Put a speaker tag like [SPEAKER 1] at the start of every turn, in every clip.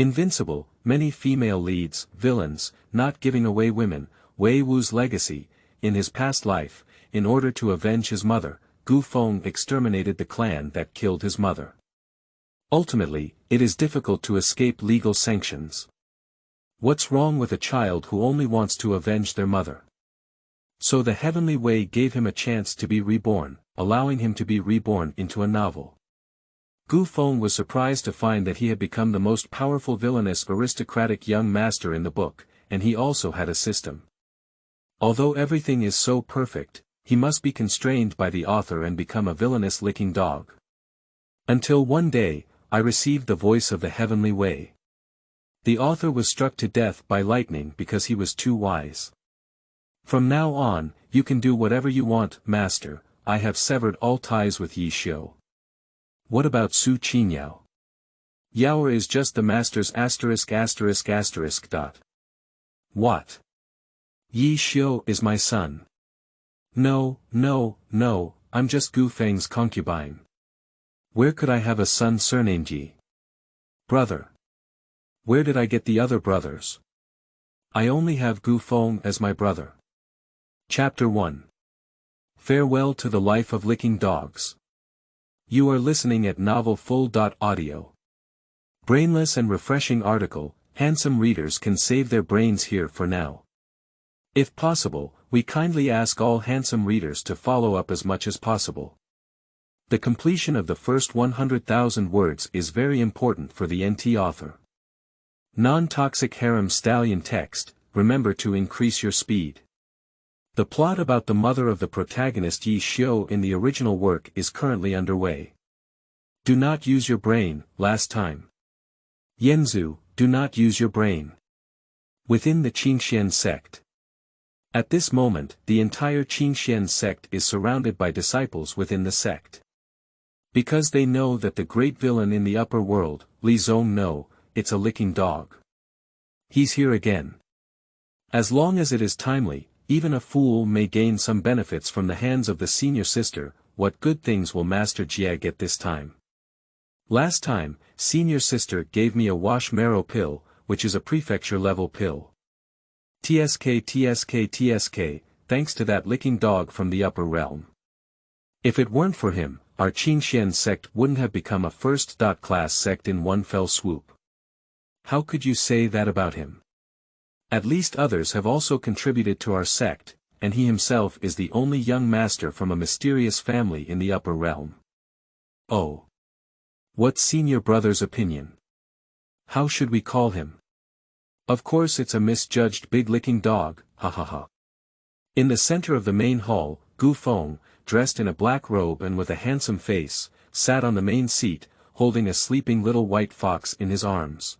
[SPEAKER 1] Invincible, many female leads, villains, not giving away women, Wei Wu's legacy, in his past life, in order to avenge his mother, Feng exterminated the clan that killed his mother. Ultimately, it is difficult to escape legal sanctions. What's wrong with a child who only wants to avenge their mother? So the heavenly Wei gave him a chance to be reborn, allowing him to be reborn into a novel. Feng was surprised to find that he had become the most powerful villainous aristocratic young master in the book, and he also had a system. Although everything is so perfect, he must be constrained by the author and become a villainous licking dog. Until one day, I received the voice of the heavenly Wei. The author was struck to death by lightning because he was too wise. From now on, you can do whatever you want, master, I have severed all ties with Yi Xiu. What about Su Qingyao? Yao is just the master's *****. What? Yi Xiu is my son. No, I'm just Gu Feng's concubine. Where could I have a son surnamed Yi? Brother. Where did I get the other brothers? I only have Feng as my brother. Chapter 1. Farewell to the life of licking dogs. You are listening at novelfull.audio. Brainless and refreshing article, handsome readers can save their brains here for now. If possible, we kindly ask all handsome readers to follow up as much as possible. The completion of the first 100,000 words is very important for the NT author. Non-toxic harem stallion text, remember to increase your speed. The plot about the mother of the protagonist Yi Xiu in the original work is currently underway. Do not use your brain, last time. Yanzu, do not use your brain. Within the Qingxian sect. At this moment, the entire Qingxian sect is surrounded by disciples within the sect. Because they know that the great villain in the upper world, Li Zong no, it's a licking dog. He's here again. As long as it is timely, even a fool may gain some benefits from the hands of the senior sister. What good things will Master Jia get this time? Last time, senior sister gave me a wash marrow pill, which is a prefecture level pill. TSK, thanks to that licking dog from the upper realm. If it weren't for him, our Qingxian sect wouldn't have become a first-class sect in one fell swoop. How could you say that about him? At least others have also contributed to our sect, and he himself is the only young master from a mysterious family in the upper realm. Oh. What's senior brother's opinion? How should we call him? Of course it's a misjudged big-licking dog, ha. In the center of the main hall, Feng, dressed in a black robe and with a handsome face, sat on the main seat, holding a sleeping little white fox in his arms.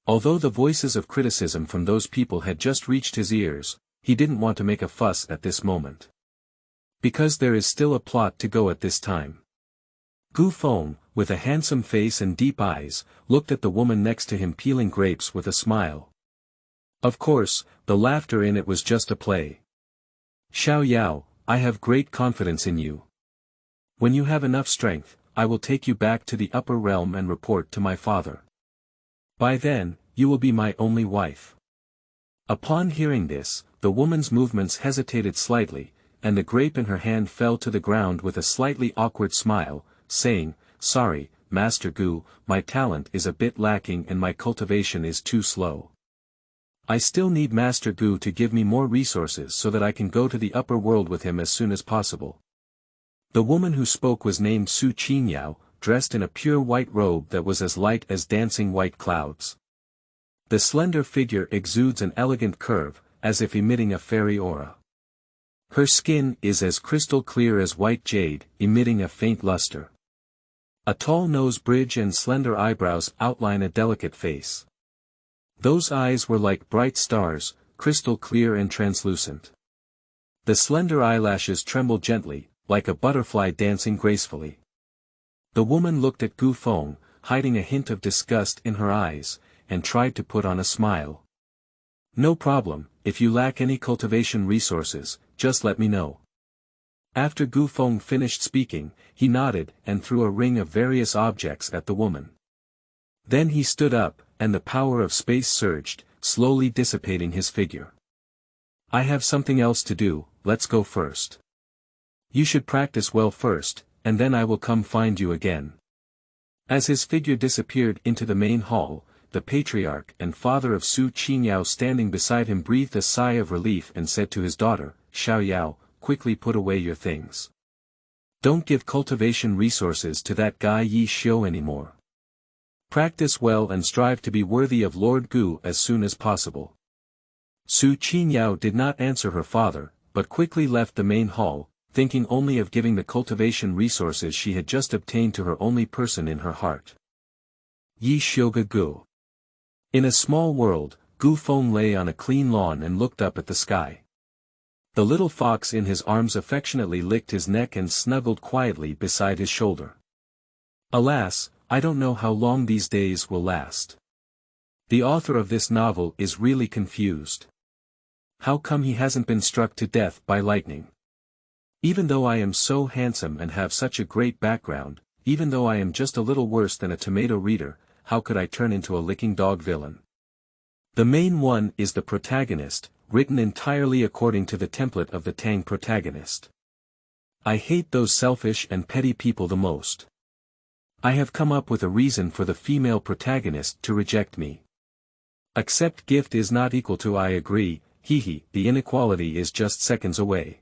[SPEAKER 1] Although the voices of criticism from those people had just reached his ears, he didn't want to make a fuss at this moment. Because there is still a plot to go at this time. Feng, with a handsome face and deep eyes, looked at the woman next to him peeling grapes with a smile. Of course, the laughter in it was just a play. Xiao Yao, I have great confidence in you. When you have enough strength, I will take you back to the upper realm and report to my father. By then, you will be my only wife. Upon hearing this, the woman's movements hesitated slightly, and the grape in her hand fell to the ground with a slightly awkward smile, saying, Sorry, Master Gu, my talent is a bit lacking and my cultivation is too slow. I still need Master Gu to give me more resources so that I can go to the upper world with him as soon as possible. The woman who spoke was named Su Qingyao, dressed in a pure white robe that was as light as dancing white clouds. The slender figure exudes an elegant curve, as if emitting a fairy aura. Her skin is as crystal clear as white jade, emitting a faint luster. A tall nose bridge and slender eyebrows outline a delicate face. Those eyes were like bright stars, crystal clear and translucent. The slender eyelashes trembled gently, like a butterfly dancing gracefully. The woman looked at Feng, hiding a hint of disgust in her eyes, and tried to put on a smile. No problem, if you lack any cultivation resources, just let me know. After Feng finished speaking, he nodded and threw a ring of various objects at the woman. Then he stood up, and the power of space surged, slowly dissipating his figure. I have something else to do, let's go first. You should practice well first, and then I will come find you again. As his figure disappeared into the main hall, the patriarch and father of Su Qingyao standing beside him breathed a sigh of relief and said to his daughter, Xiaoyao, quickly put away your things. Don't give cultivation resources to that guy Yi Xiu anymore. Practice well and strive to be worthy of Lord Gu as soon as possible. Su Qingyao did not answer her father, but quickly left the main hall, thinking only of giving the cultivation resources she had just obtained to her only person in her heart. Yi Xiuga Gu. In a small world, Gu Feng lay on a clean lawn and looked up at the sky. The little fox in his arms affectionately licked his neck and snuggled quietly beside his shoulder. Alas, I don't know how long these days will last. The author of this novel is really confused. How come he hasn't been struck to death by lightning? Even though I am so handsome and have such a great background, even though I am just a little worse than a tomato reader, how could I turn into a licking dog villain? The main one is the protagonist, written entirely according to the template of the Tang Protagonist. I hate those selfish and petty people the most. I have come up with a reason for the female protagonist to reject me. Accept gift is not equal to I agree, hehe, the inequality is just seconds away.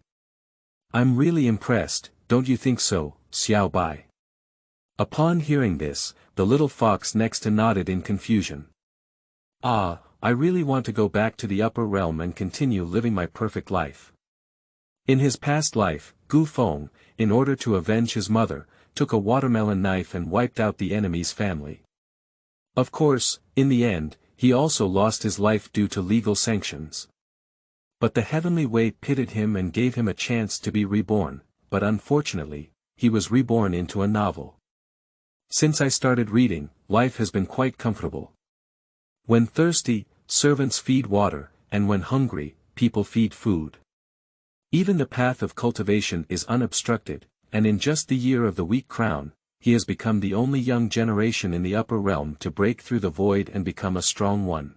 [SPEAKER 1] I'm really impressed, don't you think so, Xiao Bai? Upon hearing this, the little fox next to nodded in confusion. Ah, I really want to go back to the upper realm and continue living my perfect life. In his past life, Gu Feng, in order to avenge his mother, took a watermelon knife and wiped out the enemy's family. Of course, in the end, he also lost his life due to legal sanctions. But the heavenly Wei pitied him and gave him a chance to be reborn, but unfortunately, he was reborn into a novel. Since I started reading, life has been quite comfortable. When thirsty, servants feed water, and when hungry, people feed food. Even the path of cultivation is unobstructed, and in just the year of the weak crown, he has become the only young generation in the upper realm to break through the void and become a strong one.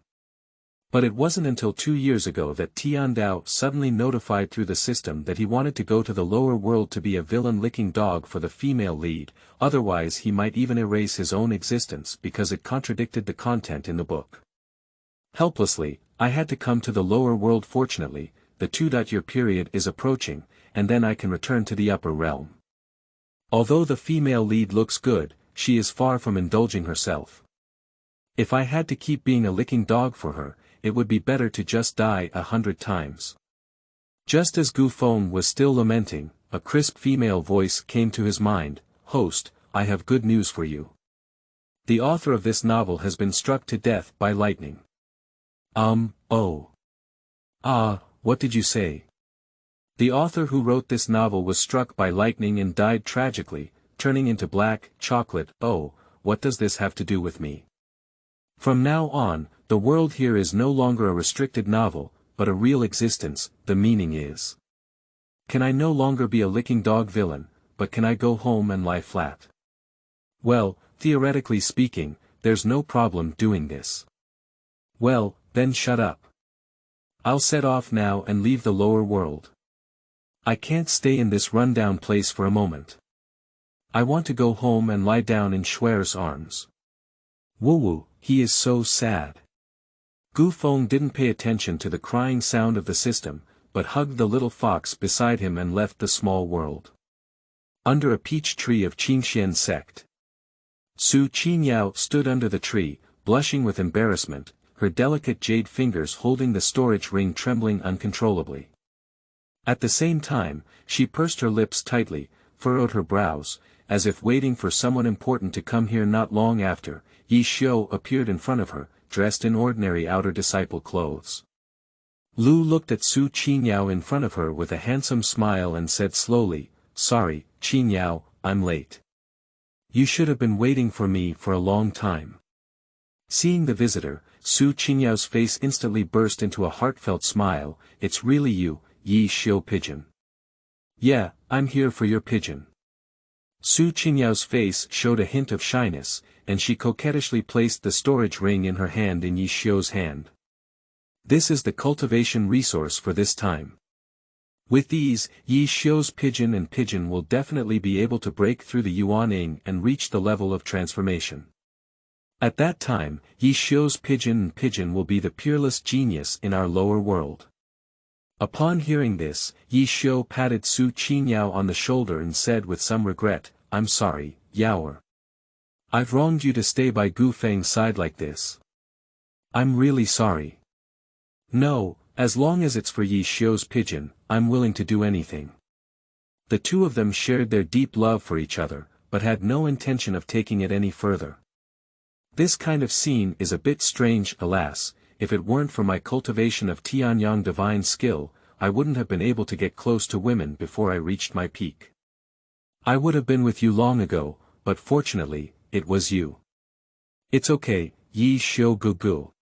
[SPEAKER 1] But it wasn't until 2 years ago that Tiandao suddenly notified through the system that he wanted to go to the lower world to be a villain-licking dog for the female lead, otherwise he might even erase his own existence because it contradicted the content in the book. Helplessly, I had to come to the lower world. Fortunately, the 2-year period is approaching, and then I can return to the upper realm. Although the female lead looks good, she is far from indulging herself. If I had to keep being a licking dog for her, it would be better to just die 100 times. Just as Gu Feng was still lamenting, a crisp female voice came to his mind, Host, I have good news for you. The author of this novel has been struck to death by lightning. Oh. Ah, what did you say? The author who wrote this novel was struck by lightning and died tragically, turning into black chocolate. Oh, what does this have to do with me? From now on, the world here is no longer a restricted novel, but a real existence. The meaning is, can I no longer be a licking dog villain, but can I go home and lie flat? Well, theoretically speaking, there's no problem doing this. Well, then shut up. I'll set off now and leave the lower world. I can't stay in this rundown place for a moment. I want to go home and lie down in Schwer's arms. Wu, he is so sad. Gu Feng didn't pay attention to the crying sound of the system, but hugged the little fox beside him and left the small world. Under a peach tree of Qingxian sect. Su Qingyao stood under the tree, blushing with embarrassment, her delicate jade fingers holding the storage ring trembling uncontrollably. At the same time, she pursed her lips tightly, furrowed her brows, as if waiting for someone important to come here. Not long after, Yi Xiu appeared in front of her, dressed in ordinary outer disciple clothes. Lu looked at Su Qingyao in front of her with a handsome smile and said slowly, Sorry, Qingyao, I'm late. You should have been waiting for me for a long time. Seeing the visitor, Su Qingyao's face instantly burst into a heartfelt smile. It's really you, Yi Xiu pigeon. Yeah, I'm here for your pigeon. Su Qingyao's face showed a hint of shyness, and she coquettishly placed the storage ring in her hand in Yi Xiu's hand. This is the cultivation resource for this time. With these, Yi Xiu's pigeon will definitely be able to break through the Yuan and reach the level of transformation. At that time, Yi Xiu's pigeon will be the peerless genius in our lower world. Upon hearing this, Yi Xiu patted Su Qingyao on the shoulder and said with some regret, "I'm sorry, Yaoer. I've wronged you to stay by Gu Feng's side like this. I'm really sorry. No, as long as it's for Yi Xiu's pigeon, I'm willing to do anything." The two of them shared their deep love for each other, but had no intention of taking it any further. This kind of scene is a bit strange, alas. If it weren't for my cultivation of Tianyang divine skill, I wouldn't have been able to get close to women before I reached my peak. I would have been with you long ago, but fortunately, it was you. It's okay, Yi Xiu Gugu.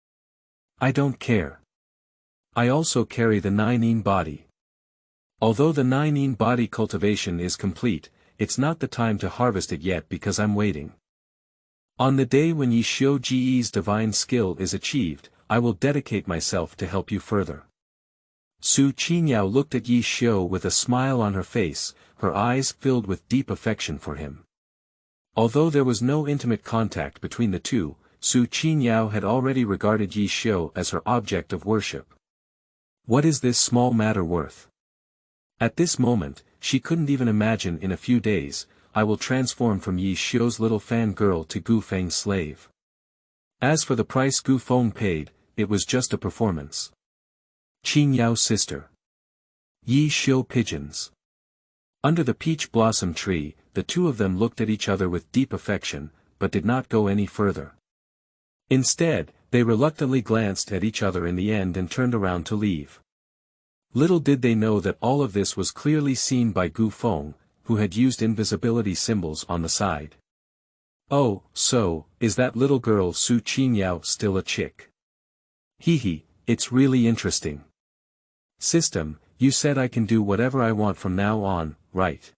[SPEAKER 1] I don't care. I also carry the 9-yin body. Although the 9-yin body cultivation is complete, it's not the time to harvest it yet because I'm waiting. On the day when Yi Xiu Ji's divine skill is achieved, I will dedicate myself to help you further. Su Qingyao looked at Yi Xiu with a smile on her face, her eyes filled with deep affection for him. Although there was no intimate contact between the two, Su Qingyao had already regarded Yi Xiu as her object of worship. What is this small matter worth? At this moment, she couldn't even imagine in a few days, I will transform from Yi Xiu's little fan girl to Gu Feng's slave. As for the price Gu Feng paid, it was just a performance. Qingyao's sister. Yi Xiu pigeons. Under the peach blossom tree, the two of them looked at each other with deep affection, but did not go any further. Instead, they reluctantly glanced at each other in the end and turned around to leave. Little did they know that all of this was clearly seen by Gu Feng, who had used invisibility symbols on the side. "Oh, so, is that little girl Su Qingyao still a chick? Hee, it's really interesting. System, you said I can do whatever I want from now on, right?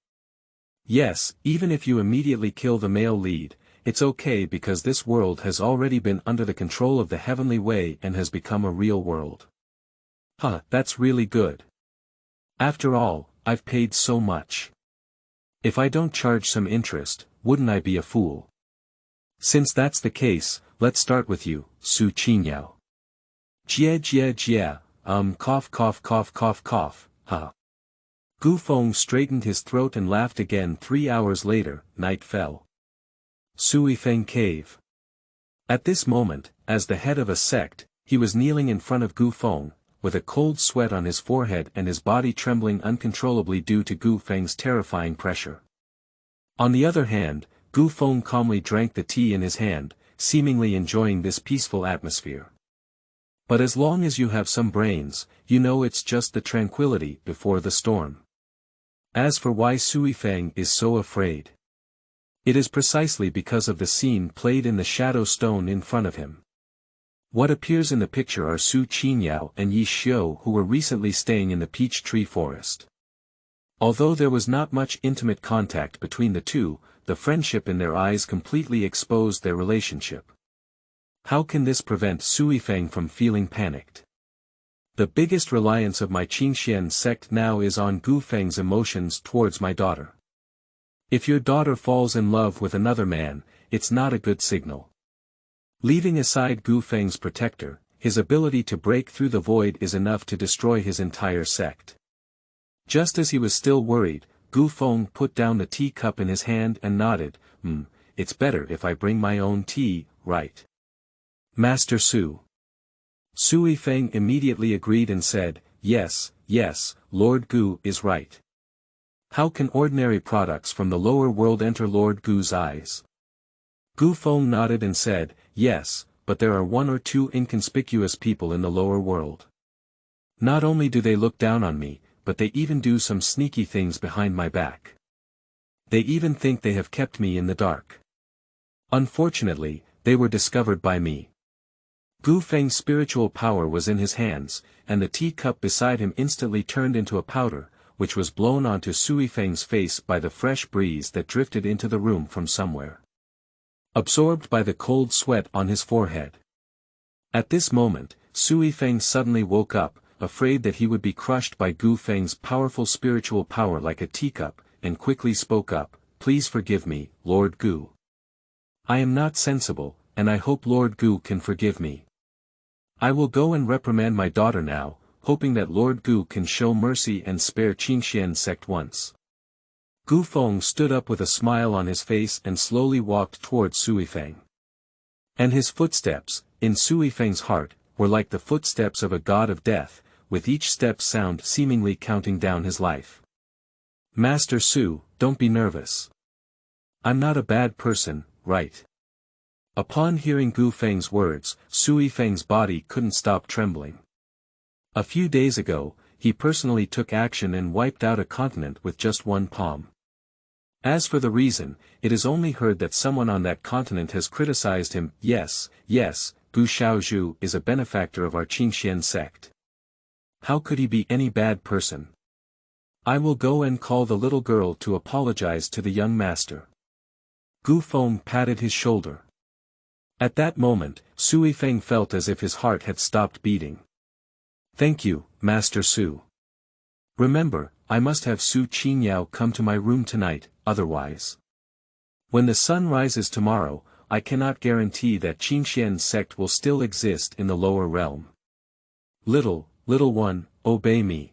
[SPEAKER 1] Yes, even if you immediately kill the male lead, it's okay because this world has already been under the control of the heavenly Wei and has become a real world. Huh, that's really good. After all, I've paid so much. If I don't charge some interest, wouldn't I be a fool? Since that's the case, let's start with you, Su Qingyao." Jia, cough cough cough cough cough, huh. Gu Feng straightened his throat and laughed again. 3 hours later, night fell. Sui Feng Cave. At this moment, as the head of a sect, he was kneeling in front of Gu Feng, with a cold sweat on his forehead and his body trembling uncontrollably due to Gu Feng's terrifying pressure. On the other hand, Gu Feng calmly drank the tea in his hand, seemingly enjoying this peaceful atmosphere. But as long as you have some brains, you know it's just the tranquility before the storm. As for why Sui Feng is so afraid, it is precisely because of the scene played in the shadow stone in front of him. What appears in the picture are Su Qingyao and Yi Xiu, who were recently staying in the peach tree forest. Although there was not much intimate contact between the two, the friendship in their eyes completely exposed their relationship. How can this prevent Sui Feng from feeling panicked? The biggest reliance of my Qingxian sect now is on Gu Feng's emotions towards my daughter. If your daughter falls in love with another man, it's not a good signal. Leaving aside Gu Feng's protector, his ability to break through the void is enough to destroy his entire sect. Just as he was still worried, Gu Feng put down the teacup in his hand and nodded. It's better if I bring my own tea, right? Master Su. Sui Feng immediately agreed and said, yes, Lord Gu is right. How can ordinary products from the lower world enter Lord Gu's eyes? Gu Feng nodded and said, yes, but there are 1 or 2 inconspicuous people in the lower world. Not only do they look down on me, but they even do some sneaky things behind my back. They even think they have kept me in the dark. Unfortunately, they were discovered by me. Gu Feng's spiritual power was in his hands, and the teacup beside him instantly turned into a powder, which was blown onto Sui Feng's face by the fresh breeze that drifted into the room from somewhere. Absorbed by the cold sweat on his forehead. At this moment, Sui Feng suddenly woke up, afraid that he would be crushed by Gu Feng's powerful spiritual power like a teacup, and quickly spoke up, "Please forgive me, Lord Gu. I am not sensible, and I hope Lord Gu can forgive me. I will go and reprimand my daughter now, hoping that Lord Gu can show mercy and spare Qingyao sect once." Gu Feng stood up with a smile on his face and slowly walked towards Sui Feng. And his footsteps, in Sui Feng's heart, were like the footsteps of a god of death, with each step sound seemingly counting down his life. "Master Su, don't be nervous. I'm not a bad person, right?" Upon hearing Gu Feng's words, Sui Feng's body couldn't stop trembling. A few days ago, he personally took action and wiped out a continent with just one palm. As for the reason, it is only heard that someone on that continent has criticized him. Yes, Gu Xiaozhu is a benefactor of our Qingyao sect. How could he be any bad person? I will go and call the little girl to apologize to the young master. Gu Feng patted his shoulder. At that moment, Sui Feng felt as if his heart had stopped beating. "Thank you, Master Su. Remember, I must have Su Qingyao come to my room tonight, otherwise. When the sun rises tomorrow, I cannot guarantee that Qingyao sect will still exist in the lower realm. Little one, obey me."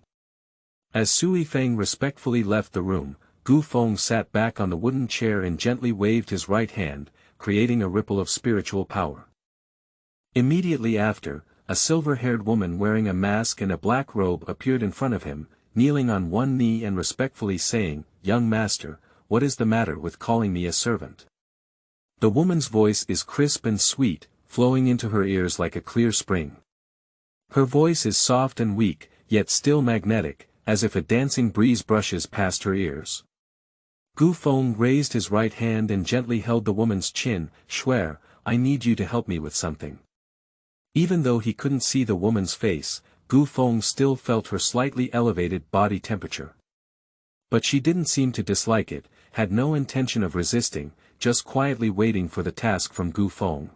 [SPEAKER 1] As Sui Feng respectfully left the room, Gu Feng sat back on the wooden chair and gently waved his right hand, creating a ripple of spiritual power. Immediately after, a silver-haired woman wearing a mask and a black robe appeared in front of him, kneeling on one knee and respectfully saying, "Young master, what is the matter with calling me a servant?" The woman's voice is crisp and sweet, flowing into her ears like a clear spring. Her voice is soft and weak, yet still magnetic, as if a dancing breeze brushes past her ears. Gu Feng raised his right hand and gently held the woman's chin. "Shuer, I need you to help me with something." Even though he couldn't see the woman's face, Gu Feng still felt her slightly elevated body temperature. But she didn't seem to dislike it, had no intention of resisting, just quietly waiting for the task from Gu Feng.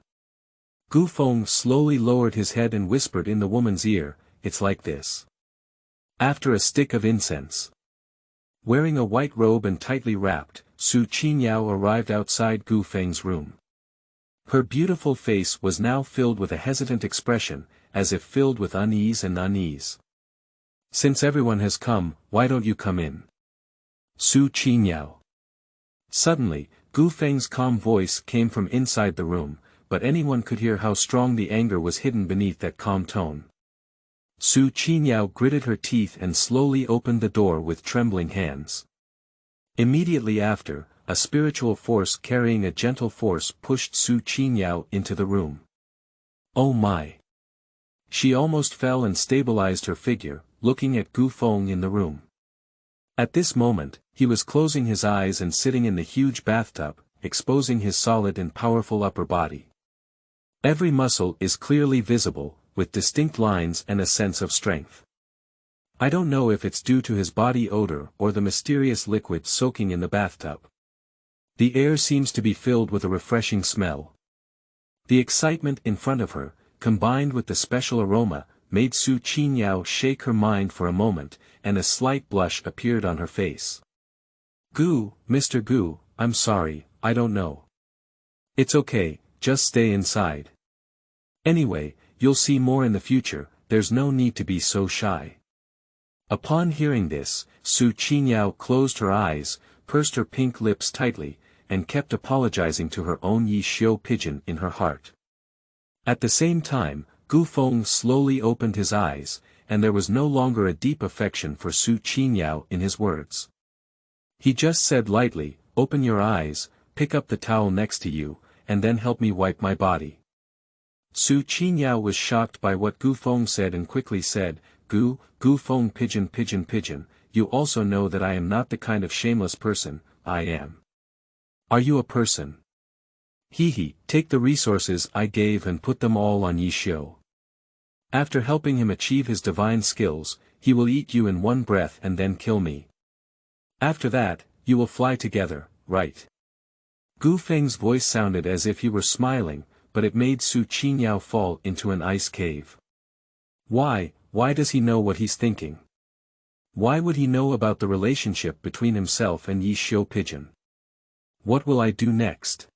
[SPEAKER 1] Gu Feng slowly lowered his head and whispered in the woman's ear, "It's like this." After a stick of incense. Wearing a white robe and tightly wrapped, Su Qingyao arrived outside Gu Feng's room. Her beautiful face was now filled with a hesitant expression, as if filled with unease. "Since everyone has come, why don't you come in?" Su Qingyao. Suddenly, Gu Feng's calm voice came from inside the room, but anyone could hear how strong the anger was hidden beneath that calm tone. Su Qingyao gritted her teeth and slowly opened the door with trembling hands. Immediately after, a spiritual force carrying a gentle force pushed Su Qingyao into the room. Oh my! She almost fell and stabilized her figure, looking at Gu Feng in the room. At this moment, he was closing his eyes and sitting in the huge bathtub, exposing his solid and powerful upper body. Every muscle is clearly visible, with distinct lines and a sense of strength. I don't know if it's due to his body odor or the mysterious liquid soaking in the bathtub. The air seems to be filled with a refreshing smell. The excitement in front of her, combined with the special aroma, made Su Qingyao shake her mind for a moment, and a slight blush appeared on her face. Mr. Gu, I'm sorry, I don't know. It's okay, just stay inside. Anyway, you'll see more in the future, there's no need to be so shy." Upon hearing this, Su Qingyao closed her eyes, pursed her pink lips tightly, and kept apologizing to her own Yi Xiu pigeon in her heart. At the same time, Gu Feng slowly opened his eyes, and there was no longer a deep affection for Su Qingyao in his words. He just said lightly, "Open your eyes, pick up the towel next to you, and then help me wipe my body." Su Qingyao was shocked by what Gu Feng said and quickly said, Gu Feng pigeon, you also know that I am not the kind of shameless person, I am. Are you a person? Take the resources I gave and put them all on Yi Xiu. After helping him achieve his divine skills, he will eat you in one breath and then kill me. After that, you will fly together, right? Gu Feng's voice sounded as if he were smiling, but it made Su Qingyao fall into an ice cave. Why does he know what he's thinking? Why would he know about the relationship between himself and Yi Xiu Pigeon? What will I do next?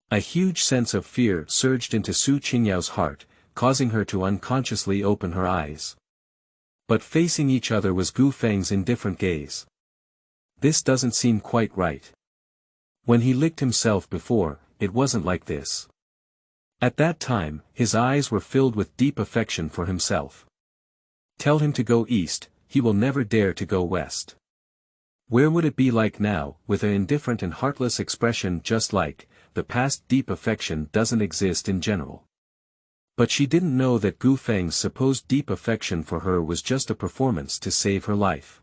[SPEAKER 1] A huge sense of fear surged into Su Qingyao's heart, causing her to unconsciously open her eyes. But facing each other was Gu Feng's indifferent gaze. This doesn't seem quite right. When he licked himself before, it wasn't like this. At that time, his eyes were filled with deep affection for himself. Tell him to go east, he will never dare to go west. Where would it be like now, with an indifferent and heartless expression just like, the past deep affection doesn't exist in general. But she didn't know that Gu Feng's supposed deep affection for her was just a performance to save her life.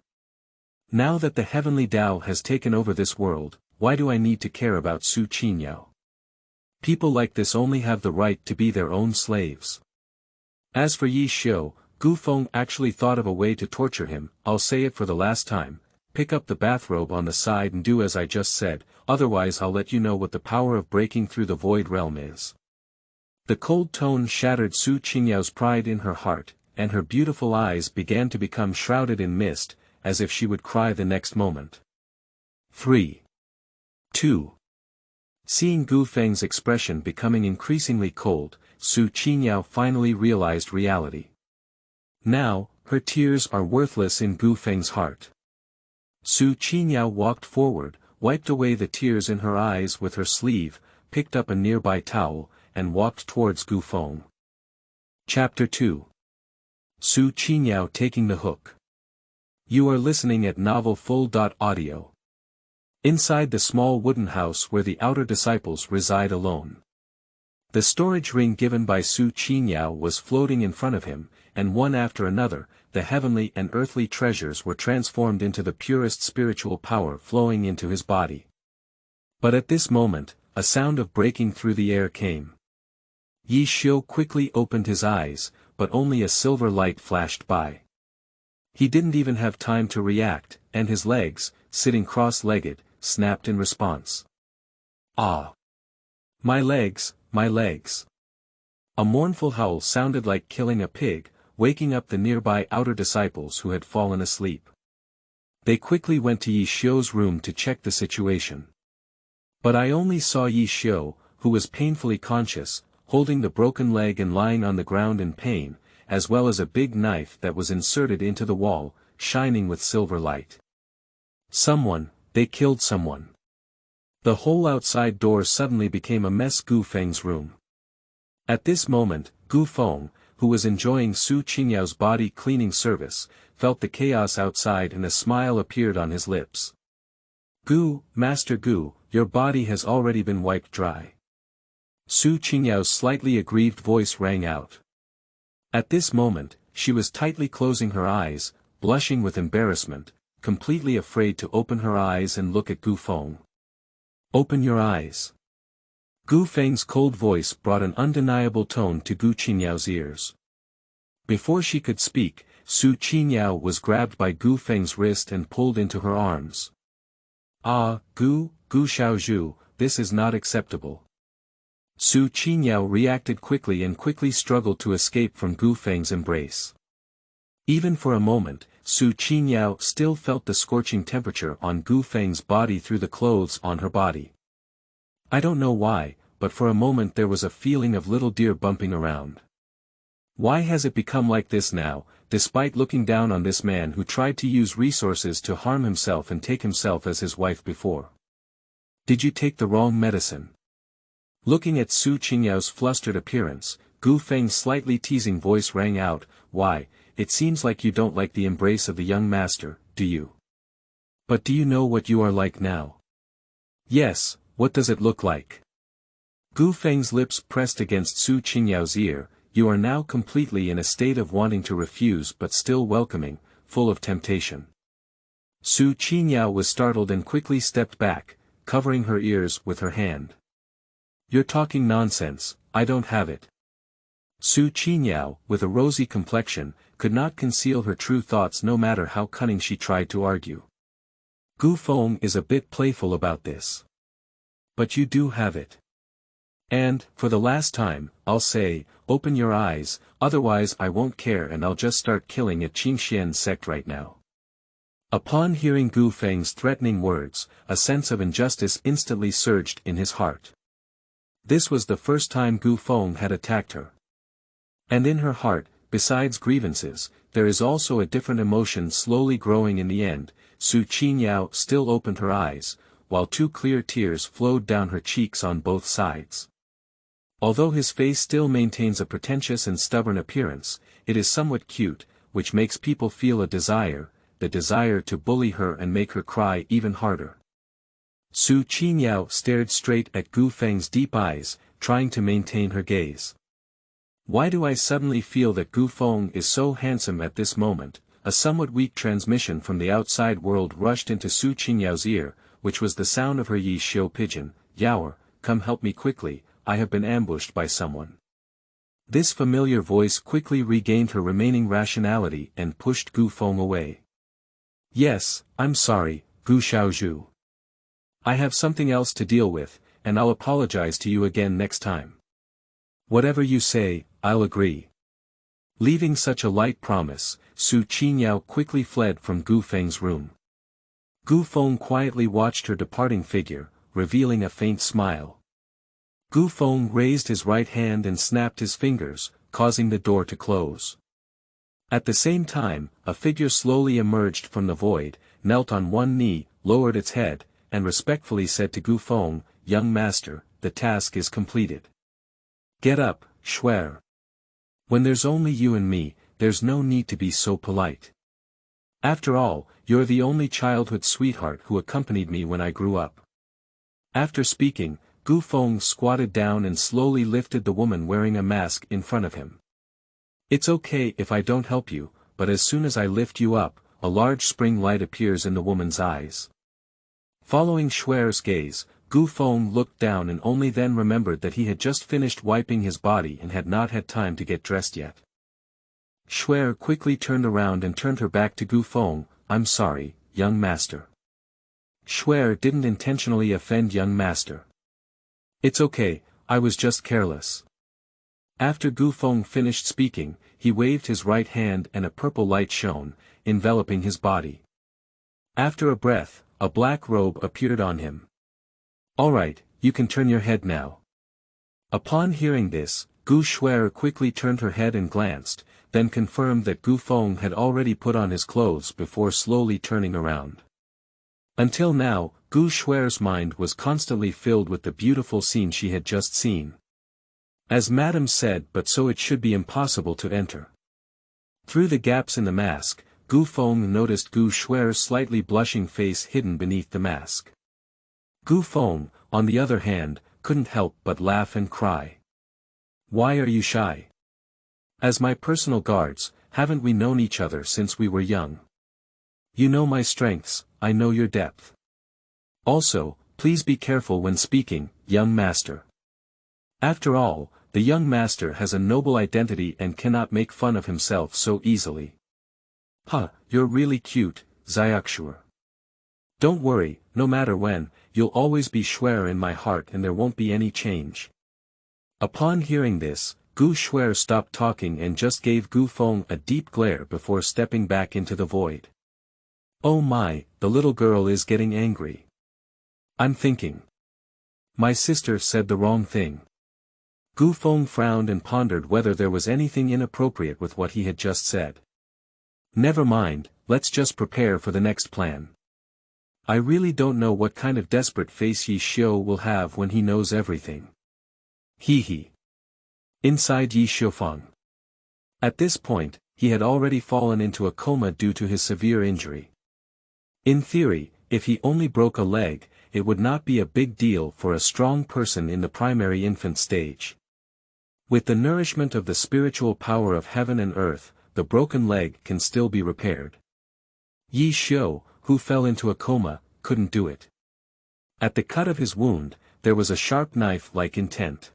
[SPEAKER 1] Now that the heavenly Tao has taken over this world, why do I need to care about Su Qingyao? People like this only have the right to be their own slaves. As for Yi Xiu, Gu Feng actually thought of a way to torture him. I'll say it for the last time, pick up the bathrobe on the side and do as I just said, otherwise I'll let you know what the power of breaking through the void realm is. The cold tone shattered Su Qingyao's pride in her heart, and her beautiful eyes began to become shrouded in mist, as if she would cry the next moment. 3. 2. Seeing Gu Feng's expression becoming increasingly cold, Su Qingyao finally realized reality. Now, her tears are worthless in Gu Feng's heart. Su Qingyao walked forward, wiped away the tears in her eyes with her sleeve, picked up a nearby towel, and walked towards Gu Feng. Chapter 2. Su Qingyao taking the hook. You are listening at novelfull.audio. Inside the small wooden house where the outer disciples reside alone. The storage ring given by Su Qingyao was floating in front of him, and one after another, the heavenly and earthly treasures were transformed into the purest spiritual power flowing into his body. But at this moment, a sound of breaking through the air came. Yi Xiu quickly opened his eyes, but only a silver light flashed by. He didn't even have time to react, and his legs, sitting cross-legged, snapped in response. Ah! My legs, my legs! A mournful howl sounded like killing a pig, waking up the nearby outer disciples who had fallen asleep. They quickly went to Yi Xiu's room to check the situation. But I only saw Yi Xiu, who was painfully conscious, holding the broken leg and lying on the ground in pain, as well as a big knife that was inserted into the wall, shining with silver light. They killed someone. The whole outside door suddenly became a mess. Gu Feng's room. At this moment, Gu Feng, who was enjoying Su Qingyao's body cleaning service, felt the chaos outside and a smile appeared on his lips. Master Gu, your body has already been wiped dry. Su Qingyao's slightly aggrieved voice rang out. At this moment, she was tightly closing her eyes, blushing with embarrassment, completely afraid to open her eyes and look at Gu Feng. Open your eyes. Gu Feng's cold voice brought an undeniable tone to Gu Qingyao's ears. Before she could speak, Su Qingyao was grabbed by Gu Feng's wrist and pulled into her arms. Ah, Gu Xiaozhu, this is not acceptable. Su Qingyao reacted quickly and quickly struggled to escape from Gu Feng's embrace. Even for a moment, Su Qingyao still felt the scorching temperature on Gu Feng's body through the clothes on her body. I don't know why, but for a moment there was a feeling of little deer bumping around. Why has it become like this now, despite looking down on this man who tried to use resources to harm himself and take himself as his wife before? Did you take the wrong medicine? Looking at Su Qingyao's flustered appearance, Gu Feng's slightly teasing voice rang out, Why, it seems like you don't like the embrace of the young master, do you? But do you know what you are like now? Yes, what does it look like? Gu Feng's lips pressed against Su Qingyao's ear, you are now completely in a state of wanting to refuse but still welcoming, full of temptation. Su Qingyao was startled and quickly stepped back, covering her ears with her hand. You're talking nonsense, I don't have it. Su Qingyao, with a rosy complexion, could not conceal her true thoughts no matter how cunning she tried to argue. Gu Feng is a bit playful about this. But you do have it. And, for the last time, I'll say, open your eyes, otherwise I won't care and I'll just start killing at Qingxian's sect right now. Upon hearing Gu Feng's threatening words, a sense of injustice instantly surged in his heart. This was the first time Gu Feng had attacked her. And in her heart, besides grievances, there is also a different emotion slowly growing in the end. Su Qingyao still opened her eyes, while two clear tears flowed down her cheeks on both sides. Although his face still maintains a pretentious and stubborn appearance, it is somewhat cute, which makes people feel a desire, the desire to bully her and make her cry even harder. Su Qingyao stared straight at Gu Feng's deep eyes, trying to maintain her gaze. Why do I suddenly feel that Gu Feng is so handsome at this moment? A somewhat weak transmission from the outside world rushed into Su Qingyao's ear, which was the sound of her Yi Xiu pigeon. Yaoer, come help me quickly, I have been ambushed by someone. This familiar voice quickly regained her remaining rationality and pushed Gu Feng away. Yes, I'm sorry, Gu Xiaozhu. I have something else to deal with, and I'll apologize to you again next time. Whatever you say, I'll agree. Leaving such a light promise, Su Qingyao quickly fled from Gu Feng's room. Gu Feng quietly watched her departing figure, revealing a faint smile. Gu Feng raised his right hand and snapped his fingers, causing the door to close. At the same time, a figure slowly emerged from the void, knelt on one knee, lowered its head, and respectfully said to Gu Feng, "Young master, the task is completed. Get up, Shuer. When there's only you and me, there's no need to be so polite. After all, you're the only childhood sweetheart who accompanied me when I grew up." After speaking, Gu Feng squatted down and slowly lifted the woman wearing a mask in front of him. "It's okay if I don't help you, but as soon as I lift you up, a large spring light appears in the woman's eyes." Following Shuer's gaze, Gu Feng looked down and only then remembered that he had just finished wiping his body and had not had time to get dressed yet. Shuer quickly turned around and turned her back to Gu Feng. "I'm sorry, young master." Shuer didn't intentionally offend young master. "It's okay, I was just careless." After Gu Feng finished speaking, he waved his right hand and a purple light shone, enveloping his body. After a breath, a black robe appeared on him. "All right, you can turn your head now." Upon hearing this, Gu Shuer quickly turned her head and glanced, then confirmed that Gu Feng had already put on his clothes before slowly turning around. Until now, Gu Shuer's mind was constantly filled with the beautiful scene she had just seen. As Madame said, but so it should be impossible to enter. Through the gaps in the mask, Gu Feng noticed Gu Shuer's slightly blushing face hidden beneath the mask. Gu Feng, on the other hand, couldn't help but laugh and cry. "Why are you shy? As my personal guards, haven't we known each other since we were young? You know my strengths, I know your depth. Also, please be careful when speaking, young master. After all, the young master has a noble identity and cannot make fun of himself so easily." "Huh, you're really cute, Xiaoxuer. Don't worry, no matter when, you'll always be Shuer in my heart and there won't be any change." Upon hearing this, Gu Shuer stopped talking and just gave Gu Feng a deep glare before stepping back into the void. "Oh my, the little girl is getting angry. I'm thinking. My sister said the wrong thing." Gu Feng frowned and pondered whether there was anything inappropriate with what he had just said. "Never mind, let's just prepare for the next plan. I really don't know what kind of desperate face Yi Xiu will have when he knows everything. Hee hee." Inside Yi Xiufeng. At this point, he had already fallen into a coma due to his severe injury. In theory, if he only broke a leg, it would not be a big deal for a strong person in the primary infant stage. With the nourishment of the spiritual power of heaven and earth, the broken leg can still be repaired. Yi Xiu, who fell into a coma, couldn't do it. At the cut of his wound, there was a sharp knife-like intent.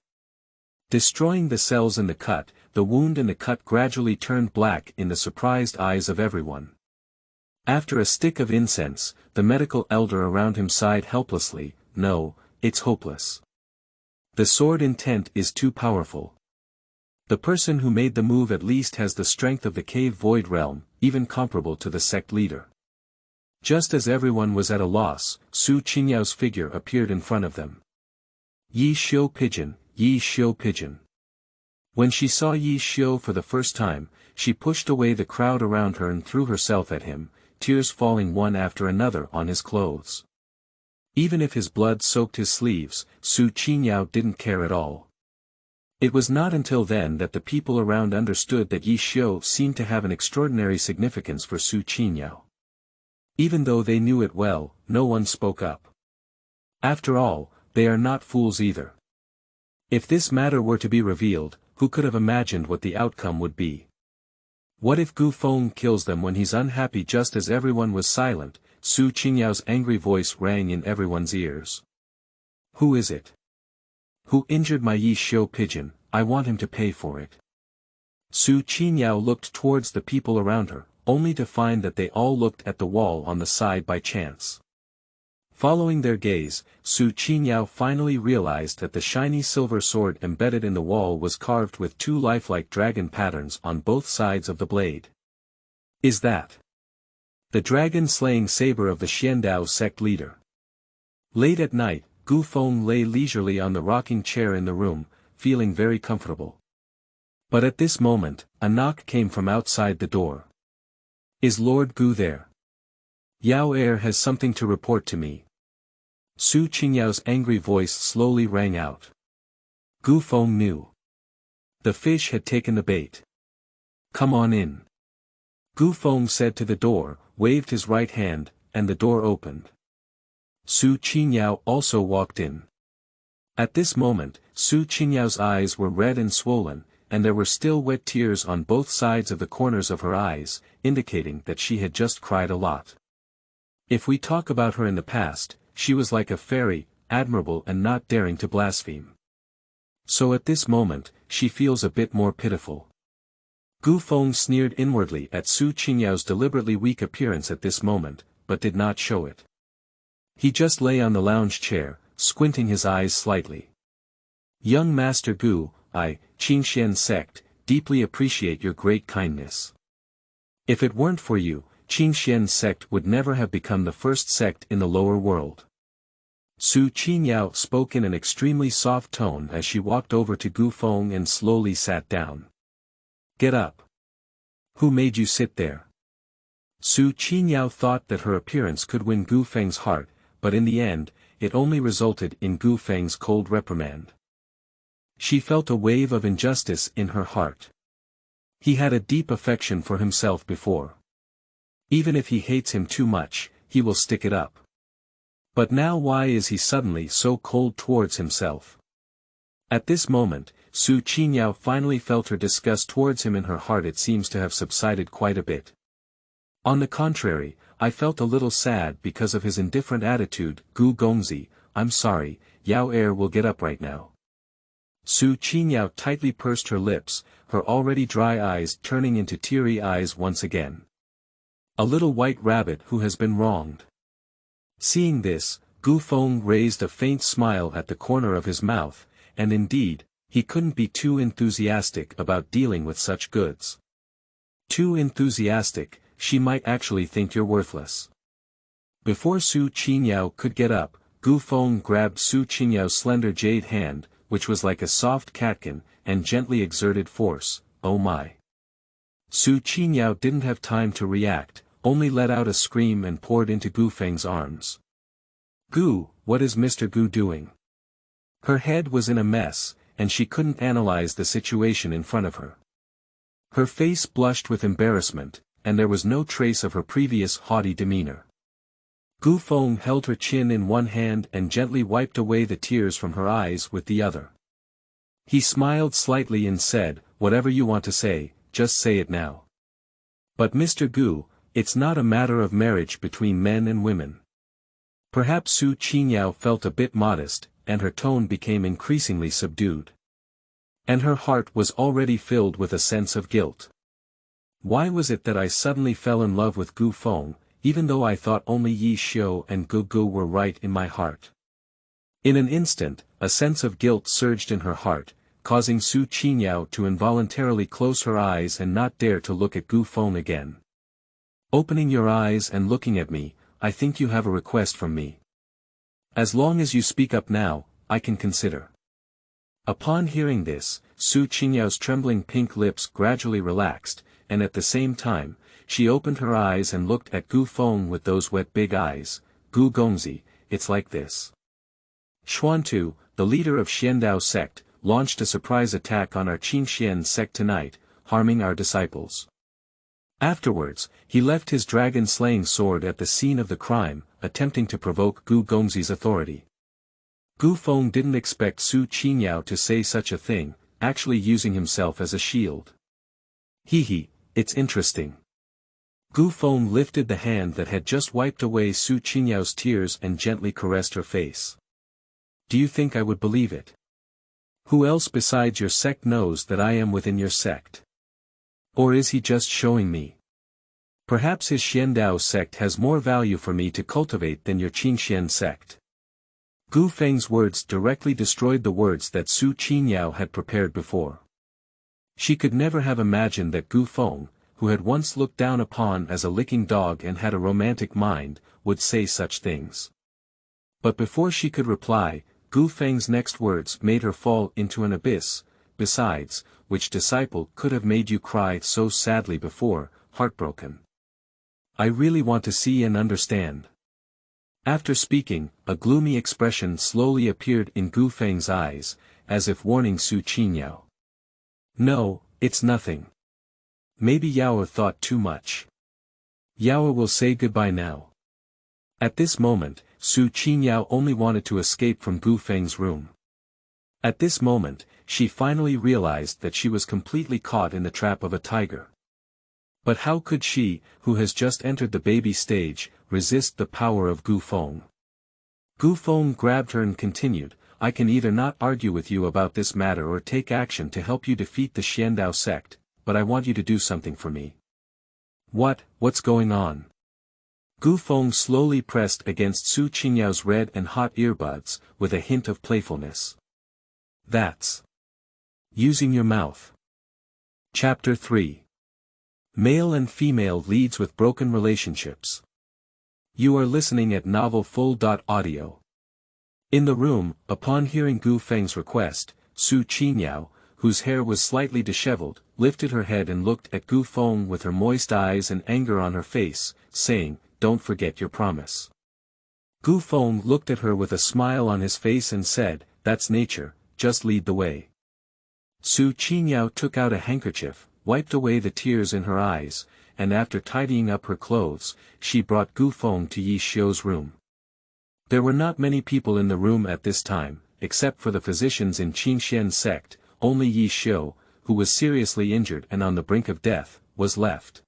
[SPEAKER 1] Destroying the cells in the cut, the wound and the cut gradually turned black in the surprised eyes of everyone. After a stick of incense, the medical elder around him sighed helplessly, "No, it's hopeless. The sword intent is too powerful. The person who made the move at least has the strength of the cave void realm, even comparable to the sect leader." Just as everyone was at a loss, Su Qingyao's figure appeared in front of them. "Yi Xiu Pigeon, Yi Xiu Pigeon." When she saw Yi Xiu for the first time, she pushed away the crowd around her and threw herself at him, tears falling one after another on his clothes. Even if his blood soaked his sleeves, Su Qingyao didn't care at all. It was not until then that the people around understood that Yi Xiu seemed to have an extraordinary significance for Su Qingyao. Even though they knew it well, no one spoke up. After all, they are not fools either. If this matter were to be revealed, who could have imagined what the outcome would be? What if Gu Feng kills them when he's unhappy? Just as everyone was silent, Su Qingyao's angry voice rang in everyone's ears. "Who is it? Who injured my Yi Xiu pigeon? I want him to pay for it." Su Qingyao looked towards the people around her, only to find that they all looked at the wall on the side by chance. Following their gaze, Su Qingyao finally realized that the shiny silver sword embedded in the wall was carved with two lifelike dragon patterns on both sides of the blade. Is that the dragon-slaying saber of the Xiandao sect leader? Late at night, Gu Feng lay leisurely on the rocking chair in the room, feeling very comfortable. But at this moment, a knock came from outside the door. "Is Lord Gu there? Yao Er has something to report to me." Su Qingyao's angry voice slowly rang out. Gu Feng knew. The fish had taken the bait. "Come on in." Gu Feng said to the door, waved his right hand, and the door opened. Su Qingyao also walked in. At this moment, Su Qingyao's eyes were red and swollen, and there were still wet tears on both sides of the corners of her eyes, indicating that she had just cried a lot. If we talk about her in the past, she was like a fairy, admirable and not daring to blaspheme. So at this moment, she feels a bit more pitiful. Gu Feng sneered inwardly at Su Qingyao's deliberately weak appearance at this moment, but did not show it. He just lay on the lounge chair, squinting his eyes slightly. "Young Master Gu, I, Qingxian sect, deeply appreciate your great kindness. If it weren't for you, Qingxian sect would never have become the first sect in the lower world." Su Qingyao spoke in an extremely soft tone as she walked over to Gu Feng and slowly sat down. "Get up. Who made you sit there?" Su Qingyao thought that her appearance could win Gu Feng's heart, but in the end, it only resulted in Gu Feng's cold reprimand. She felt a wave of injustice in her heart. He had a deep affection for himself before. Even if he hates him too much, he will stick it up. But now why is he suddenly so cold towards himself? At this moment, Su Qingyao finally felt her disgust towards him in her heart. It seems to have subsided quite a bit. On the contrary, I felt a little sad because of his indifferent attitude. "Gu Gongzi, I'm sorry, Yao Er will get up right now." Su Qingyao tightly pursed her lips, her already dry eyes turning into teary eyes once again. A little white rabbit who has been wronged. Seeing this, Gu Feng raised a faint smile at the corner of his mouth, and indeed, he couldn't be too enthusiastic about dealing with such goods. Too enthusiastic, she might actually think you're worthless. Before Su Qingyao could get up, Gu Feng grabbed Su Qingyao's slender jade hand, which was like a soft catkin, and gently exerted force. "Oh my." Su Qingyao didn't have time to react, only let out a scream and poured into Gu Feng's arms. "Gu, what is Mr. Gu doing?" Her head was in a mess, and she couldn't analyze the situation in front of her. Her face blushed with embarrassment, and there was no trace of her previous haughty demeanor. Gu Feng held her chin in one hand and gently wiped away the tears from her eyes with the other. He smiled slightly and said, "Whatever you want to say, just say it now." "But Mr. Gu, it's not a matter of marriage between men and women." Perhaps Su Qingyao felt a bit modest, and her tone became increasingly subdued. And her heart was already filled with a sense of guilt. Why was it that I suddenly fell in love with Gu Feng, even though I thought only Yi Xiu and Gu Gu were right in my heart? In an instant, a sense of guilt surged in her heart, causing Su Qingyao to involuntarily close her eyes and not dare to look at Gu Feng again. Opening your eyes and looking at me, I think you have a request from me. As long as you speak up now, I can consider. Upon hearing this, Su Qingyao's trembling pink lips gradually relaxed, and at the same time, she opened her eyes and looked at Gu Feng with those wet big eyes. Gu Gongzi, it's like this. Xuantu, the leader of Xiandao sect, launched a surprise attack on our Qinxian sect tonight, harming our disciples. Afterwards, he left his dragon-slaying sword at the scene of the crime, attempting to provoke Gu Gongzi's authority. Gu Feng didn't expect Su Qingyao to say such a thing, actually using himself as a shield. He, it's interesting. Gu Feng lifted the hand that had just wiped away Su Qingyao's tears and gently caressed her face. Do you think I would believe it? Who else besides your sect knows that I am within your sect? Or is he just showing me? Perhaps his Xiandao sect has more value for me to cultivate than your Qinxian sect. Gu Feng's words directly destroyed the words that Su Qingyao had prepared before. She could never have imagined that Gu Feng, who had once looked down upon as a licking dog and had a romantic mind, would say such things. But before she could reply, Gu Feng's next words made her fall into an abyss. Besides, which disciple could have made you cry so sadly before, heartbroken? I really want to see and understand. After speaking, a gloomy expression slowly appeared in Gu Feng's eyes, as if warning Su Qingyao. No, it's nothing. Maybe Yao thought too much. Yao will say goodbye now. At this moment, Su Qingyao only wanted to escape from Gu Feng's room. At this moment, she finally realized that she was completely caught in the trap of a tiger. But how could she, who has just entered the baby stage, resist the power of Gu Feng? Gu Feng grabbed her and continued, I can either not argue with you about this matter or take action to help you defeat the Xiandao sect, but I want you to do something for me. What's going on? Gu Feng slowly pressed against Su Qingyao's red and hot earbuds, with a hint of playfulness. That's using your mouth. Chapter 3. Male and female leads with broken relationships. You are listening at novelfull.audio. In the room, upon hearing Gu Feng's request, Su Qingyao, whose hair was slightly disheveled, lifted her head and looked at Gu Feng with her moist eyes and anger on her face, saying, Don't forget your promise. Gu Feng looked at her with a smile on his face and said, That's nature, just lead the way. Su Qingyao took out a handkerchief, wiped away the tears in her eyes, and after tidying up her clothes, she brought Gu Feng to Yi Xiu's room. There were not many people in the room at this time, except for the physicians in Qinxian sect. Only Yi Xiu, who was seriously injured and on the brink of death, was left.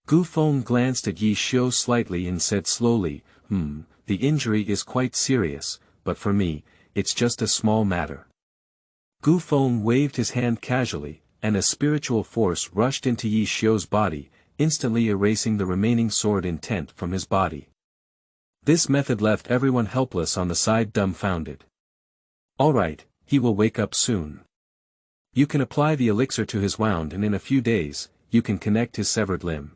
[SPEAKER 1] Gu Feng glanced at Yi Xiu slightly and said slowly, the injury is quite serious, but for me, it's just a small matter. Gu Feng waved his hand casually, and a spiritual force rushed into Yi Xiu's body, instantly erasing the remaining sword intent from his body. This method left everyone helpless on the side, dumbfounded. All right, he will wake up soon. You can apply the elixir to his wound and in a few days, you can connect his severed limb.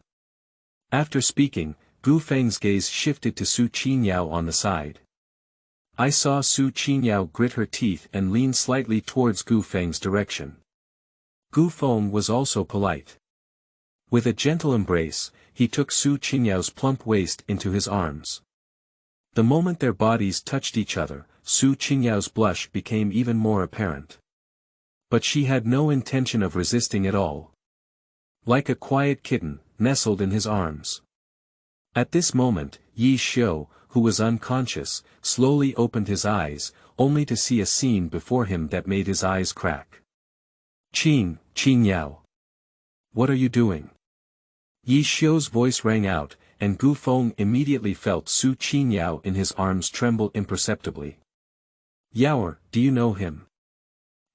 [SPEAKER 1] After speaking, Gu Feng's gaze shifted to Su Qingyao on the side. I saw Su Qingyao grit her teeth and lean slightly towards Gu Feng's direction. Gu Feng was also polite. With a gentle embrace, he took Su Qingyao's plump waist into his arms. The moment their bodies touched each other, Su Qingyao's blush became even more apparent. But she had no intention of resisting at all. Like a quiet kitten, nestled in his arms. At this moment, Yi Xiu, who was unconscious, slowly opened his eyes, only to see a scene before him that made his eyes crack. Qingyao. What are you doing? Yi Xiu's voice rang out, and Gu Feng immediately felt Su Qingyao in his arms tremble imperceptibly. Yaoer, do you know him?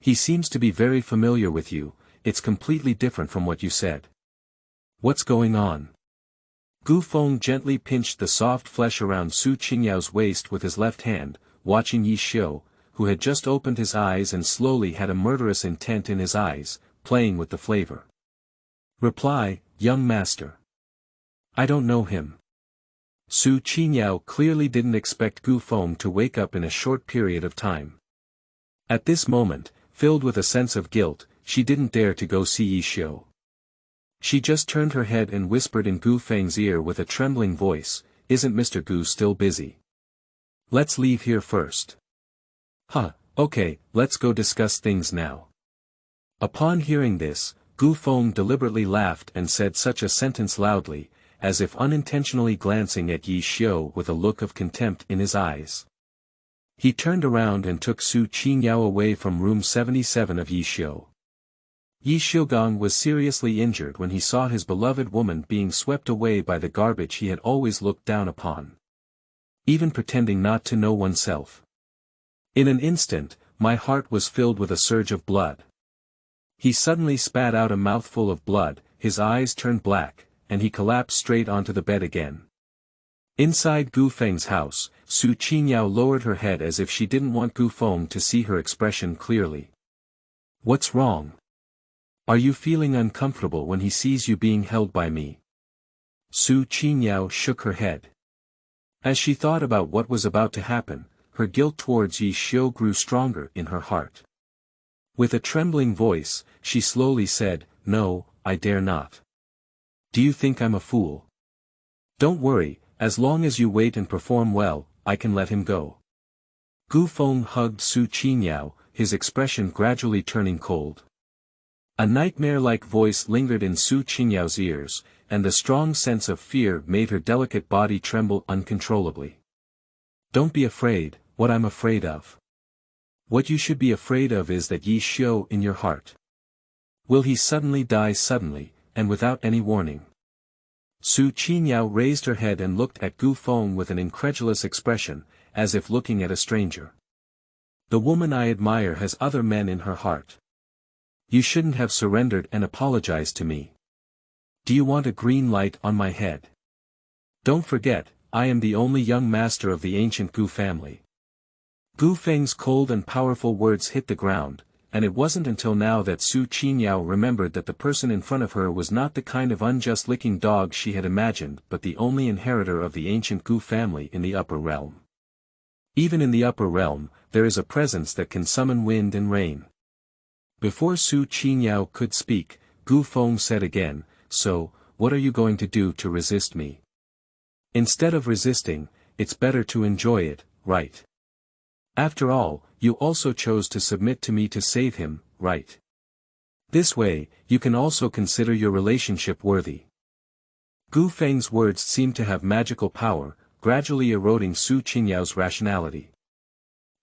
[SPEAKER 1] He seems to be very familiar with you, it's completely different from what you said. What's going on? Gu Feng gently pinched the soft flesh around Su Qingyao's waist with his left hand, watching Yi Xiu, who had just opened his eyes and slowly had a murderous intent in his eyes, playing with the flavor. Reply, young master. I don't know him. Su Qingyao clearly didn't expect Gu Feng to wake up in a short period of time. At this moment, filled with a sense of guilt, she didn't dare to go see Yi Xiu. She just turned her head and whispered in Gu Feng's ear with a trembling voice, "Isn't Mr. Gu still busy? Let's leave here first." Okay, let's go discuss things now. Upon hearing this, Gu Feng deliberately laughed and said such a sentence loudly, as if unintentionally glancing at Yi Xiu with a look of contempt in his eyes. He turned around and took Su Qingyao away from room 77 of Yi Xiu. Yi Xiugang was seriously injured when he saw his beloved woman being swept away by the garbage he had always looked down upon. Even pretending not to know oneself. In an instant, my heart was filled with a surge of blood. He suddenly spat out a mouthful of blood, his eyes turned black, and he collapsed straight onto the bed again. Inside Gu Feng's house, Su Qingyao lowered her head as if she didn't want Gu Feng to see her expression clearly. What's wrong? Are you feeling uncomfortable when he sees you being held by me? Su Qingyao shook her head. As she thought about what was about to happen, her guilt towards Yi Xiu grew stronger in her heart. With a trembling voice, she slowly said, "No, I dare not. Do you think I'm a fool? Don't worry, as long as you wait and perform well, I can let him go." Gu Feng hugged Su Qingyao, his expression gradually turning cold. A nightmare-like voice lingered in Su Qingyao's ears, and a strong sense of fear made her delicate body tremble uncontrollably. Don't be afraid, what I'm afraid of. What you should be afraid of is that Yi Xiu in your heart. Will he suddenly die suddenly, and without any warning? Su Qingyao raised her head and looked at Gu Feng with an incredulous expression, as if looking at a stranger. The woman I admire has other men in her heart. You shouldn't have surrendered and apologized to me. Do you want a green light on my head? Don't forget, I am the only young master of the ancient Gu family. Gu Feng's cold and powerful words hit the ground, and it wasn't until now that Su Qingyao remembered that the person in front of her was not the kind of unjust licking dog she had imagined but the only inheritor of the ancient Gu family in the upper realm. Even in the upper realm, there is a presence that can summon wind and rain. Before Su Qingyao could speak, Gu Feng said again, "So, what are you going to do to resist me? Instead of resisting, it's better to enjoy it, right? After all, you also chose to submit to me to save him, right? This way, you can also consider your relationship worthy." Gu Feng's words seemed to have magical power, gradually eroding Su Qingyao's rationality.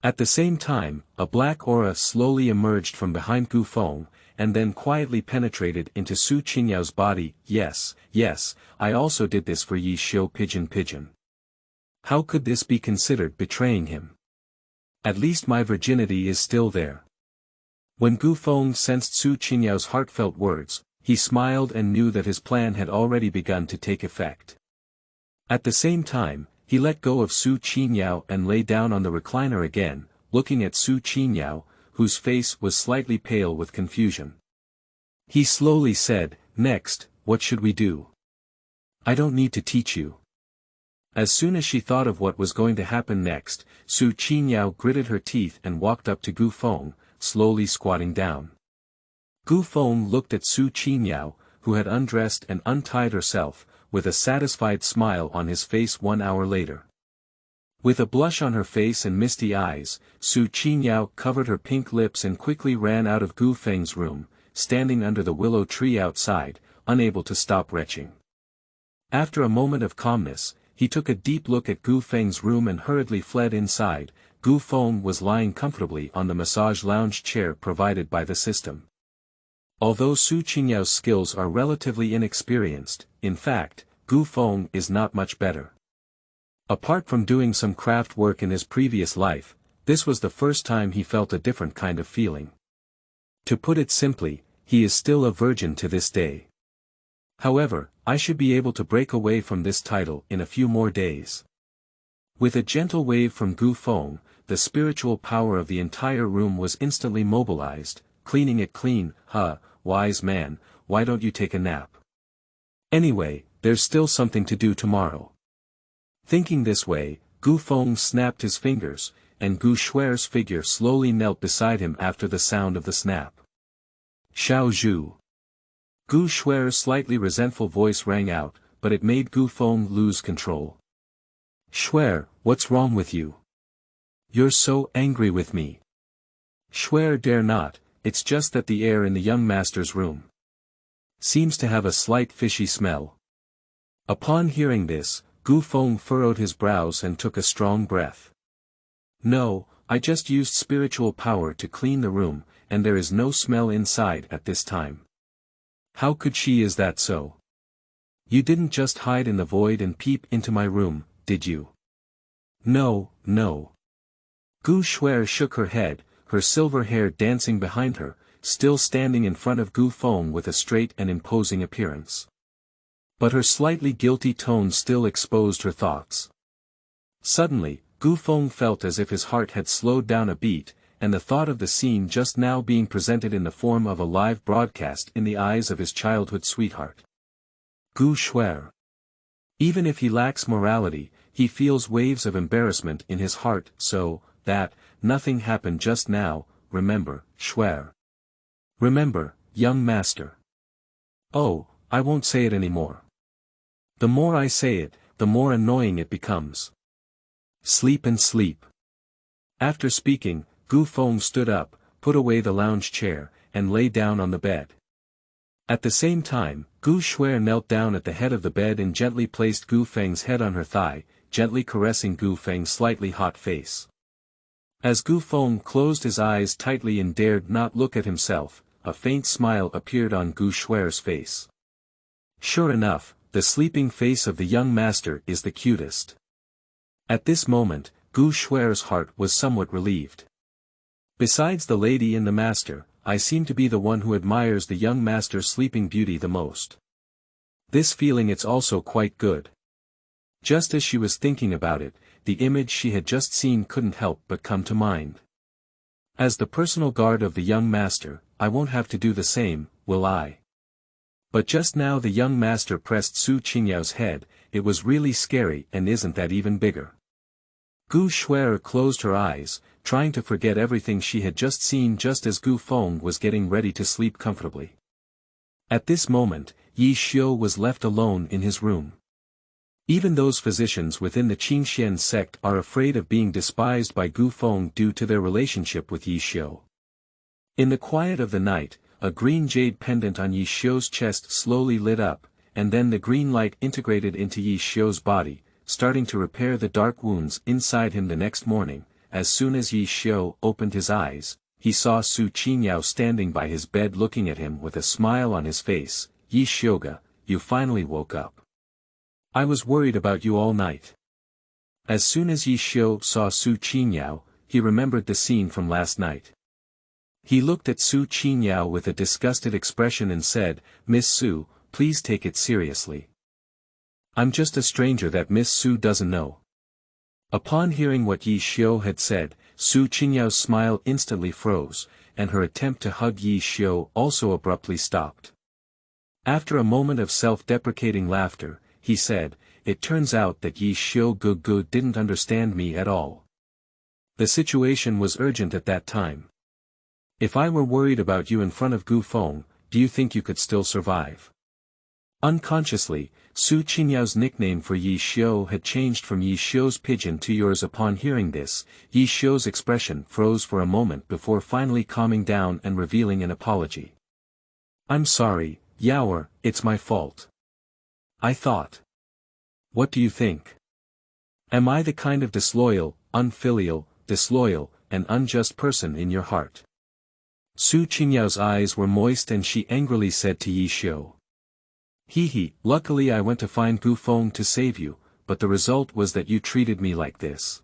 [SPEAKER 1] At the same time, a black aura slowly emerged from behind Gu Feng, and then quietly penetrated into Su Qingyao's body. Yes, I also did this for Yi Xiu Pigeon. How could this be considered betraying him? At least my virginity is still there. When Gu Feng sensed Su Qingyao's heartfelt words, he smiled and knew that his plan had already begun to take effect. At the same time, he let go of Su Qingyao and lay down on the recliner again, looking at Su Qingyao, whose face was slightly pale with confusion. He slowly said, "Next, what should we do? I don't need to teach you." As soon as she thought of what was going to happen next, Su Qingyao gritted her teeth and walked up to Gu Feng, slowly squatting down. Gu Feng looked at Su Qingyao, who had undressed and untied herself, with a satisfied smile on his face 1 hour later. With a blush on her face and misty eyes, Su Qingyao covered her pink lips and quickly ran out of Gu Feng's room, standing under the willow tree outside, unable to stop retching. After a moment of calmness, he took a deep look at Gu Feng's room and hurriedly fled inside. Gu Feng was lying comfortably on the massage lounge chair provided by the system. Although Su Qingyao's skills are relatively inexperienced, in fact, Gu Feng is not much better. Apart from doing some craft work in his previous life, this was the first time he felt a different kind of feeling. To put it simply, he is still a virgin to this day. However, I should be able to break away from this title in a few more days. With a gentle wave from Gu Feng, the spiritual power of the entire room was instantly mobilized, cleaning it clean. Wise man, why don't you take a nap? Anyway, there's still something to do tomorrow. Thinking this way, Gu Feng snapped his fingers, and Gu Shuer's figure slowly knelt beside him after the sound of the snap. Xiao Zhu. Gu Shuer's slightly resentful voice rang out, but it made Gu Feng lose control. Shuer, what's wrong with you? You're so angry with me. Shuer dare not, it's just that the air in the young master's room seems to have a slight fishy smell. Upon hearing this, Gu Feng furrowed his brows and took a strong breath. No, I just used spiritual power to clean the room, and there is no smell inside at this time. How could she? Is that so? You didn't just hide in the void and peep into my room, did you? No, no. Gu Shuer shook her head, her silver hair dancing behind her, still standing in front of Gu Feng with a straight and imposing appearance. But her slightly guilty tone still exposed her thoughts. Suddenly, Gu Feng felt as if his heart had slowed down a beat, and the thought of the scene just now being presented in the form of a live broadcast in the eyes of his childhood sweetheart. Gu Shuer. Even if he lacks morality, he feels waves of embarrassment in his heart, so that nothing happened just now. Remember, Shuer. Remember, young master. Oh, I won't say it anymore. The more I say it, the more annoying it becomes. Sleep and sleep. After speaking, Gu Feng stood up, put away the lounge chair, and lay down on the bed. At the same time, Gu Shuer knelt down at the head of the bed and gently placed Gu Feng's head on her thigh, gently caressing Gu Feng's slightly hot face. As Gu Feng closed his eyes tightly and dared not look at himself, a faint smile appeared on Gu Shuer's face. Sure enough, the sleeping face of the young master is the cutest. At this moment, Gu Shuer's heart was somewhat relieved. Besides the lady and the master, I seem to be the one who admires the young master's sleeping beauty the most. This feeling it's also quite good. Just as she was thinking about it, the image she had just seen couldn't help but come to mind. As the personal guard of the young master, I won't have to do the same, will I? But just now the young master pressed Su Qingyao's head. It was really scary, and isn't that even bigger? Gu Shuer closed her eyes, trying to forget everything she had just seen just as Gu Feng was getting ready to sleep comfortably. At this moment, Yi Xiu was left alone in his room. Even those physicians within the Qingxian sect are afraid of being despised by Gu Feng due to their relationship with Yi Xiu. In the quiet of the night, a green jade pendant on Yi Xiu's chest slowly lit up, and then the green light integrated into Yi Xiu's body, starting to repair the dark wounds inside him. The next morning, as soon as Yi Xiu opened his eyes, he saw Su Qingyao standing by his bed looking at him with a smile on his face. Yi Xiuga, you finally woke up. I was worried about you all night. As soon as Yi Xiu saw Su Qingyao, he remembered the scene from last night. He looked at Su Qingyao with a disgusted expression and said, Miss Su, please take it seriously. I'm just a stranger that Miss Su doesn't know. Upon hearing what Yi Xiu had said, Su Qingyao's smile instantly froze, and her attempt to hug Yi Xiu also abruptly stopped. After a moment of self-deprecating laughter, he said, it turns out that Yi Xiu Gu didn't understand me at all. The situation was urgent at that time. If I were worried about you in front of Gu Feng, do you think you could still survive? Unconsciously, Su Qingyao's nickname for Yi Xiu had changed from Yi Xiu's pigeon to yours. Upon hearing this, Yi Xiu's expression froze for a moment before finally calming down and revealing an apology. I'm sorry, Yaoer, it's my fault. I thought. What do you think? Am I the kind of disloyal, unfilial, disloyal, and unjust person in your heart? Su Qingyao's eyes were moist and she angrily said to Yi Xiu. Luckily I went to find Gu Feng to save you, but the result was that you treated me like this.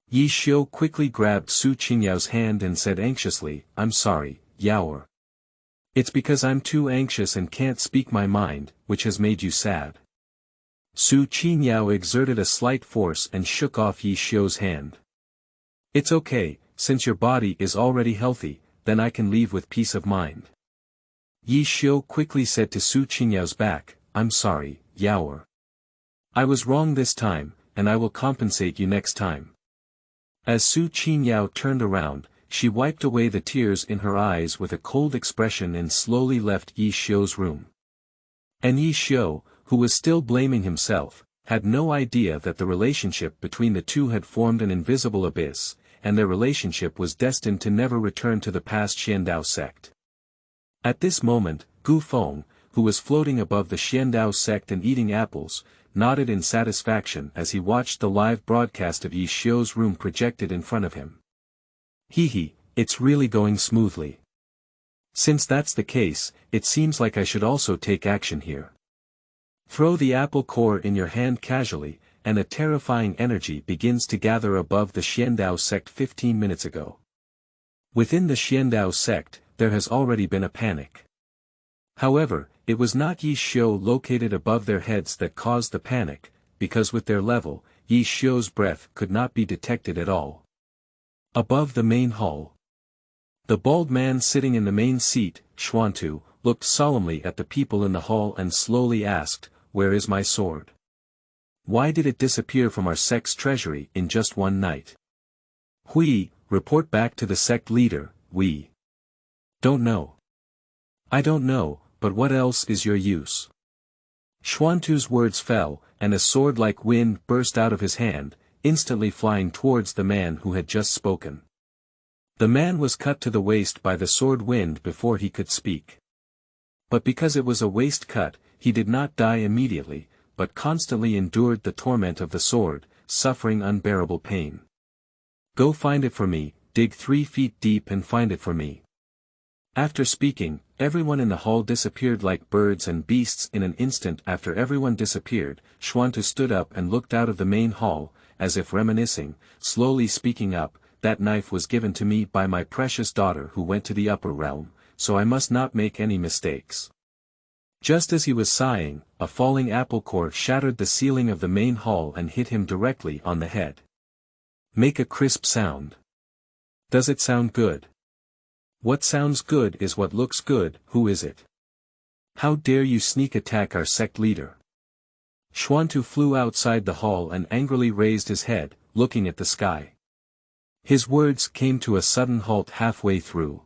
[SPEAKER 1] Yi Xiu quickly grabbed Su Qingyao's hand and said anxiously, "I'm sorry, Yaoer. It's because I'm too anxious and can't speak my mind, which has made you sad." Su Qingyao exerted a slight force and shook off Yi Xiu's hand. "It's okay, since your body is already healthy, then I can leave with peace of mind." Yi Xiu quickly said to Su Qingyao's back, "I'm sorry, Yaoer. I was wrong this time, and I will compensate you next time." As Su Qingyao turned around, she wiped away the tears in her eyes with a cold expression and slowly left Yi Xiu's room. And Yi Xiu, who was still blaming himself, had no idea that the relationship between the two had formed an invisible abyss, and their relationship was destined to never return to the past Xiandao sect. At this moment, Gu Feng, who was floating above the Xiandao sect and eating apples, nodded in satisfaction as he watched the live broadcast of Yi Xiu's room projected in front of him. "Hee, it's really going smoothly. Since that's the case, it seems like I should also take action here." Throw the apple core in your hand casually, and a terrifying energy begins to gather above the Xiandao sect 15 minutes ago. Within the Xiandao sect, there has already been a panic. However, it was not Yi Xiu located above their heads that caused the panic, because with their level, Yi Xiu's breath could not be detected at all. Above the main hall, the bald man sitting in the main seat, Xuantu, looked solemnly at the people in the hall and slowly asked, "Where is my sword? Why did it disappear from our sect's treasury in just one night?" "Hui, report back to the sect leader, we don't know." "I don't know, but what else is your use?" Xuantu's words fell, and a sword like wind burst out of his hand, instantly flying towards the man who had just spoken. The man was cut to the waist by the sword wind before he could speak. But because it was a waist cut, he did not die immediately, but constantly endured the torment of the sword, suffering unbearable pain. "Go find it for me, dig 3 feet deep and find it for me." After speaking, everyone in the hall disappeared like birds and beasts. In an instant after everyone disappeared, Xuantu stood up and looked out of the main hall, as if reminiscing, slowly speaking up, "That knife was given to me by my precious daughter who went to the upper realm, so I must not make any mistakes." Just as he was sighing, a falling apple core shattered the ceiling of the main hall and hit him directly on the head. "Make a crisp sound. Does it sound good?" "What sounds good is what looks good. Who is it? How dare you sneak attack our sect leader?" Xuantu flew outside the hall and angrily raised his head, looking at the sky. His words came to a sudden halt halfway through.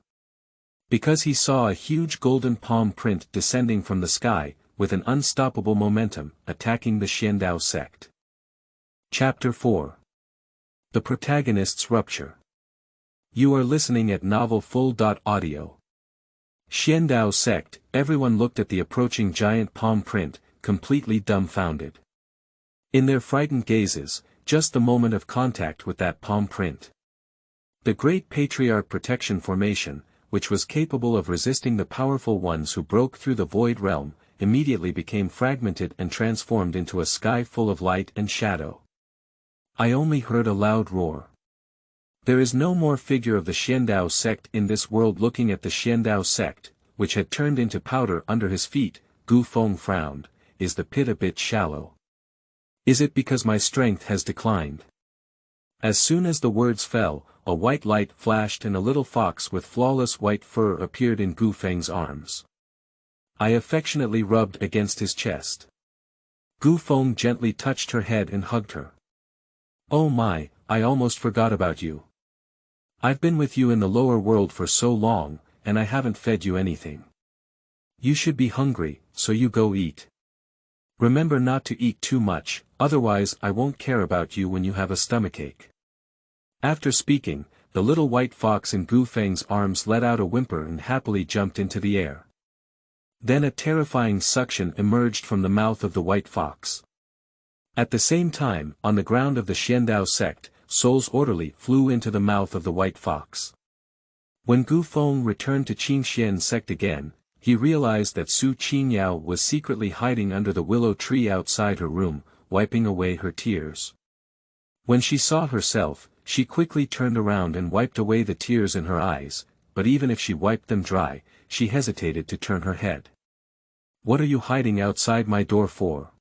[SPEAKER 1] Because he saw a huge golden palm print descending from the sky, with an unstoppable momentum, attacking the Xiandao sect. Chapter 4. The Protagonist's Rupture. You are listening at novelfull.audio. Xiandao sect. Everyone looked at the approaching giant palm print, completely dumbfounded. In their frightened gazes, just the moment of contact with that palm print. The Great Patriarch Protection Formation, which was capable of resisting the powerful ones who broke through the void realm, immediately became fragmented and transformed into a sky full of light and shadow. I only heard a loud roar. There is no more figure of the Xiandao sect in this world. Looking at the Xiandao sect, which had turned into powder under his feet, Gu Feng frowned. Is the pit a bit shallow? Is it because my strength has declined? As soon as the words fell, a white light flashed and a little fox with flawless white fur appeared in Gu Feng's arms. I affectionately rubbed against his chest. Gu Feng gently touched her head and hugged her. "Oh my, I almost forgot about you. I've been with you in the lower world for so long, and I haven't fed you anything. You should be hungry, so you go eat. Remember not to eat too much, otherwise I won't care about you when you have a stomachache." After speaking, the little white fox in Gu Feng's arms let out a whimper and happily jumped into the air. Then a terrifying suction emerged from the mouth of the white fox. At the same time, on the ground of the Xiandao sect, Soul's orderly flew into the mouth of the white fox. When Gu Feng returned to Qingxian sect again, he realized that Su Qingyao was secretly hiding under the willow tree outside her room, wiping away her tears. When she saw herself, she quickly turned around and wiped away the tears in her eyes, but even if she wiped them dry, she hesitated to turn her head. "What are you hiding outside my door for?"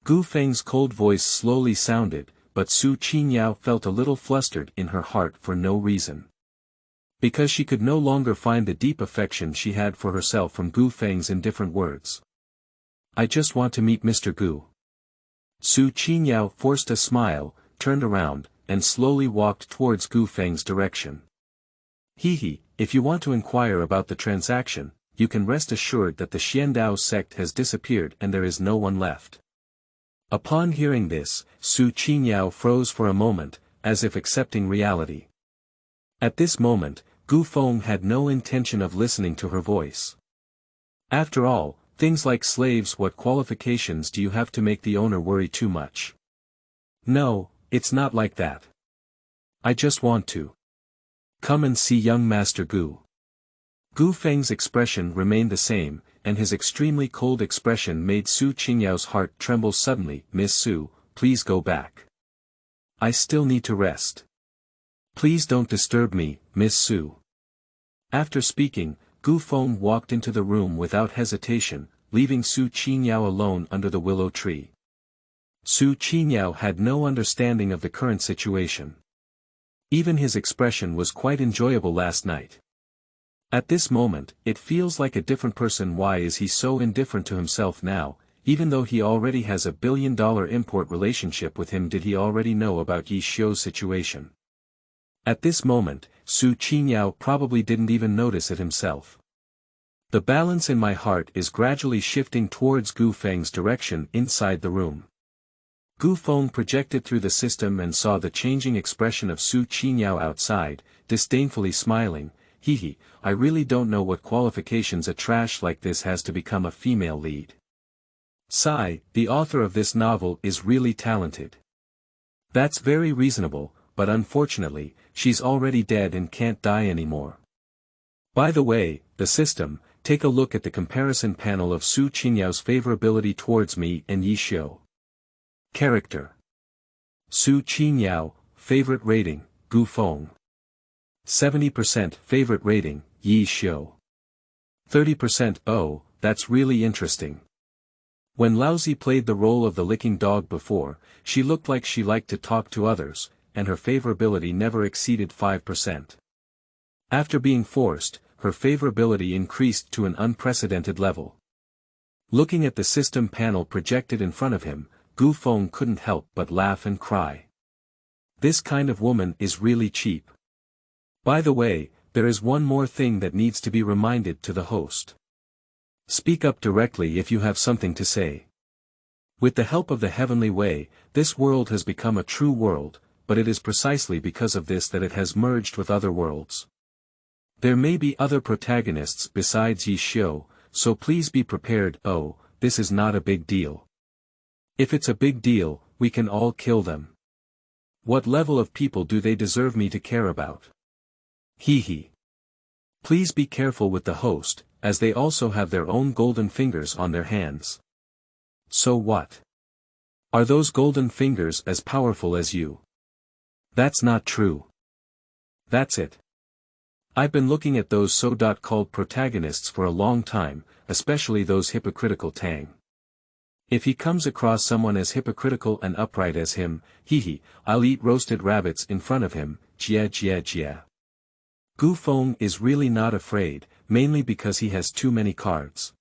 [SPEAKER 1] Gu Feng's cold voice slowly sounded, but Su Qingyao felt a little flustered in her heart for no reason. Because she could no longer find the deep affection she had for herself from Gu Feng's indifferent words. "I just want to meet Mr. Gu." Su Qingyao forced a smile, turned around, and slowly walked towards Gu Feng's direction. "Hehe, if you want to inquire about the transaction, you can rest assured that the Xiandao sect has disappeared and there is no one left." Upon hearing this, Su Qingyao froze for a moment, as if accepting reality. At this moment, Gu Feng had no intention of listening to her voice. After all, things like slaves, what qualifications do you have to make the owner worry too much? "No, it's not like that. I just want to come and see young Master Gu." Gu Feng's expression remained the same, and his extremely cold expression made Su Qingyao's heart tremble suddenly. "Miss Su, please go back. I still need to rest. Please don't disturb me, Miss Su." After speaking, Gu Feng walked into the room without hesitation, leaving Su Qingyao alone under the willow tree. Su Qingyao had no understanding of the current situation. Even his expression was quite enjoyable last night. At this moment, it feels like a different person. Why is he so indifferent to himself now, even though he already has a billion-dollar import relationship with him? Did he already know about Yi Xiu's situation? At this moment, Su Qingyao probably didn't even notice it himself. The balance in my heart is gradually shifting towards Gu Feng's direction inside the room. Gu Feng projected through the system and saw the changing expression of Su Qingyao outside, disdainfully smiling. "Hehe, I really don't know what qualifications a trash like this has to become a female lead. Sigh, the author of this novel is really talented." "That's very reasonable, but unfortunately, she's already dead and can't die anymore. By the way, the system, take a look at the comparison panel of Su Qingyao's favorability towards me and Yi Xiu. Character: Su Qingyao, favorite rating, Gu Feng. 70% favorite rating, Yi Xiu. 30%. Oh, that's really interesting. When Laozi played the role of the licking dog before, she looked like she liked to talk to others, and her favorability never exceeded 5%. After being forced, her favorability increased to an unprecedented level. Looking at the system panel projected in front of him, Gu Feng couldn't help but laugh and cry. This kind of woman is really cheap. By the way, there is one more thing that needs to be reminded to the host. Speak up directly if you have something to say. With the help of the heavenly way, this world has become a true world, but it is precisely because of this that it has merged with other worlds. There may be other protagonists besides Yi Xiu, so please be prepared. Oh, this is not a big deal. If it's a big deal, we can all kill them. What level of people do they deserve me to care about? Hehe. Please be careful with the host, as they also have their own golden fingers on their hands. So what? Are those golden fingers as powerful as you? That's not true. That's it. I've been looking at those so-called protagonists for a long time, especially those hypocritical Tang. If he comes across someone as hypocritical and upright as him, hehe, I'll eat roasted rabbits in front of him, jia jia jia. Gu Feng is really not afraid, mainly because he has too many cards.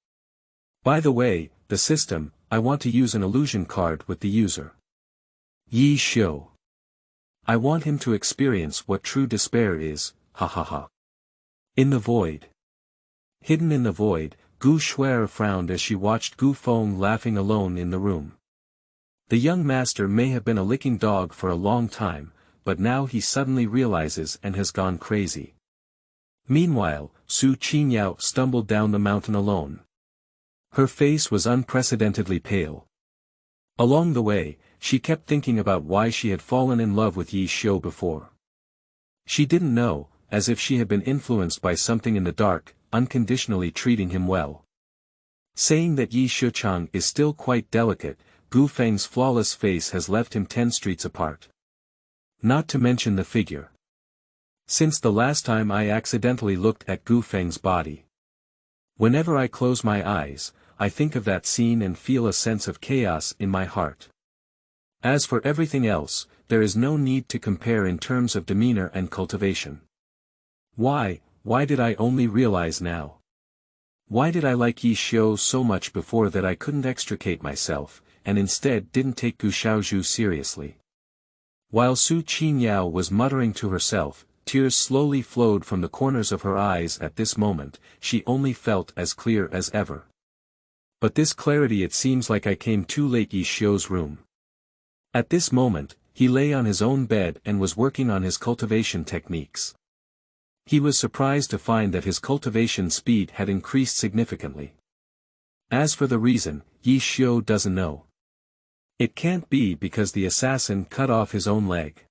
[SPEAKER 1] By the way, the system, I want to use an illusion card with the user. Yi Xiu. I want him to experience what true despair is, ha ha ha. In the void. Hidden in the void, Gu Shuer frowned as she watched Gu Feng laughing alone in the room. The young master may have been a licking dog for a long time, but now he suddenly realizes and has gone crazy. Meanwhile, Su Qingyao stumbled down the mountain alone. Her face was unprecedentedly pale. Along the way, she kept thinking about why she had fallen in love with Yi Xiu before. She didn't know, as if she had been influenced by something in the dark, unconditionally treating him well. Saying that Yi Xiuchang is still quite delicate, Gu Feng's flawless face has left him 10 streets apart. Not to mention the figure. Since the last time I accidentally looked at Gu Feng's body. Whenever I close my eyes, I think of that scene and feel a sense of chaos in my heart. As for everything else, there is no need to compare in terms of demeanor and cultivation. Why did I only realize now? Why did I like Yi Xiu so much before that I couldn't extricate myself, and instead didn't take Gu Xiaozhu seriously? While Su Qingyao was muttering to herself, tears slowly flowed from the corners of her eyes. At this moment, she only felt as clear as ever. But this clarity, it seems like I came too late. Yi Xiu's room. At this moment, he lay on his own bed and was working on his cultivation techniques. He was surprised to find that his cultivation speed had increased significantly. As for the reason, Yi Xiu doesn't know. It can't be because the assassin cut off his own leg.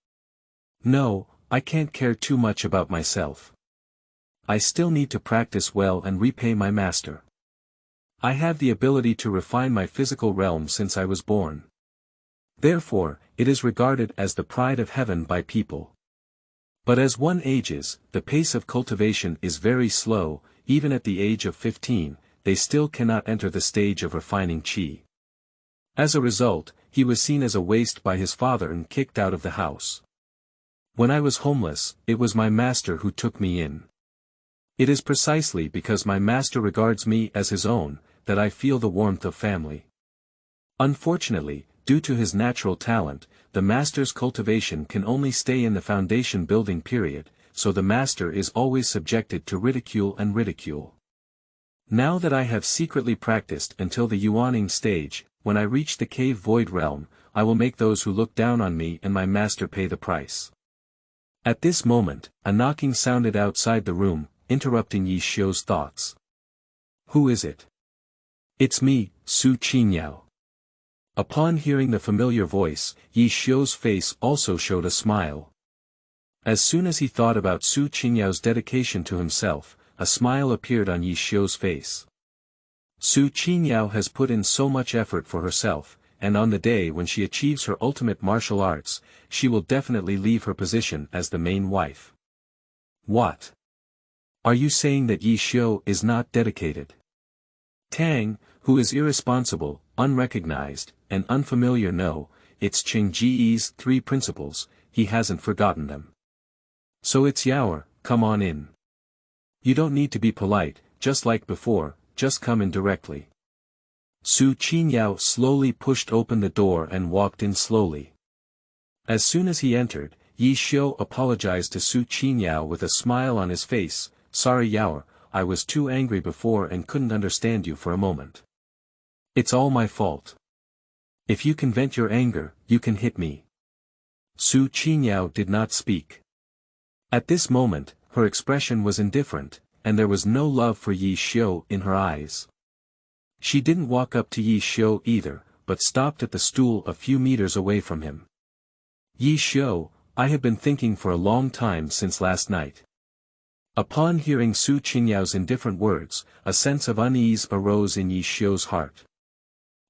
[SPEAKER 1] No, I can't care too much about myself. I still need to practice well and repay my master. I have the ability to refine my physical realm since I was born. Therefore, it is regarded as the pride of heaven by people. But as one ages, the pace of cultivation is very slow. Even at the age of 15, they still cannot enter the stage of refining qi. As a result, he was seen as a waste by his father and kicked out of the house. When I was homeless, it was my master who took me in. It is precisely because my master regards me as his own, that I feel the warmth of family. Unfortunately, due to his natural talent, the master's cultivation can only stay in the foundation building period, so the master is always subjected to ridicule and ridicule. Now that I have secretly practiced until the yuaning stage, when I reach the cave void realm, I will make those who look down on me and my master pay the price. At this moment, a knocking sounded outside the room, interrupting Yi Xiu's thoughts. Who is it? It's me, Su Qingyao. Upon hearing the familiar voice, Yi Xiu's face also showed a smile. As soon as he thought about Su Qingyao's dedication to himself, a smile appeared on Yi Xiu's face. Su Qingyao has put in so much effort for herself, and on the day when she achieves her ultimate martial arts, she will definitely leave her position as the main wife. What? Are you saying that Yi Xiu is not dedicated? Tang, who is irresponsible, unrecognized, and unfamiliar, no, it's Qingji's 3 principles, he hasn't forgotten them. So it's Yaoer, come on in. You don't need to be polite, just like before, just come in directly. Su Qingyao slowly pushed open the door and walked in slowly. As soon as he entered, Yi Xiu apologized to Su Qingyao with a smile on his face. Sorry Yaoer, I was too angry before and couldn't understand you for a moment. It's all my fault. If you can vent your anger, you can hit me. Su Qingyao did not speak. At this moment, her expression was indifferent, and there was no love for Yi Xiu in her eyes. She didn't walk up to Yi Xiu either, but stopped at the stool a few meters away from him. Yi Xiu, I have been thinking for a long time since last night. Upon hearing Su Qingyao's indifferent words, a sense of unease arose in Yi Xiu's heart.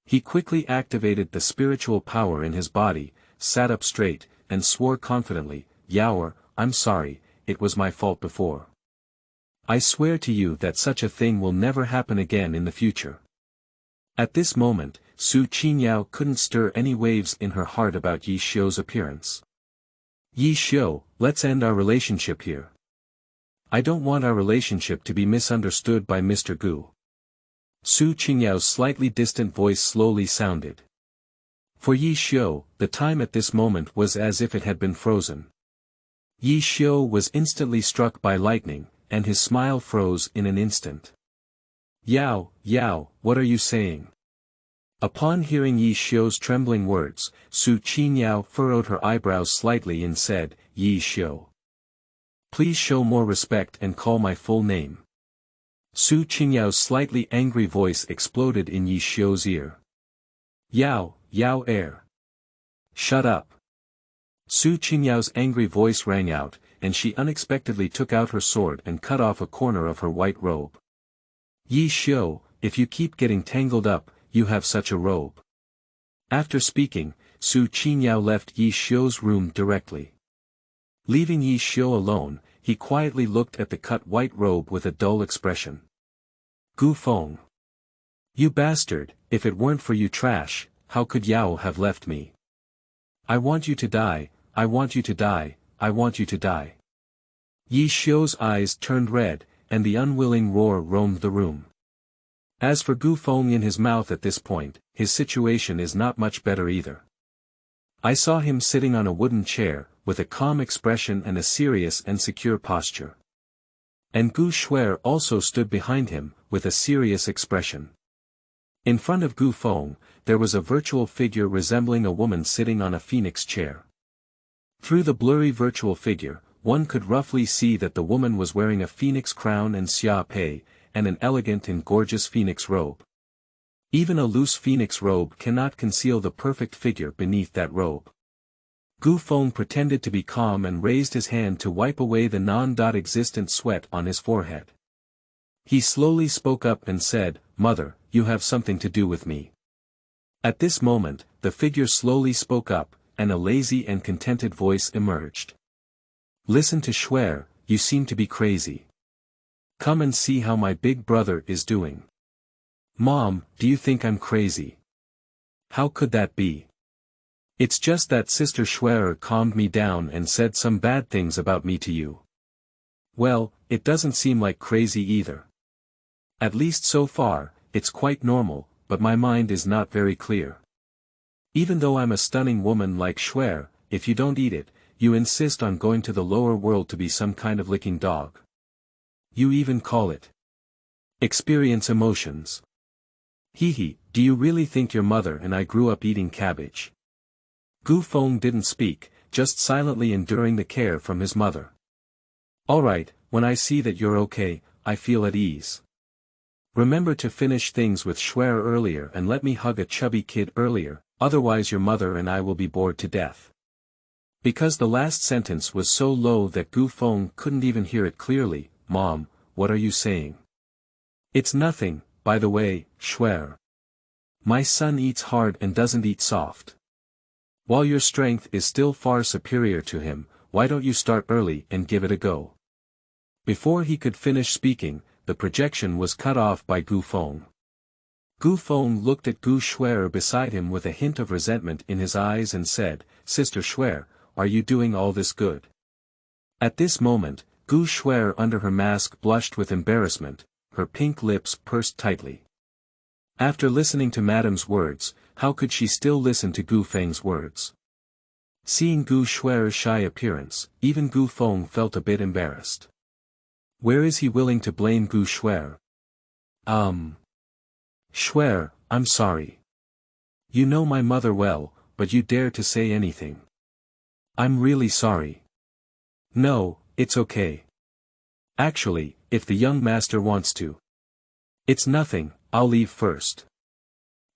[SPEAKER 1] He quickly activated the spiritual power in his body, sat up straight, and swore confidently, Yaoer, I'm sorry, it was my fault before. I swear to you that such a thing will never happen again in the future. At this moment, Su Qingyao couldn't stir any waves in her heart about Yi Xiu's appearance. Yi Xiu, let's end our relationship here. I don't want our relationship to be misunderstood by Mr. Gu. Su Qingyao's slightly distant voice slowly sounded. For Yi Xiu, the time at this moment was as if it had been frozen. Yi Xiu was instantly struck by lightning, and his smile froze in an instant. Yao, what are you saying? Upon hearing Yi Xiu's trembling words, Su Qingyao furrowed her eyebrows slightly and said, Yi Xiu. Please show more respect and call my full name. Su Qingyao's slightly angry voice exploded in Yi Xiu's ear. Yao er. Shut up. Su Qingyao's angry voice rang out, and she unexpectedly took out her sword and cut off a corner of her white robe. Yi Xiu, if you keep getting tangled up, you have such a robe. After speaking, Su Qingyao left Yi Xiu's room directly. Leaving Yi Xiu alone, he quietly looked at the cut white robe with a dull expression. Gu Feng. You bastard, if it weren't for you trash, how could Yao have left me? I want you to die, I want you to die, I want you to die. Yi Xiu's eyes turned red, and the unwilling roar roamed the room. As for Gu Feng in his mouth at this point, his situation is not much better either. I saw him sitting on a wooden chair, with a calm expression and a serious and secure posture. And Gu Shuer also stood behind him, with a serious expression. In front of Gu Feng, there was a virtual figure resembling a woman sitting on a phoenix chair. Through the blurry virtual figure, one could roughly see that the woman was wearing a phoenix crown and xia pei, and an elegant and gorgeous phoenix robe. Even a loose phoenix robe cannot conceal the perfect figure beneath that robe. Gu Feng pretended to be calm and raised his hand to wipe away the non-existent sweat on his forehead. He slowly spoke up and said, "Mother, you have something to do with me." At this moment, the figure slowly spoke up, and a lazy and contented voice emerged. "Listen to Shuer, you seem to be crazy. Come and see how my big brother is doing." "Mom, do you think I'm crazy?" "How could that be?" "It's just that Sister Shuer calmed me down and said some bad things about me to you." "Well, it doesn't seem like crazy either. At least so far, it's quite normal, but my mind is not very clear. Even though I'm a stunning woman like Shuer, if you don't eat it, you insist on going to the lower world to be some kind of licking dog. You even call it experience emotions. Hee, do you really think your mother and I grew up eating cabbage?" Gu Feng didn't speak, just silently enduring the care from his mother. "Alright, when I see that you're okay, I feel at ease. Remember to finish things with Shuer earlier and let me hug a chubby kid earlier, otherwise your mother and I will be bored to death." Because the last sentence was so low that Gu Feng couldn't even hear it clearly. "Mom, what are you saying?" "It's nothing, by the way, Shuer. My son eats hard and doesn't eat soft. While your strength is still far superior to him, why don't you start early and give it a go?" Before he could finish speaking, the projection was cut off by Gu Feng. Gu Feng looked at Gu Shuer beside him with a hint of resentment in his eyes and said, "Sister Shuer, are you doing all this good?" At this moment, Gu Shuer under her mask blushed with embarrassment, her pink lips pursed tightly. After listening to Madame's words, how could she still listen to Gu Feng's words? Seeing Gu Shuer's shy appearance, even Gu Feng felt a bit embarrassed. Where is he willing to blame Gu Shuer? Shuer, I'm sorry. You know my mother well, but you dare to say anything. I'm really sorry. No, it's okay. Actually, if the young master wants to. It's nothing, I'll leave first.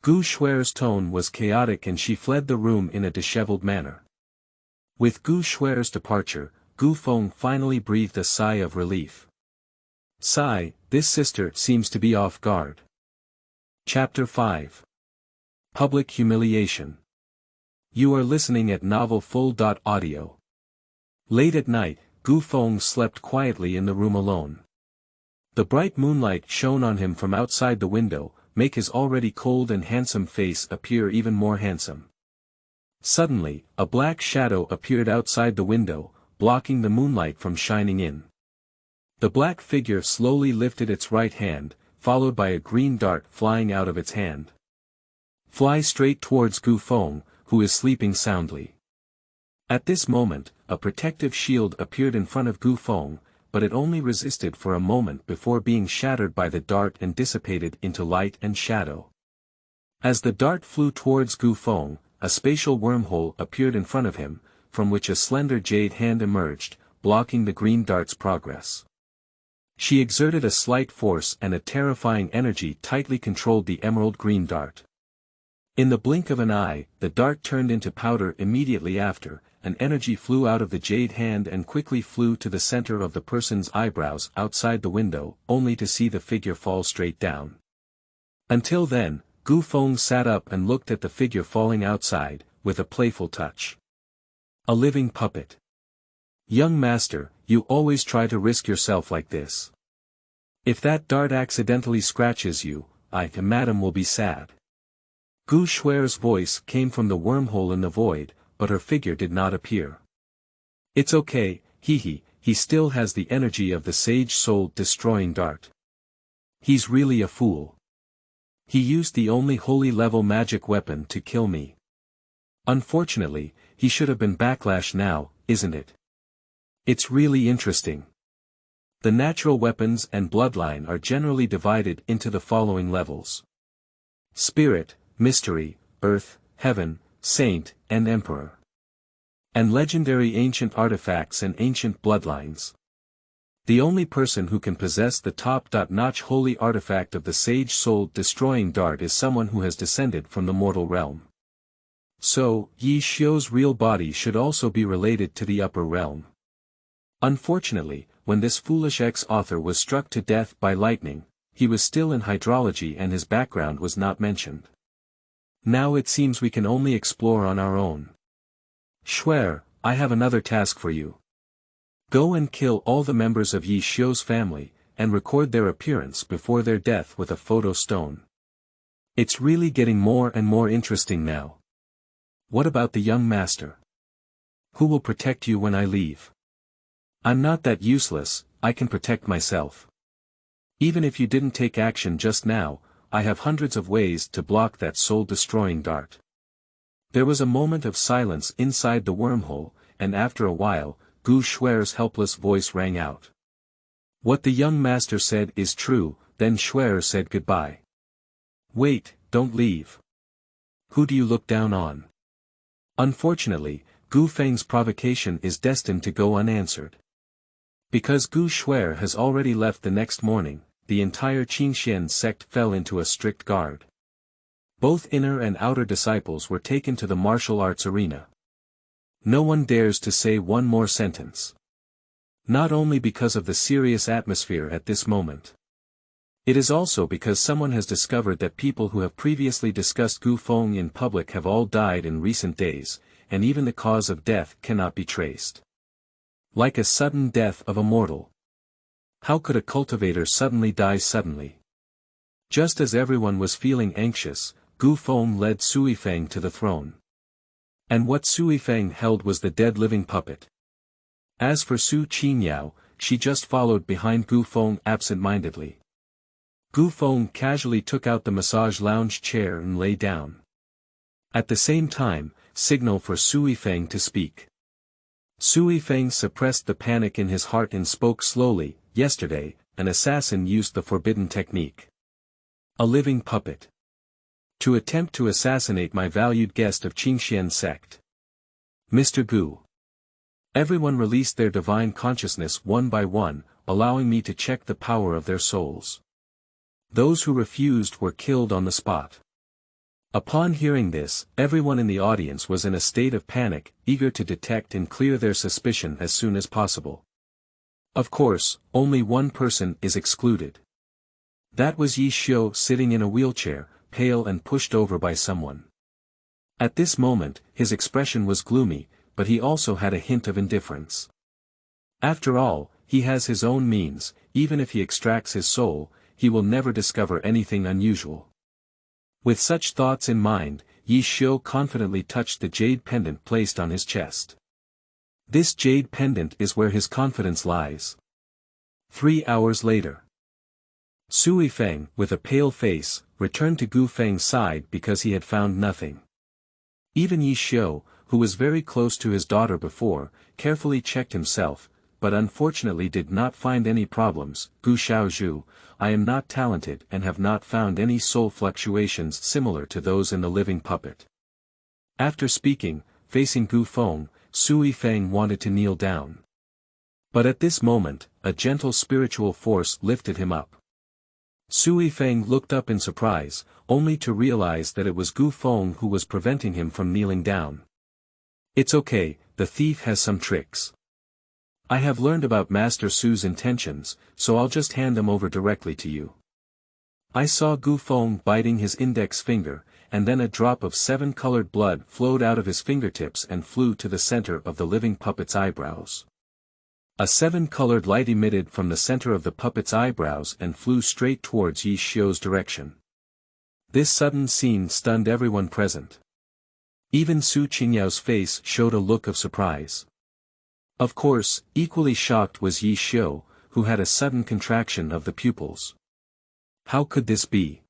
[SPEAKER 1] Gu Shuer's tone was chaotic and she fled the room in a disheveled manner. With Gu Shuer's departure, Gu Feng finally breathed a sigh of relief. Sigh, this sister seems to be off guard. Chapter 5. Public Humiliation. You are listening at novelfull.audio. Late at night, Gu Feng slept quietly in the room alone. The bright moonlight shone on him from outside the window, make his already cold and handsome face appear even more handsome. Suddenly, a black shadow appeared outside the window, blocking the moonlight from shining in. The black figure slowly lifted its right hand, followed by a green dart flying out of its hand. Fly straight towards Gu Feng, who is sleeping soundly. At this moment, a protective shield appeared in front of Gu Feng, but it only resisted for a moment before being shattered by the dart and dissipated into light and shadow. As the dart flew towards Gu Feng, a spatial wormhole appeared in front of him, from which a slender jade hand emerged, blocking the green dart's progress. She exerted a slight force and a terrifying energy tightly controlled the emerald green dart. In the blink of an eye, the dart turned into powder immediately after, an energy flew out of the jade hand and quickly flew to the center of the person's eyebrows outside the window, only to see the figure fall straight down. Until then, Gu Feng sat up and looked at the figure falling outside, with a playful touch. A living puppet. Young master, you always try to risk yourself like this. If that dart accidentally scratches you, madam will be sad. Gu Shui's voice came from the wormhole in the void, but her figure did not appear. It's okay, he still has the energy of the sage-souled destroying dart. He's really a fool. He used the only holy level magic weapon to kill me. Unfortunately, he should have been backlash now, isn't it? It's really interesting. The natural weapons and bloodline are generally divided into the following levels: Spirit, Mystery, Earth, Heaven, Saint, and Emperor. And legendary ancient artifacts and ancient bloodlines. The only person who can possess the top-notch holy artifact of the sage-souled destroying dart is someone who has descended from the mortal realm. So, Yi Xiu's real body should also be related to the upper realm. Unfortunately, when this foolish ex-author was struck to death by lightning, he was still in hydrology and his background was not mentioned. Now it seems we can only explore on our own. Shui, I have another task for you. Go and kill all the members of Yi Xiu's family, and record their appearance before their death with a photo stone. It's really getting more and more interesting now. What about the young master? Who will protect you when I leave? I'm not that useless, I can protect myself. Even if you didn't take action just now, I have hundreds of ways to block that soul-destroying dart. There was a moment of silence inside the wormhole, and after a while, Gu Shui's helpless voice rang out. What the young master said is true, then Shui said goodbye. Wait, don't leave. Who do you look down on? Unfortunately, Gu Feng's provocation is destined to go unanswered. Because Gu Shui has already left the next morning, the entire Qingyao sect fell into a strict guard. Both inner and outer disciples were taken to the martial arts arena. No one dares to say one more sentence. Not only because of the serious atmosphere at this moment. It is also because someone has discovered that people who have previously discussed Gu Feng in public have all died in recent days, and even the cause of death cannot be traced. Like a sudden death of a mortal. How could a cultivator suddenly die suddenly? Just as everyone was feeling anxious, Gu Feng led Sui Feng to the throne. And what Sui Feng held was the dead living puppet. As for Su Qingyao, she just followed behind Gu Feng absent-mindedly. Gu Feng casually took out the massage lounge chair and lay down. At the same time, signal for Sui Feng to speak. Sui Feng suppressed the panic in his heart and spoke slowly. Yesterday, an assassin used the forbidden technique. A living puppet. To attempt to assassinate my valued guest of Qingyao sect. Mr. Gu. Everyone released their divine consciousness one by one, allowing me to check the power of their souls. Those who refused were killed on the spot. Upon hearing this, everyone in the audience was in a state of panic, eager to detect and clear their suspicion as soon as possible. Of course, only one person is excluded. That was Yi Xiu sitting in a wheelchair, pale and pushed over by someone. At this moment, his expression was gloomy, but he also had a hint of indifference. After all, he has his own means, even if he extracts his soul, he will never discover anything unusual. With such thoughts in mind, Yi Xiu confidently touched the jade pendant placed on his chest. This jade pendant is where his confidence lies. 3 hours later. Sui Feng, with a pale face, returned to Gu Feng's side because he had found nothing. Even Yi Xiu, who was very close to his daughter before, carefully checked himself, but unfortunately did not find any problems. Gu Xiaozhu, I am not talented and have not found any soul fluctuations similar to those in the living puppet. After speaking, facing Gu Feng, Sui Feng wanted to kneel down. But at this moment, a gentle spiritual force lifted him up. Sui Feng looked up in surprise, only to realize that it was Gu Feng who was preventing him from kneeling down. It's okay, the thief has some tricks. I have learned about Master Su's intentions, so I'll just hand them over directly to you. I saw Gu Feng biting his index finger, and then a drop of 7-colored blood flowed out of his fingertips and flew to the center of the living puppet's eyebrows. A seven-colored light emitted from the center of the puppet's eyebrows and flew straight towards Yi Xiu's direction. This sudden scene stunned everyone present. Even Su Qingyao's face showed a look of surprise. Of course, equally shocked was Yi Xiu, who had a sudden contraction of the pupils. How could this be?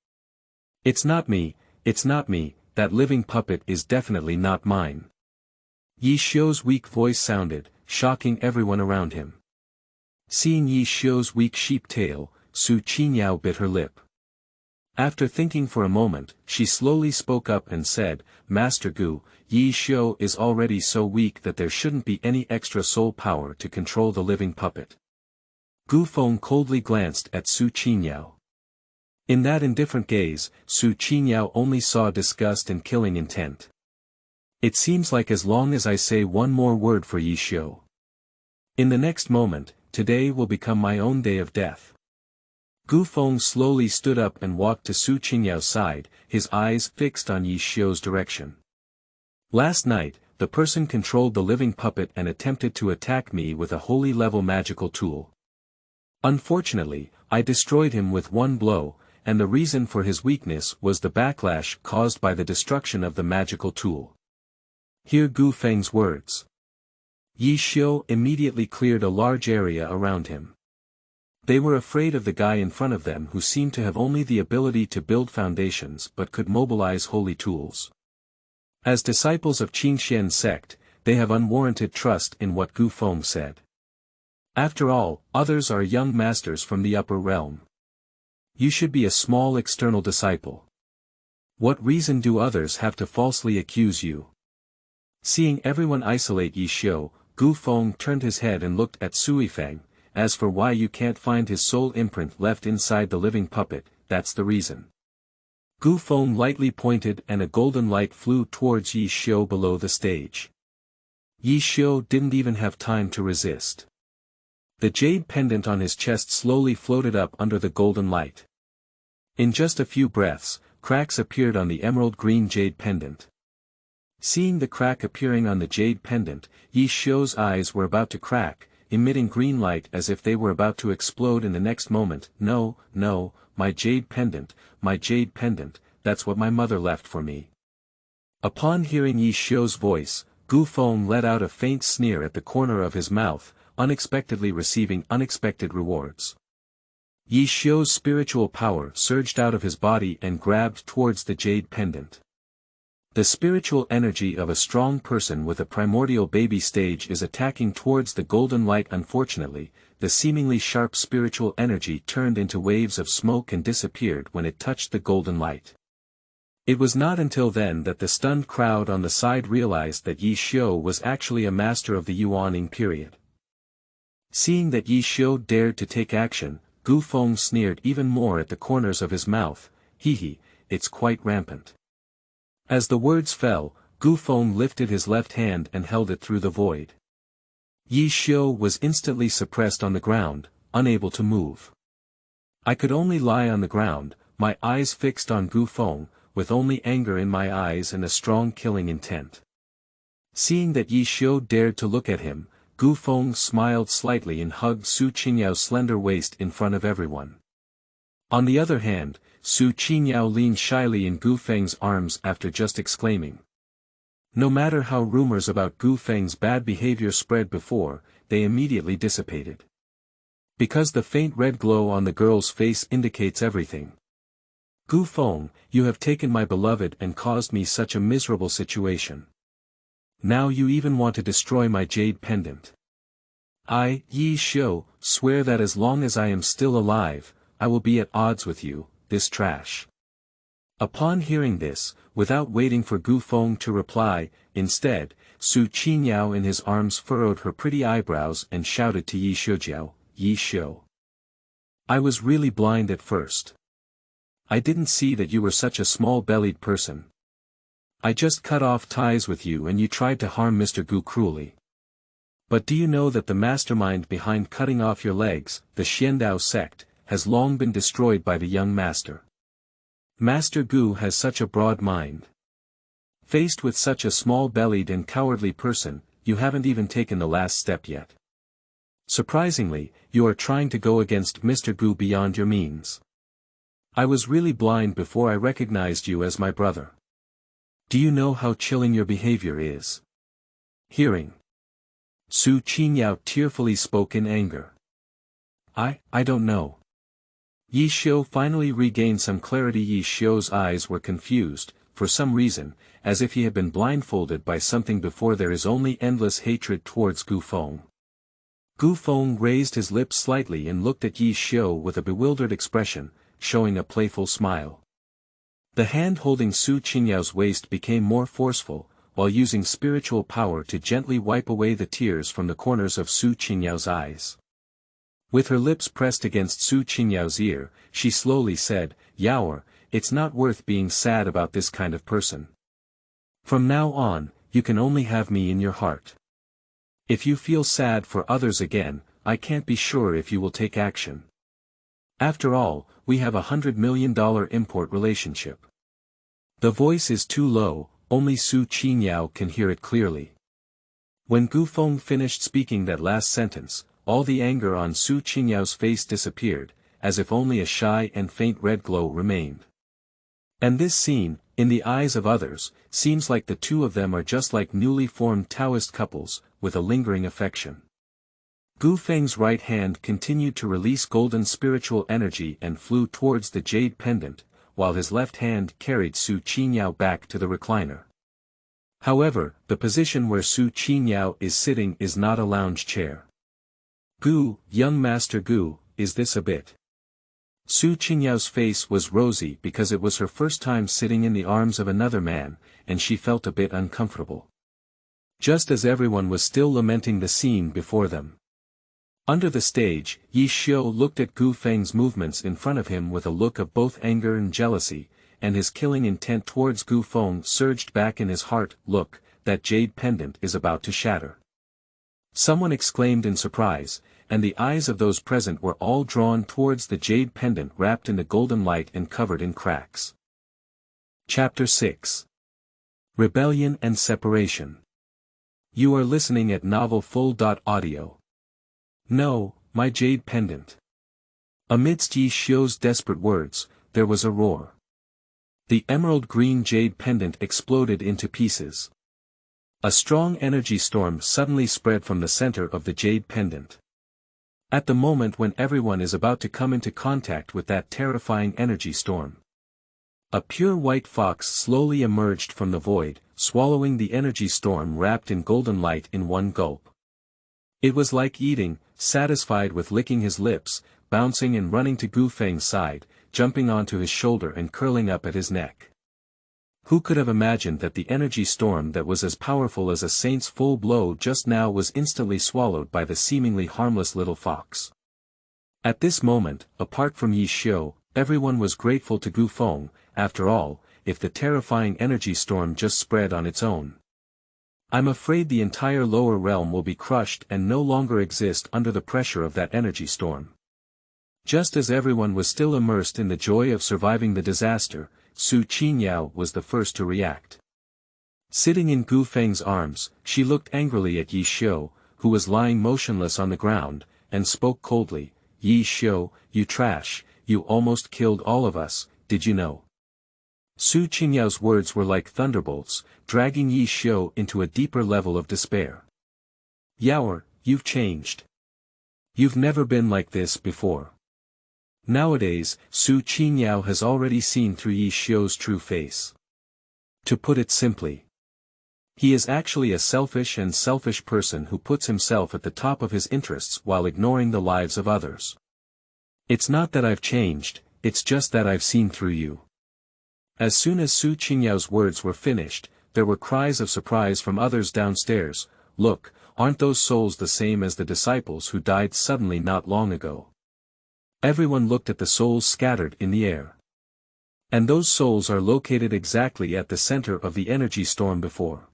[SPEAKER 1] It's not me, that living puppet is definitely not mine. Yi Xiu's weak voice sounded, shocking everyone around him. Seeing Yi Xiu's weak sheep tail, Su Qingyao bit her lip. After thinking for a moment, she slowly spoke up and said, Master Gu, Yi Xiu is already so weak that there shouldn't be any extra soul power to control the living puppet. Gu Feng coldly glanced at Su Qingyao. In that indifferent gaze, Su Qingyao only saw disgust and killing intent. It seems like as long as I say one more word for Yi Xiu. In the next moment, today will become my own day of death. Gu Feng slowly stood up and walked to Su Qingyao's side, his eyes fixed on Yi Xiu's direction. Last night, the person controlled the living puppet and attempted to attack me with a holy level magical tool. Unfortunately, I destroyed him with one blow, and the reason for his weakness was the backlash caused by the destruction of the magical tool. Hear Gu Feng's words. Yi Xiu immediately cleared a large area around him. They were afraid of the guy in front of them who seemed to have only the ability to build foundations but could mobilize holy tools. As disciples of Qingxian sect, they have unwarranted trust in what Gu Feng said. After all, others are young masters from the upper realm. You should be a small external disciple. What reason do others have to falsely accuse you? Seeing everyone isolate Yi Xiu, Gu Feng turned his head and looked at Sui Feng. As for why you can't find his soul imprint left inside the living puppet, that's the reason. Gu Feng lightly pointed and a golden light flew towards Yi Xiu below the stage. Yi Xiu didn't even have time to resist. The jade pendant on his chest slowly floated up under the golden light. In just a few breaths, cracks appeared on the emerald green jade pendant. Seeing the crack appearing on the jade pendant, Yi Xiu's eyes were about to crack, emitting green light as if they were about to explode in the next moment. No, my jade pendant, that's what my mother left for me. Upon hearing Yi Xiu's voice, Gu Feng let out a faint sneer at the corner of his mouth, unexpectedly receiving unexpected rewards. Yi Xiu's spiritual power surged out of his body and grabbed towards the jade pendant. The spiritual energy of a strong person with a primordial baby stage is attacking towards the golden light. Unfortunately, the seemingly sharp spiritual energy turned into waves of smoke and disappeared when it touched the golden light. It was not until then that the stunned crowd on the side realized that Yi Xiu was actually a master of the Yuaning period. Seeing that Yi Xiu dared to take action, Gu Feng sneered even more at the corners of his mouth. It's quite rampant. As the words fell, Gu Feng lifted his left hand and held it through the void. Yi Xiu was instantly suppressed on the ground, unable to move. I could only lie on the ground, my eyes fixed on Gu Feng, with only anger in my eyes and a strong killing intent. Seeing that Yi Xiu dared to look at him, Gu Feng smiled slightly and hugged Su Qingyao's slender waist in front of everyone. On the other hand, Su Qingyao leaned shyly in Gu Feng's arms after just exclaiming. No matter how rumors about Gu Feng's bad behavior spread before, they immediately dissipated. Because the faint red glow on the girl's face indicates everything. Gu Feng, you have taken my beloved and caused me such a miserable situation. Now you even want to destroy my jade pendant. I, Yi Xiu, swear that as long as I am still alive, I will be at odds with you, this trash. Upon hearing this, without waiting for Gu Feng to reply, instead, Su Qingyao in his arms furrowed her pretty eyebrows and shouted to Yi Xiujiao, Yi Xiu. I was really blind at first. I didn't see that you were such a small-bellied person. I just cut off ties with you and you tried to harm Mr. Gu cruelly. But do you know that the mastermind behind cutting off your legs, the Xiandao sect, has long been destroyed by the young master. Master Gu has such a broad mind. Faced with such a small-bellied and cowardly person, you haven't even taken the last step yet. Surprisingly, you are trying to go against Mr. Gu beyond your means. I was really blind before I recognized you as my brother. Do you know how chilling your behavior is? Hearing. Su Qingyao tearfully spoke in anger. I don't know. Yi Xiu finally regained some clarity. Yi Xiu's eyes were confused, for some reason, as if he had been blindfolded by something before. There is only endless hatred towards Gu Feng. Gu Feng raised his lips slightly and looked at Yi Xiu with a bewildered expression, showing a playful smile. The hand holding Su Qingyao's waist became more forceful, while using spiritual power to gently wipe away the tears from the corners of Su Qingyao's eyes. With her lips pressed against Su Qingyao's ear, she slowly said, "Yaoer, it's not worth being sad about this kind of person. From now on, you can only have me in your heart. If you feel sad for others again, I can't be sure if you will take action. After all, we have $100 million import relationship." The voice is too low, only Su Qingyao can hear it clearly. When Gu Feng finished speaking that last sentence, all the anger on Su Qingyao's face disappeared, as if only a shy and faint red glow remained. And this scene, in the eyes of others, seems like the two of them are just like newly formed Taoist couples, with a lingering affection. Gu Feng's right hand continued to release golden spiritual energy and flew towards the jade pendant, while his left hand carried Su Qingyao back to the recliner. However, the position where Su Qingyao is sitting is not a lounge chair. "Gu, young Master Gu, is this a bit?" Su Qingyao's face was rosy because it was her first time sitting in the arms of another man, and she felt a bit uncomfortable. Just as everyone was still lamenting the scene before them. Under the stage, Yi Xiu looked at Gu Feng's movements in front of him with a look of both anger and jealousy, and his killing intent towards Gu Feng surged back in his heart. "Look, that jade pendant is about to shatter." Someone exclaimed in surprise, and the eyes of those present were all drawn towards the jade pendant wrapped in the golden light and covered in cracks. Chapter 6. Rebellion and Separation. You are listening at novelfull.audio. "No, my jade pendant." Amidst Yi Xiu's desperate words, there was a roar. The emerald green jade pendant exploded into pieces. A strong energy storm suddenly spread from the center of the jade pendant. At the moment when everyone is about to come into contact with that terrifying energy storm, a pure white fox slowly emerged from the void, swallowing the energy storm wrapped in golden light in one gulp. It was like eating, satisfied with licking his lips, bouncing and running to Gu Feng's side, jumping onto his shoulder and curling up at his neck. Who could have imagined that the energy storm that was as powerful as a saint's full blow just now was instantly swallowed by the seemingly harmless little fox? At this moment, apart from Yi Xiu, everyone was grateful to Gu Feng. After all, if the terrifying energy storm just spread on its own, I'm afraid the entire lower realm will be crushed and no longer exist under the pressure of that energy storm. Just as everyone was still immersed in the joy of surviving the disaster, Su Qingyao was the first to react. Sitting in Gu Feng's arms, she looked angrily at Yi Xiu, who was lying motionless on the ground, and spoke coldly, "Yi Xiu, you trash, you almost killed all of us, did you know?" Su Qingyao's words were like thunderbolts, dragging Yi Xiu into a deeper level of despair. "Yaoer, you've changed. You've never been like this before." Nowadays, Su Qingyao has already seen through Yi Xiu's true face. To put it simply, he is actually a selfish person who puts himself at the top of his interests while ignoring the lives of others. "It's not that I've changed, it's just that I've seen through you." As soon as Su Qingyao's words were finished, there were cries of surprise from others downstairs. "Look, aren't those souls the same as the disciples who died suddenly not long ago?" Everyone looked at the souls scattered in the air. And those souls are located exactly at the center of the energy storm before.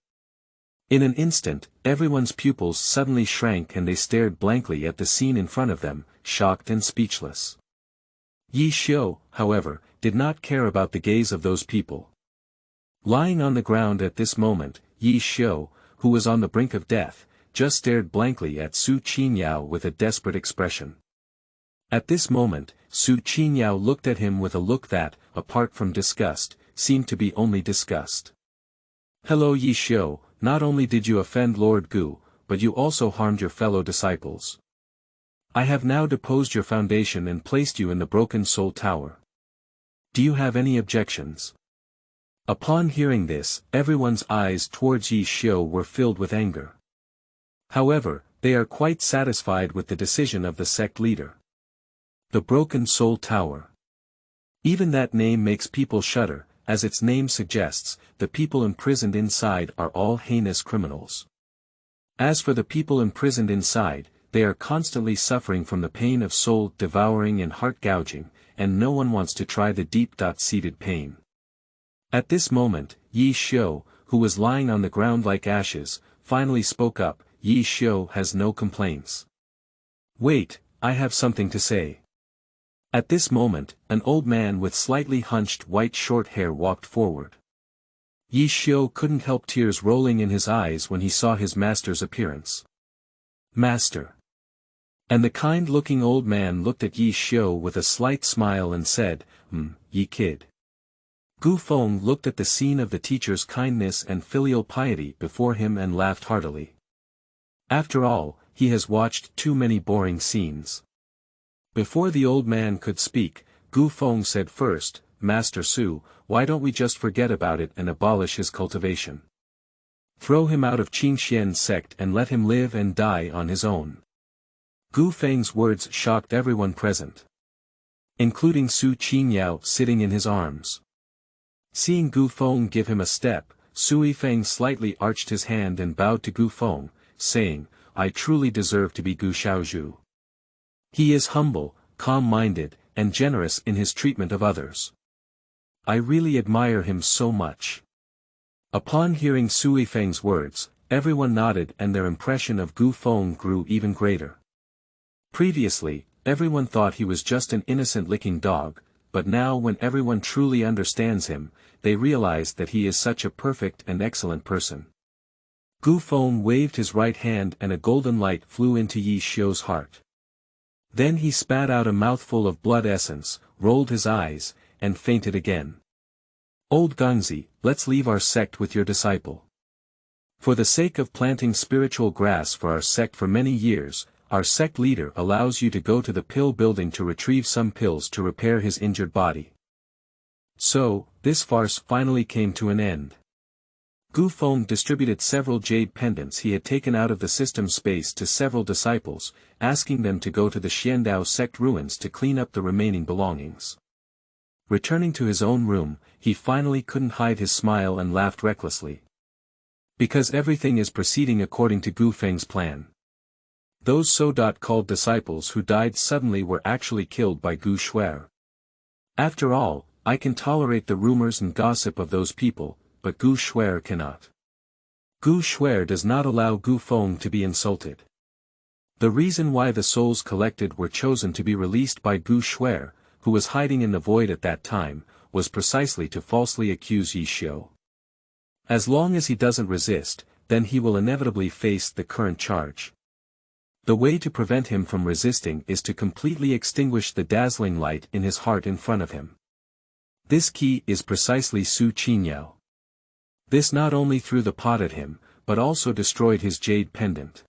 [SPEAKER 1] In an instant, everyone's pupils suddenly shrank and they stared blankly at the scene in front of them, shocked and speechless. Yi Xiu, however, did not care about the gaze of those people. Lying on the ground at this moment, Yi Xiu, who was on the brink of death, just stared blankly at Su Qingyao with a desperate expression. At this moment, Su Qingyao looked at him with a look that, apart from disgust, seemed to be only disgust. "Hello Yi Xiu, not only did you offend Lord Gu, but you also harmed your fellow disciples. I have now deposed your foundation and placed you in the Broken Soul Tower. Do you have any objections?" Upon hearing this, everyone's eyes towards Yi Xiu were filled with anger. However, they are quite satisfied with the decision of the sect leader. The Broken Soul Tower. Even that name makes people shudder. As its name suggests, the people imprisoned inside are all heinous criminals. As for the people imprisoned inside, they are constantly suffering from the pain of soul devouring and heart gouging, and no one wants to try the deep-seated pain. At this moment, Yi Xiu, who was lying on the ground like ashes, finally spoke up. Yi Xiu has no complaints. "Wait, I have something to say." At this moment, an old man with slightly hunched white short hair walked forward. Yi Xiu couldn't help tears rolling in his eyes when he saw his master's appearance. "Master." And the kind-looking old man looked at Yi Xiu with a slight smile and said, Yi kid." Gu Feng looked at the scene of the teacher's kindness and filial piety before him and laughed heartily. After all, he has watched too many boring scenes. Before the old man could speak, Gu Feng said first, "Master Su, why don't we just forget about it and abolish his cultivation? Throw him out of Qingxian's sect and let him live and die on his own." Gu Feng's words shocked everyone present, including Su Qingyao sitting in his arms. Seeing Gu Feng give him a step, Sui Feng slightly arched his hand and bowed to Gu Feng, saying, "I truly deserve to be Gu Xiaozhu. He is humble, calm-minded, and generous in his treatment of others. I really admire him so much." Upon hearing Sui Feng's words, everyone nodded and their impression of Gu Feng grew even greater. Previously, everyone thought he was just an innocent licking dog, but now when everyone truly understands him, they realize that he is such a perfect and excellent person. Gu Feng waved his right hand and a golden light flew into Yi Xiu's heart. Then he spat out a mouthful of blood essence, rolled his eyes, and fainted again. "Old Gangzi, let's leave our sect with your disciple. For the sake of planting spiritual grass for our sect for many years, our sect leader allows you to go to the pill building to retrieve some pills to repair his injured body." So, this farce finally came to an end. Gu Feng distributed several jade pendants he had taken out of the system space to several disciples, asking them to go to the Xiandao sect ruins to clean up the remaining belongings. Returning to his own room, he finally couldn't hide his smile and laughed recklessly. Because everything is proceeding according to Gu Feng's plan. Those so-called disciples who died suddenly were actually killed by Gu Shuer. After all, I can tolerate the rumors and gossip of those people, but Gu Shuer cannot. Gu Shuer does not allow Gu Feng to be insulted. The reason why the souls collected were chosen to be released by Gu Shuer, who was hiding in the void at that time, was precisely to falsely accuse Yi Xiu. As long as he doesn't resist, then he will inevitably face the current charge. The way to prevent him from resisting is to completely extinguish the dazzling light in his heart in front of him. This key is precisely Su Qingyao. This not only threw the pot at him, but also destroyed his jade pendant.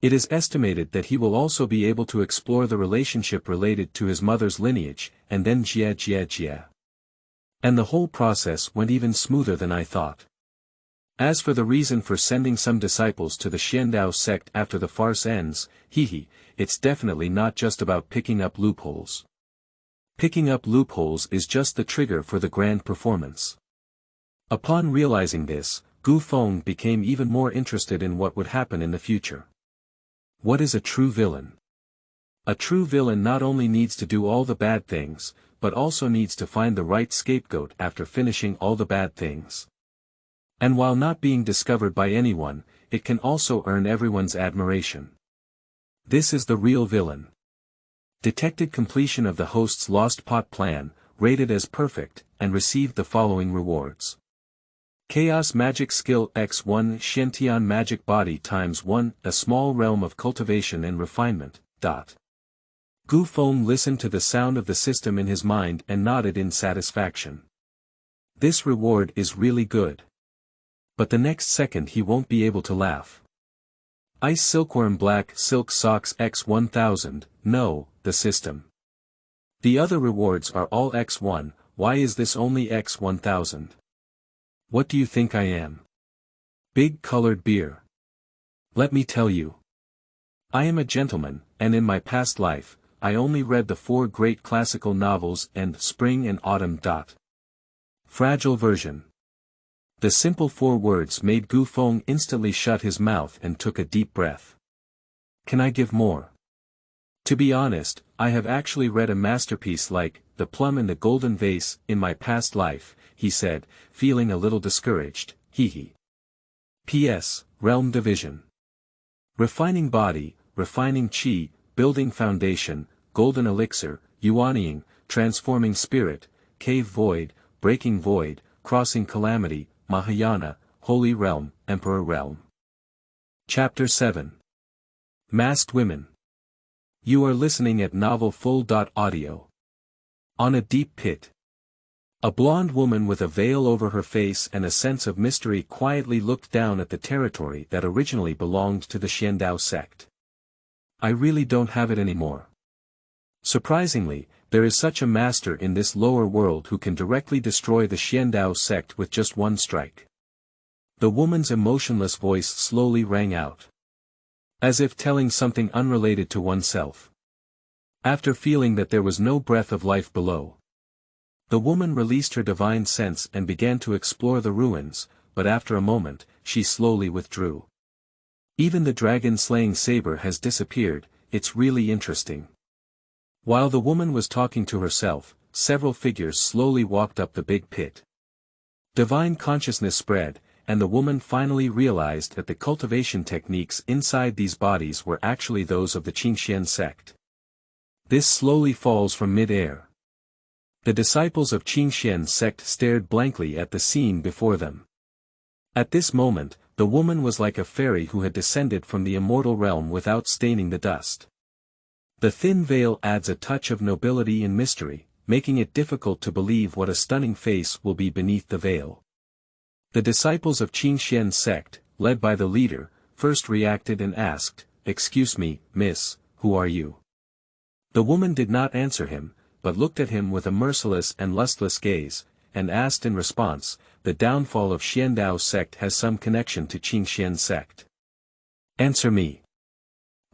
[SPEAKER 1] It is estimated that he will also be able to explore the relationship related to his mother's lineage, and then jia. And the whole process went even smoother than I thought. As for the reason for sending some disciples to the Xiandao sect after the farce ends, it's definitely not just about picking up loopholes. Picking up loopholes is just the trigger for the grand performance. Upon realizing this, Gu Feng became even more interested in what would happen in the future. What is a true villain? A true villain not only needs to do all the bad things, but also needs to find the right scapegoat after finishing all the bad things. And while not being discovered by anyone, it can also earn everyone's admiration. This is the real villain. Detected completion of the host's lost pot plan, rated as perfect, and received the following rewards. Chaos Magic Skill x1 Shentian Magic Body times 1 A small realm of cultivation and refinement. Gu Feng listened to the sound of the system in his mind and nodded in satisfaction. This reward is really good. But the next second he won't be able to laugh. Ice Silkworm Black Silk Socks x1000, no, the system. The other rewards are all x1, why is this only x1000? What do you think I am? Big colored beer. Let me tell you. I am a gentleman, and in my past life, I only read the 4 great classical novels and Spring and Autumn. Fragile version. The simple 4 words made Gu Feng instantly shut his mouth and took a deep breath. Can I give more? To be honest, I have actually read a masterpiece like The Plum in the Golden Vase in my past life, he said, feeling a little discouraged, hee. P.S. Realm Division. Refining Body, Refining Qi, Building Foundation, Golden Elixir, Yuanying, Transforming Spirit, Cave Void, Breaking Void, Crossing Calamity, Mahayana, Holy Realm, Emperor Realm. Chapter 7. Masked Women. You are listening at Novel Full.audio. On a deep pit. A blonde woman with a veil over her face and a sense of mystery quietly looked down at the territory that originally belonged to the Qingyao sect. I really don't have it anymore. Surprisingly, there is such a master in this lower world who can directly destroy the Qingyao sect with just one strike. The woman's emotionless voice slowly rang out. As if telling something unrelated to oneself. After feeling that there was no breath of life below, the woman released her divine sense and began to explore the ruins, but after a moment, she slowly withdrew. Even the dragon-slaying saber has disappeared, it's really interesting. While the woman was talking to herself, several figures slowly walked up the big pit. Divine consciousness spread, and the woman finally realized that the cultivation techniques inside these bodies were actually those of the Qingxian sect. This slowly falls from mid-air. The disciples of Qingxian sect stared blankly at the scene before them. At this moment, the woman was like a fairy who had descended from the immortal realm without staining the dust. The thin veil adds a touch of nobility and mystery, making it difficult to believe what a stunning face will be beneath the veil. The disciples of Qingxian sect, led by the leader, first reacted and asked, "Excuse me, miss, who are you?" The woman did not answer him, but looked at him with a merciless and lustless gaze, and asked in response, "The downfall of Qingyao sect has some connection to Qingxian sect. Answer me."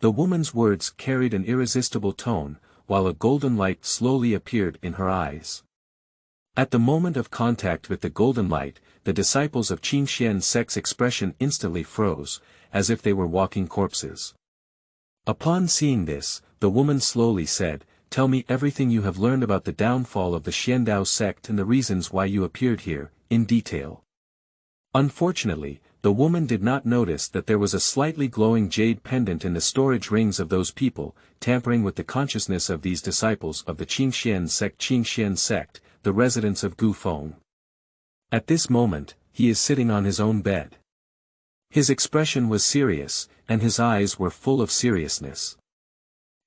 [SPEAKER 1] The woman's words carried an irresistible tone, while a golden light slowly appeared in her eyes. At the moment of contact with the golden light, the disciples of Qingxian sect's expression instantly froze, as if they were walking corpses. Upon seeing this, the woman slowly said, "Tell me everything you have learned about the downfall of the Qingyao sect and the reasons why you appeared here, in detail." Unfortunately, the woman did not notice that there was a slightly glowing jade pendant in the storage rings of those people, tampering with the consciousness of these disciples of the Qingxian sect, the residents of Gu Feng. At this moment, he is sitting on his own bed. His expression was serious, and his eyes were full of seriousness.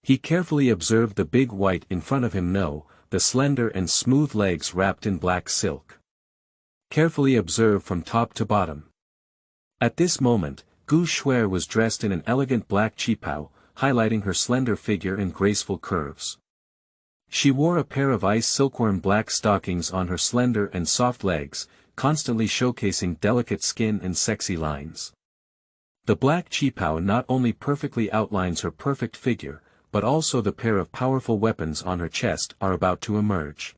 [SPEAKER 1] He carefully observed the big white in front of him, the slender and smooth legs wrapped in black silk. Carefully observed from top to bottom. At this moment, Gu Shuer was dressed in an elegant black qipao, highlighting her slender figure and graceful curves. She wore a pair of ice silkworm black stockings on her slender and soft legs, constantly showcasing delicate skin and sexy lines. The black qipao not only perfectly outlines her perfect figure, but also the pair of powerful weapons on her chest are about to emerge.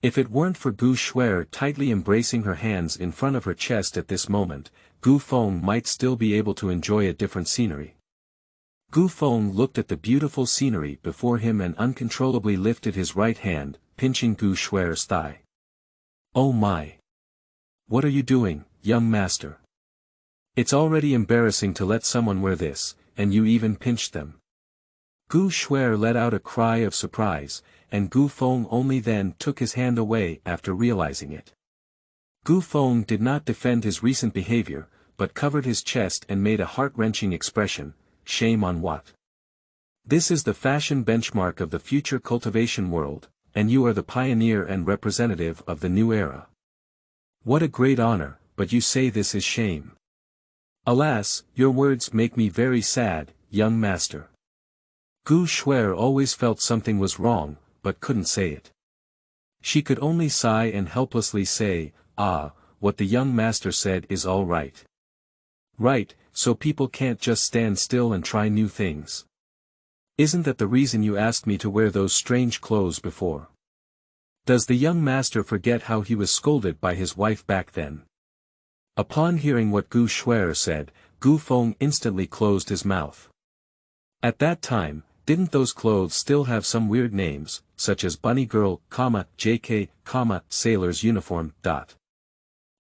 [SPEAKER 1] If it weren't for Gu Shuer tightly embracing her hands in front of her chest at this moment, Gu Feng might still be able to enjoy a different scenery. Gu Feng looked at the beautiful scenery before him and uncontrollably lifted his right hand, pinching Gu Shuer's thigh. "Oh my! What are you doing, young master? It's already embarrassing to let someone wear this, and you even pinched them." Gu Shuer let out a cry of surprise, and Gu Feng only then took his hand away after realizing it. Gu Feng did not defend his recent behavior, but covered his chest and made a heart-wrenching expression, shame on what? This is the fashion benchmark of the future cultivation world, and you are the pioneer and representative of the new era. What a great honor, but you say this is shame. Alas, your words make me very sad, young master. Gu Shuer always felt something was wrong, but couldn't say it. She could only sigh and helplessly say, what the young master said is all right. Right, so people can't just stand still and try new things. Isn't that the reason you asked me to wear those strange clothes before? Does the young master forget how he was scolded by his wife back then? Upon hearing what Gu Shuer said, Gu Feng instantly closed his mouth. At that time, didn't those clothes still have some weird names, such as Bunny Girl, JK, Sailor's Uniform, ?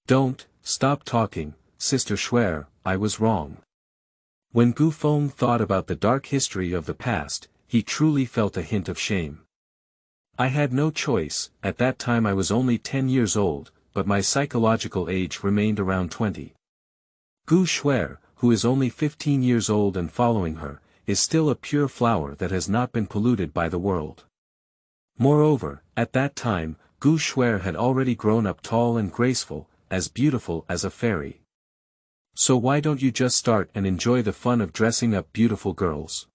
[SPEAKER 1] Don't, stop talking, Sister Shuer, I was wrong. When Gu Feng thought about the dark history of the past, he truly felt a hint of shame. I had no choice, at that time I was only 10 years old, but my psychological age remained around 20. Gu Shuer, who is only 15 years old and following her, is still a pure flower that has not been polluted by the world. Moreover, at that time, Gu Shuer had already grown up tall and graceful, as beautiful as a fairy. So why don't you just start and enjoy the fun of dressing up beautiful girls?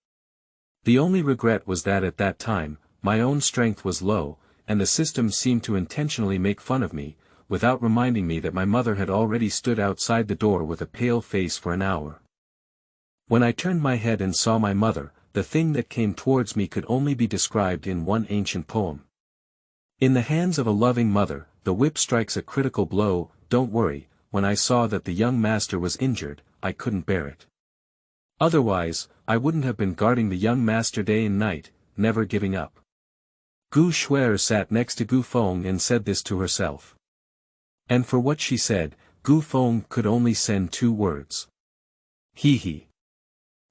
[SPEAKER 1] The only regret was that at that time, my own strength was low, and the system seemed to intentionally make fun of me, without reminding me that my mother had already stood outside the door with a pale face for an hour. When I turned my head and saw my mother, the thing that came towards me could only be described in one ancient poem. In the hands of a loving mother, the whip strikes a critical blow. Don't worry. When I saw that the young master was injured, I couldn't bear it. Otherwise, I wouldn't have been guarding the young master day and night, never giving up. Gu Shuer sat next to Gu Feng and said this to herself. And for what she said, Gu Feng could only send 2 words. He.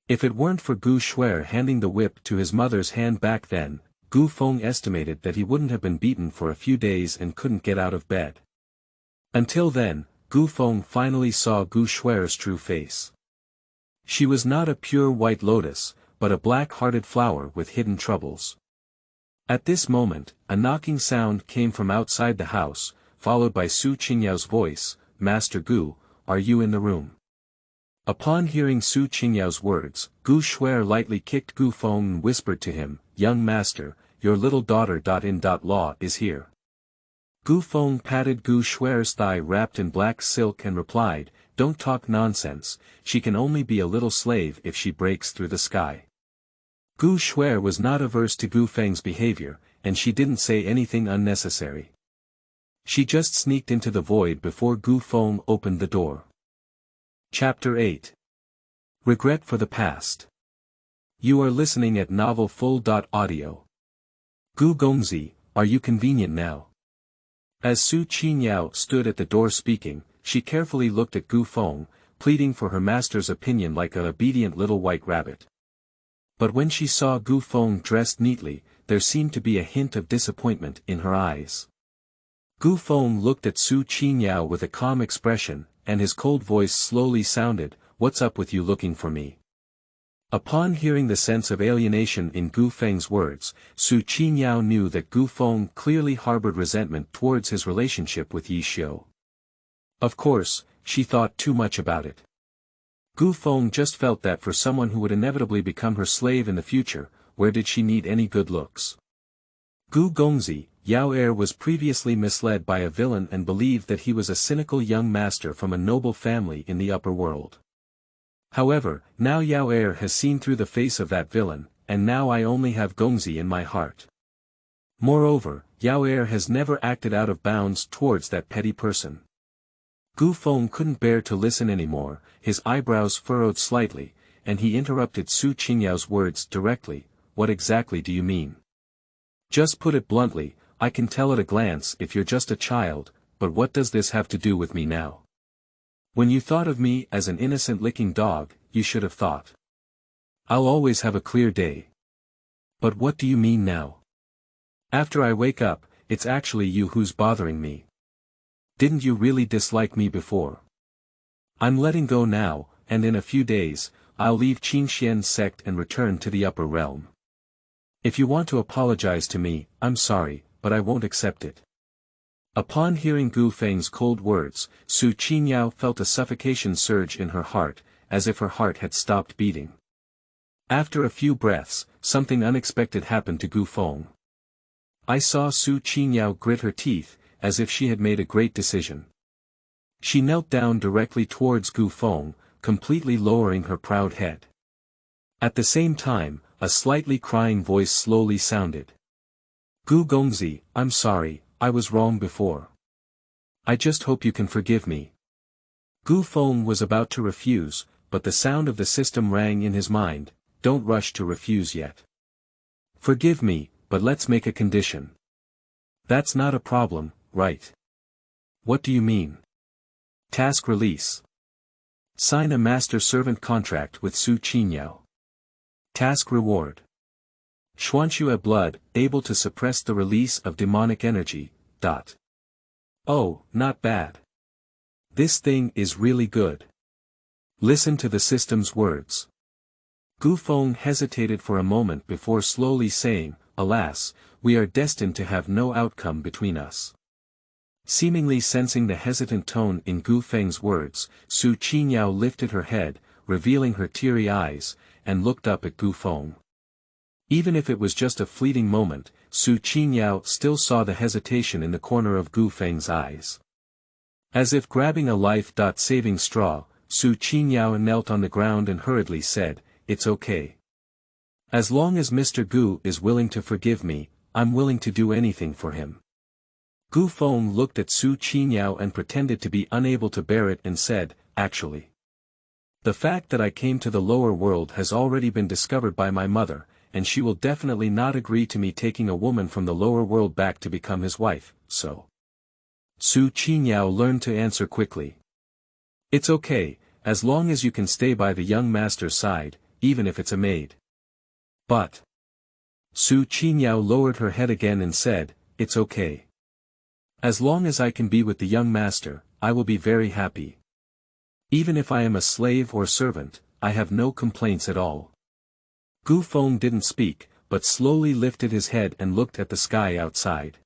[SPEAKER 1] If it weren't for Gu Shuer handing the whip to his mother's hand back then, Gu Feng estimated that he wouldn't have been beaten for a few days and couldn't get out of bed. Until then, Gu Feng finally saw Gu Shuer's true face. She was not a pure white lotus, but a black-hearted flower with hidden troubles. At this moment, a knocking sound came from outside the house, followed by Su Qingyao's voice, Master Gu, are you in the room? Upon hearing Su Qingyao's words, Gu Shuer lightly kicked Gu Feng and whispered to him, young master, your little daughter. Law is here. Gu Feng patted Gu Shuer's thigh wrapped in black silk and replied, don't talk nonsense, she can only be a little slave if she breaks through the sky. Gu Shuer was not averse to Gu Feng's behavior, and she didn't say anything unnecessary. She just sneaked into the void before Gu Feng opened the door. Chapter 8. Regret for the Past. You are listening at novelfull.audio. Gu Gongzi, are you convenient now? As Su Qingyao stood at the door speaking, she carefully looked at Gu Feng, pleading for her master's opinion like an obedient little white rabbit. But when she saw Gu Feng dressed neatly, there seemed to be a hint of disappointment in her eyes. Gu Feng looked at Su Qingyao with a calm expression, and his cold voice slowly sounded, what's up with you looking for me? Upon hearing the sense of alienation in Gu Feng's words, Su Qingyao knew that Gu Feng clearly harbored resentment towards his relationship with Yi Xiu. Of course, she thought too much about it. Gu Feng just felt that for someone who would inevitably become her slave in the future, where did she need any good looks? Gu Gongzi, Yao Er was previously misled by a villain and believed that he was a cynical young master from a noble family in the upper world. However, now Yao Er has seen through the face of that villain, and now I only have Gongzi in my heart. Moreover, Yao Er has never acted out of bounds towards that petty person. Gu Feng couldn't bear to listen anymore, his eyebrows furrowed slightly, and he interrupted Su Qingyao's words directly, what exactly do you mean? Just put it bluntly, I can tell at a glance if you're just a child, but what does this have to do with me now? When you thought of me as an innocent licking dog, you should have thought. I'll always have a clear day. But what do you mean now? After I wake up, it's actually you who's bothering me. Didn't you really dislike me before? I'm letting go now, and in a few days, I'll leave Qingyao sect and return to the upper realm. If you want to apologize to me, I'm sorry, but I won't accept it. Upon hearing Gu Feng's cold words, Su Qingyao felt a suffocation surge in her heart, as if her heart had stopped beating. After a few breaths, something unexpected happened to Gu Feng. I saw Su Qingyao grit her teeth, as if she had made a great decision. She knelt down directly towards Gu Feng, completely lowering her proud head. At the same time, a slightly crying voice slowly sounded. Gu Gongzi, I'm sorry, I was wrong before. I just hope you can forgive me. Gu Feng was about to refuse, but the sound of the system rang in his mind. Don't rush to refuse yet. Forgive me, but let's make a condition. That's not a problem, right? What do you mean? Task release. Sign a master-servant contract with Su Qingyao. Task reward. Xuanxue blood, able to suppress the release of demonic energy. Oh, not bad. This thing is really good. Listen to the system's words. Gu Feng hesitated for a moment before slowly saying, alas, we are destined to have no outcome between us. Seemingly sensing the hesitant tone in Gu Feng's words, Su Qingyao lifted her head, revealing her teary eyes, and looked up at Gu Feng. Even if it was just a fleeting moment, Su Qingyao still saw the hesitation in the corner of Gu Feng's eyes. As if grabbing a life-saving straw, Su Qingyao knelt on the ground and hurriedly said, it's okay. As long as Mr. Gu is willing to forgive me, I'm willing to do anything for him. Gu Feng looked at Su Qingyao and pretended to be unable to bear it and said, actually. The fact that I came to the lower world has already been discovered by my mother, and she will definitely not agree to me taking a woman from the lower world back to become his wife, so. Su Qingyao learned to answer quickly. It's okay, as long as you can stay by the young master's side, even if it's a maid. But. Su Qingyao lowered her head again and said, it's okay. As long as I can be with the young master, I will be very happy. Even if I am a slave or servant, I have no complaints at all. Gu Feng didn't speak, but slowly lifted his head and looked at the sky outside.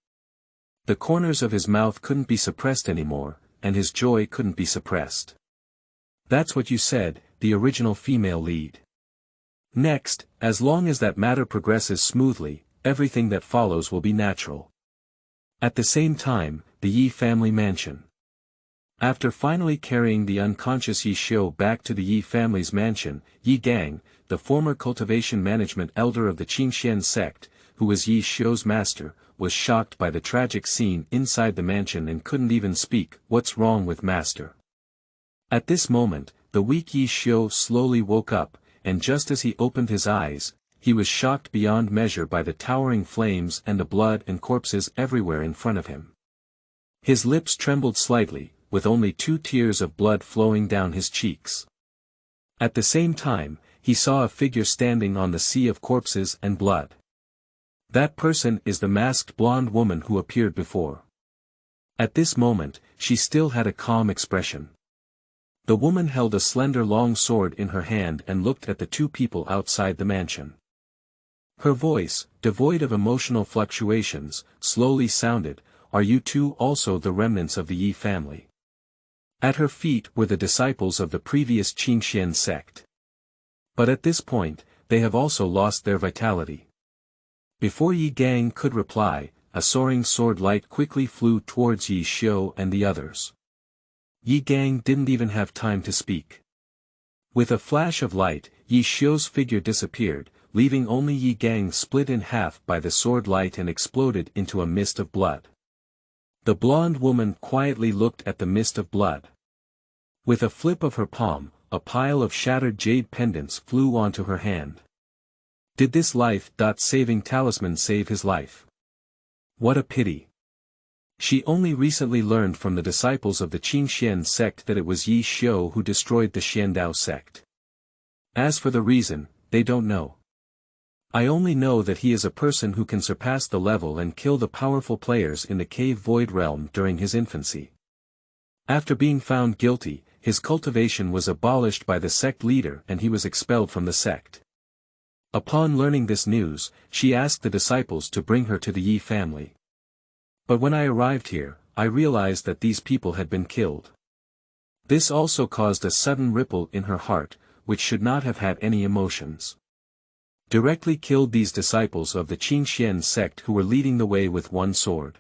[SPEAKER 1] The corners of his mouth couldn't be suppressed anymore, and his joy couldn't be suppressed. That's what you said, the original female lead. Next, as long as that matter progresses smoothly, everything that follows will be natural. At the same time, the Yi family mansion. After finally carrying the unconscious Yi Xiu back to the Yi family's mansion, Yi Gang, the former cultivation management elder of the Qingyao sect, who was Yi Xiu's master, was shocked by the tragic scene inside the mansion and couldn't even speak. What's wrong with master? At this moment, the weak Yi Xiu slowly woke up, and just as he opened his eyes, he was shocked beyond measure by the towering flames and the blood and corpses everywhere in front of him. His lips trembled slightly, with only 2 tears of blood flowing down his cheeks. At the same time, he saw a figure standing on the sea of corpses and blood. That person is the masked blonde woman who appeared before. At this moment, she still had a calm expression. The woman held a slender long sword in her hand and looked at the 2 people outside the mansion. Her voice, devoid of emotional fluctuations, slowly sounded, "Are you 2 also the remnants of the Yi family?" At her feet were the disciples of the previous Qingyao sect. But at this point, they have also lost their vitality. Before Yi Gang could reply, a soaring sword light quickly flew towards Yi Xiu and the others. Yi Gang didn't even have time to speak. With a flash of light, Yi Xiu's figure disappeared, leaving only Yi Gang split in half by the sword light and exploded into a mist of blood. The blonde woman quietly looked at the mist of blood. With a flip of her palm, a pile of shattered jade pendants flew onto her hand. Did this life-saving talisman save his life? What a pity. She only recently learned from the disciples of the Qingyao sect that it was Yi Xiu who destroyed the Xiandao sect. As for the reason, they don't know. I only know that he is a person who can surpass the level and kill the powerful players in the cave void realm during his infancy. After being found guilty, his cultivation was abolished by the sect leader and he was expelled from the sect. Upon learning this news, she asked the disciples to bring her to the Yi family. But when I arrived here, I realized that these people had been killed. This also caused a sudden ripple in her heart, which should not have had any emotions. Directly killed these disciples of the Qingyao sect who were leading the way with one sword.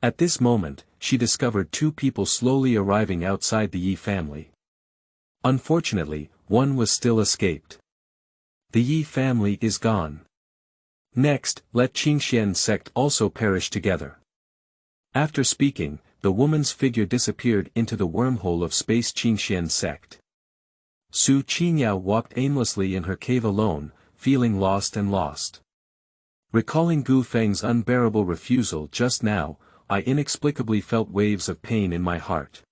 [SPEAKER 1] At this moment, she discovered two people slowly arriving outside the Yi family. Unfortunately, one was still escaped. The Yi family is gone. Next, let Qingyao sect also perish together. After speaking, the woman's figure disappeared into the wormhole of space Qingyao sect. Su Qingyao walked aimlessly in her cave alone, feeling lost and lost. Recalling Gu Feng's unbearable refusal just now, I inexplicably felt waves of pain in my heart.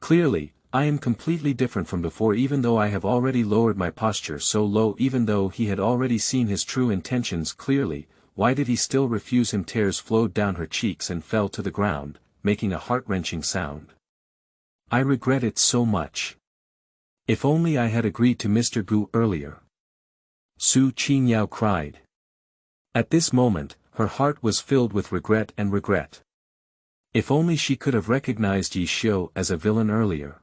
[SPEAKER 1] Clearly, I am completely different from before, even though I have already lowered my posture so low. Even though he had already seen his true intentions clearly, why did he still refuse him? Tears flowed down her cheeks and fell to the ground, making a heart-wrenching sound. I regret it so much. If only I had agreed to Mr. Gu earlier. Su Qingyao cried. At this moment, her heart was filled with regret and regret. If only she could have recognized Yi Xiu as a villain earlier.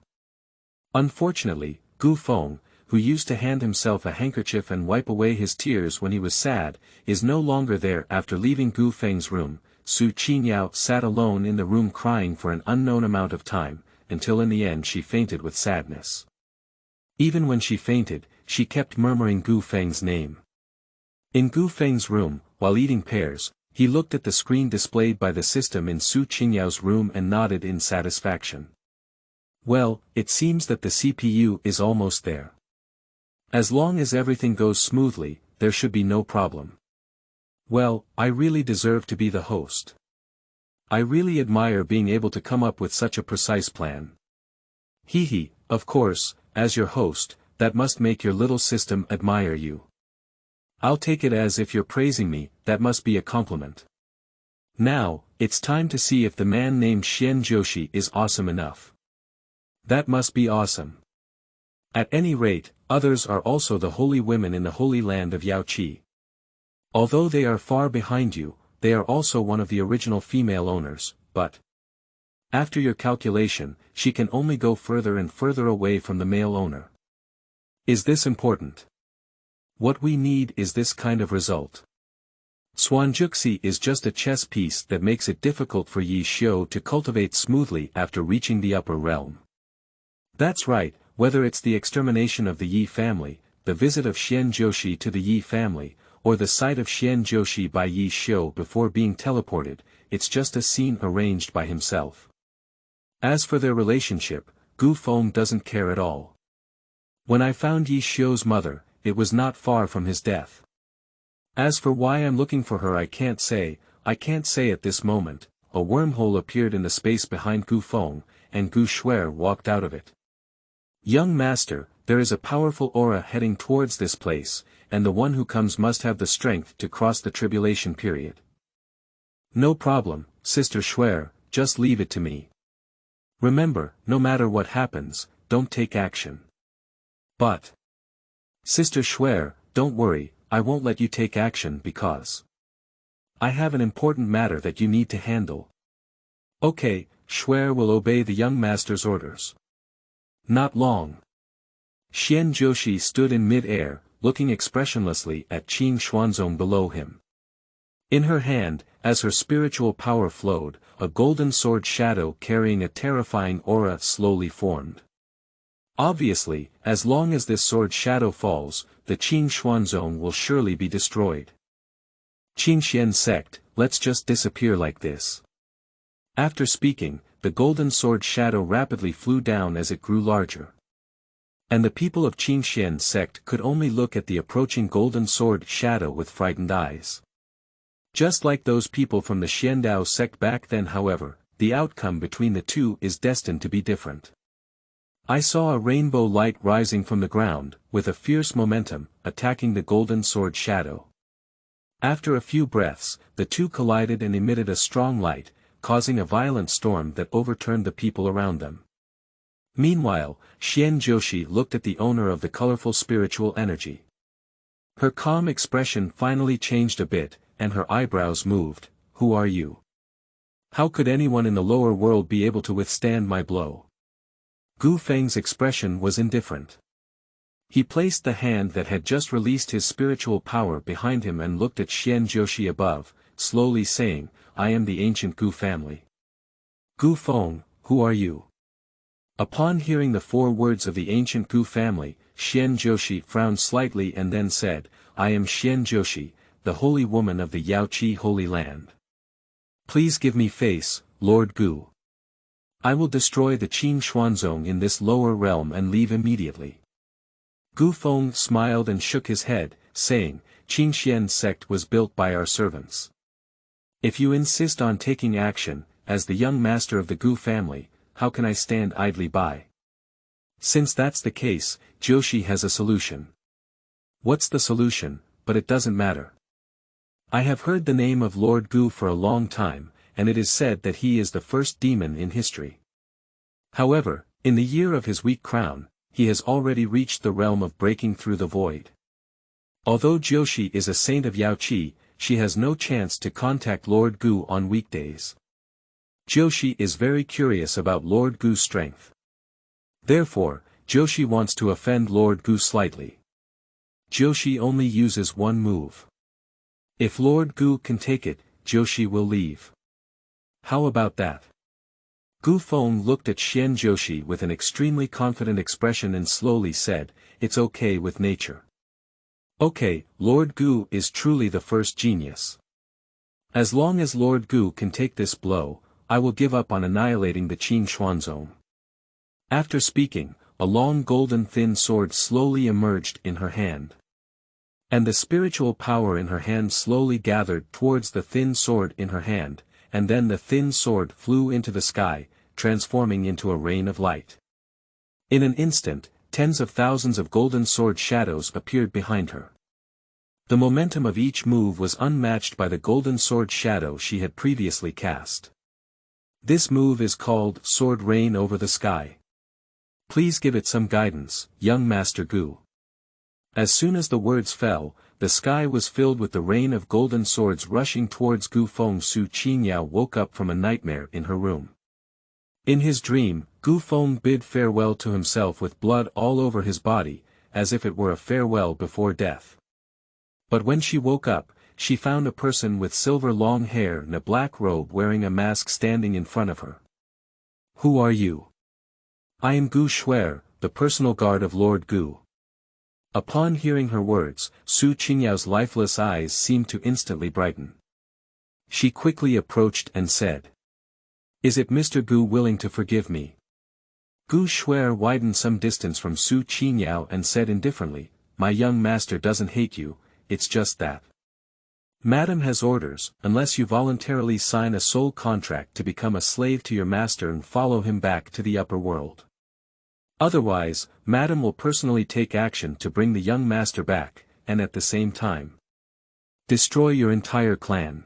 [SPEAKER 1] Unfortunately, Gu Feng, who used to hand himself a handkerchief and wipe away his tears when he was sad, is no longer there. After leaving Gu Feng's room, Su Qingyao sat alone in the room crying for an unknown amount of time, until in the end she fainted with sadness. Even when she fainted, she kept murmuring Gu Feng's name. In Gu Feng's room, while eating pears, he looked at the screen displayed by the system in Su Qingyao's room and nodded in satisfaction. Well, it seems that the CPU is almost there. As long as everything goes smoothly, there should be no problem. Well, I really deserve to be the host. I really admire being able to come up with such a precise plan. Hee, of course, as your host, that must make your little system admire you. I'll take it as if you're praising me, that must be a compliment. Now, it's time to see if the man named Xian Joshi is awesome enough. That must be awesome. At any rate, others are also the holy women in the holy land of Yaoqi. Although they are far behind you, they are also one of the original female owners, but after your calculation, she can only go further and further away from the male owner. Is this important? What we need is this kind of result. Xuanjuxi is just a chess piece that makes it difficult for Yi Xiu to cultivate smoothly after reaching the upper realm. That's right, whether it's the extermination of the Yi family, the visit of Xian Joshi to the Yi family, or the sight of Xian Joshi by Yi Xiu before being teleported, it's just a scene arranged by himself. As for their relationship, Gu Feng doesn't care at all. When I found Yi Xiu's mother, it was not far from his death. As for why I'm looking for her, I can't say at this moment. A wormhole appeared in the space behind Gu Feng, and Gu Shuer walked out of it. Young master, there is a powerful aura heading towards this place, and the one who comes must have the strength to cross the tribulation period. No problem, Sister Shuer, just leave it to me. Remember, no matter what happens, don't take action. But Sister Shuer, don't worry, I won't let you take action because I have an important matter that you need to handle. Okay, Shuer will obey the young master's orders. Not long. Xian Joshi stood in mid-air, looking expressionlessly at Qin Xuanzong below him. In her hand, as her spiritual power flowed, a golden sword shadow carrying a terrifying aura slowly formed. Obviously, as long as this sword shadow falls, the Qin Xuanzong will surely be destroyed. Qingyao sect, let's just disappear like this. After speaking, the golden sword shadow rapidly flew down as it grew larger. And the people of Qingyao sect could only look at the approaching golden sword shadow with frightened eyes. Just like those people from the Xiandao sect back then, however, the outcome between the two is destined to be different. I saw a rainbow light rising from the ground, with a fierce momentum, attacking the golden sword shadow. After a few breaths, the two collided and emitted a strong light, causing a violent storm that overturned the people around them. Meanwhile, Xian Joshi looked at the owner of the colorful spiritual energy. Her calm expression finally changed a bit, and her eyebrows moved. Who are you? How could anyone in the lower world be able to withstand my blow? Gu Feng's expression was indifferent. He placed the hand that had just released his spiritual power behind him and looked at Xian Joshi above, slowly saying, I am the ancient Gu family. Gu Feng, who are you? Upon hearing the 4 words of the ancient Gu family, Xian Joshi frowned slightly and then said, I am Xian Joshi, the holy woman of the Yaoqi Holy Land. Please give me face, Lord Gu. I will destroy the Qin Xuanzong in this lower realm and leave immediately. Gu Feng smiled and shook his head, saying, Qingxian's sect was built by our servants. If you insist on taking action, as the young master of the Gu family, how can I stand idly by? Since that's the case, Joshi has a solution. What's the solution? But it doesn't matter. I have heard the name of Lord Gu for a long time, and it is said that he is the first demon in history. However, in the year of his weak crown, he has already reached the realm of breaking through the void. Although Joshi is a saint of Yaoqi, she has no chance to contact Lord Gu on weekdays. Joshi is very curious about Lord Gu's strength. Therefore, Joshi wants to offend Lord Gu slightly. Joshi only uses one move. If Lord Gu can take it, Joshi will leave. How about that? Gu Feng looked at Xian Joshi with an extremely confident expression and slowly said, it's okay with nature. Okay, Lord Gu is truly the first genius. As long as Lord Gu can take this blow, I will give up on annihilating the Qin Xuanzong. After speaking, a long golden thin sword slowly emerged in her hand. And the spiritual power in her hand slowly gathered towards the thin sword in her hand, and then the thin sword flew into the sky, transforming into a rain of light. In an instant, tens of thousands of golden sword shadows appeared behind her. The momentum of each move was unmatched by the golden sword shadow she had previously cast. This move is called Sword Rain over the Sky. Please give it some guidance, young Master Gu. As soon as the words fell, the sky was filled with the rain of golden swords rushing towards Gu Feng. Su Qingyao woke up from a nightmare in her room. In his dream, Gu Feng bid farewell to himself with blood all over his body, as if it were a farewell before death. But when she woke up, she found a person with silver long hair and a black robe wearing a mask standing in front of her. Who are you? I am Gu Shuer, the personal guard of Lord Gu. Upon hearing her words, Su Qingyao's lifeless eyes seemed to instantly brighten. She quickly approached and said, Is it Mr. Gu willing to forgive me? Gu Shuer widened some distance from Su Qingyao and said indifferently, My young master doesn't hate you, it's just that. Madam has orders, unless you voluntarily sign a soul contract to become a slave to your master and follow him back to the upper world. Otherwise, Madam will personally take action to bring the young master back, and at the same time, destroy your entire clan.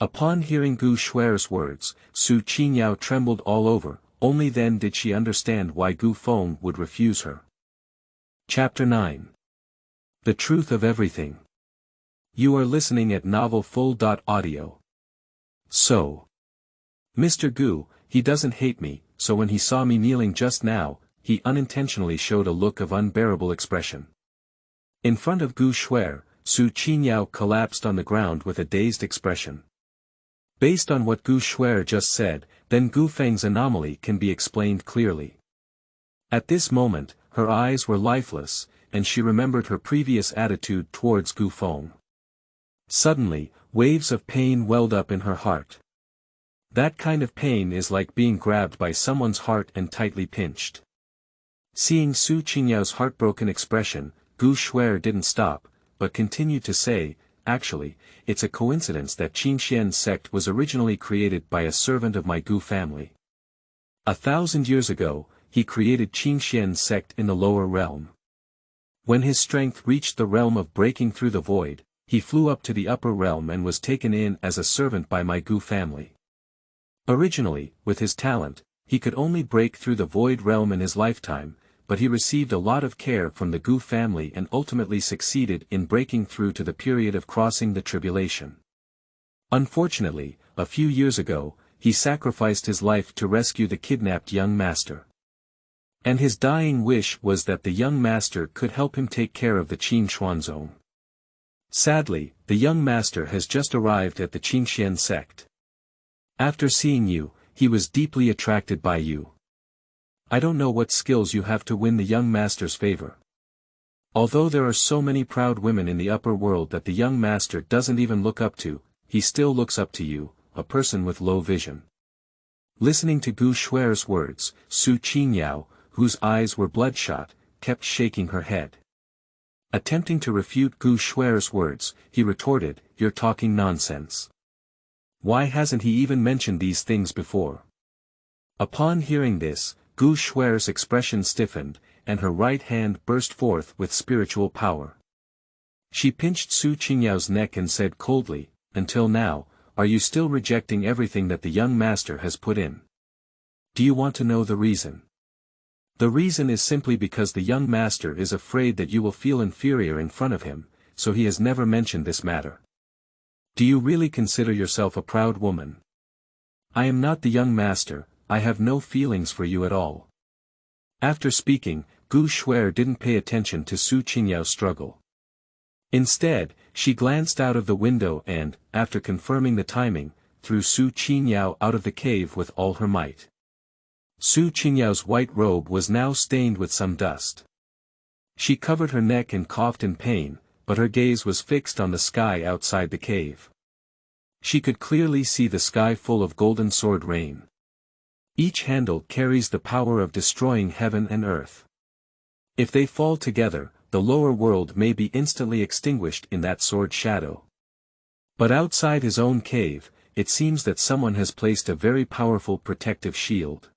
[SPEAKER 1] Upon hearing Gu Shuer's words, Su Qingyao trembled all over, only then did she understand why Gu Feng would refuse her. Chapter 9. The Truth of Everything. You are listening at novelfull.audio. So, Mr. Gu, he doesn't hate me, so when he saw me kneeling just now, he unintentionally showed a look of unbearable expression. In front of Gu Shuer, Su Qingyao collapsed on the ground with a dazed expression. Based on what Gu Shuer just said, then Gu Feng's anomaly can be explained clearly. At this moment, her eyes were lifeless, and she remembered her previous attitude towards Gu Feng. Suddenly, waves of pain welled up in her heart. That kind of pain is like being grabbed by someone's heart and tightly pinched. Seeing Su Qingyao's heartbroken expression, Gu Shuer didn't stop, but continued to say, Actually, it's a coincidence that Qingxian's sect was originally created by a servant of my Gu family. 1,000 years ago, he created Qingxian's sect in the lower realm. When his strength reached the realm of breaking through the void, he flew up to the upper realm and was taken in as a servant by my Gu family. Originally, with his talent, he could only break through the void realm in his lifetime, but he received a lot of care from the Gu family and ultimately succeeded in breaking through to the period of crossing the tribulation. Unfortunately, a few years ago, he sacrificed his life to rescue the kidnapped young master. And his dying wish was that the young master could help him take care of the Qin Xuanzong. Sadly, the young master has just arrived at the Qingxian sect. After seeing you, he was deeply attracted by you. I don't know what skills you have to win the young master's favor. Although there are so many proud women in the upper world that the young master doesn't even look up to, he still looks up to you, a person with low vision. Listening to Gu Shuer's words, Su Qingyao, whose eyes were bloodshot, kept shaking her head. Attempting to refute Gu Shuer's words, he retorted, "You're talking nonsense. Why hasn't he even mentioned these things before?" Upon hearing this, Gu Shuer's expression stiffened, and her right hand burst forth with spiritual power. She pinched Su Qingyao's neck and said coldly, "Until now, are you still rejecting everything that the young master has put in? Do you want to know the reason? The reason is simply because the young master is afraid that you will feel inferior in front of him, so he has never mentioned this matter. Do you really consider yourself a proud woman? I am not the young master, I have no feelings for you at all." After speaking, Gu Shuer didn't pay attention to Su Qingyao's struggle. Instead, she glanced out of the window and, after confirming the timing, threw Su Qingyao out of the cave with all her might. Su Qingyao's white robe was now stained with some dust. She covered her neck and coughed in pain, but her gaze was fixed on the sky outside the cave. She could clearly see the sky full of golden sword rain. Each handle carries the power of destroying heaven and earth. If they fall together, the lower world may be instantly extinguished in that sword shadow. But outside his own cave, it seems that someone has placed a very powerful protective shield.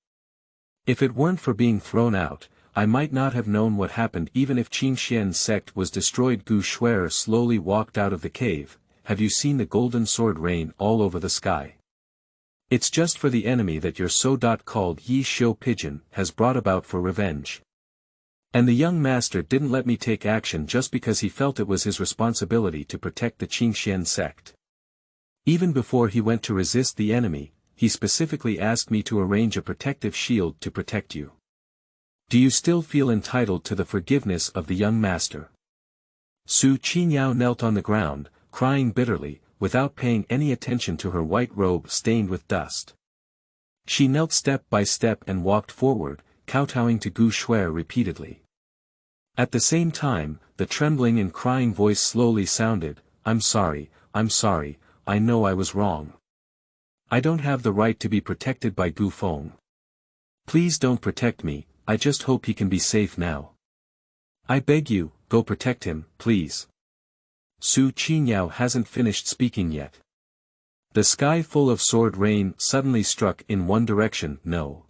[SPEAKER 1] If it weren't for being thrown out, I might not have known what happened even if Qingxian's sect was destroyed. Gu Shuer slowly walked out of the cave. Have you seen the golden sword rain all over the sky? It's just for the enemy that your so-called Yi Xiu pigeon has brought about for revenge. And the young master didn't let me take action just because he felt it was his responsibility to protect the Qingxian sect. Even before he went to resist the enemy, he specifically asked me to arrange a protective shield to protect you. Do you still feel entitled to the forgiveness of the young master? Su Qingyao knelt on the ground, crying bitterly, without paying any attention to her white robe stained with dust. She knelt step by step and walked forward, kowtowing to Gu Shuer repeatedly. At the same time, the trembling and crying voice slowly sounded, I'm sorry, I know I was wrong. I don't have the right to be protected by Gu Feng. Please don't protect me, I just hope he can be safe now. I beg you, go protect him, please." Su Qingyao hasn't finished speaking yet. The sky full of sword rain suddenly struck in one direction. No.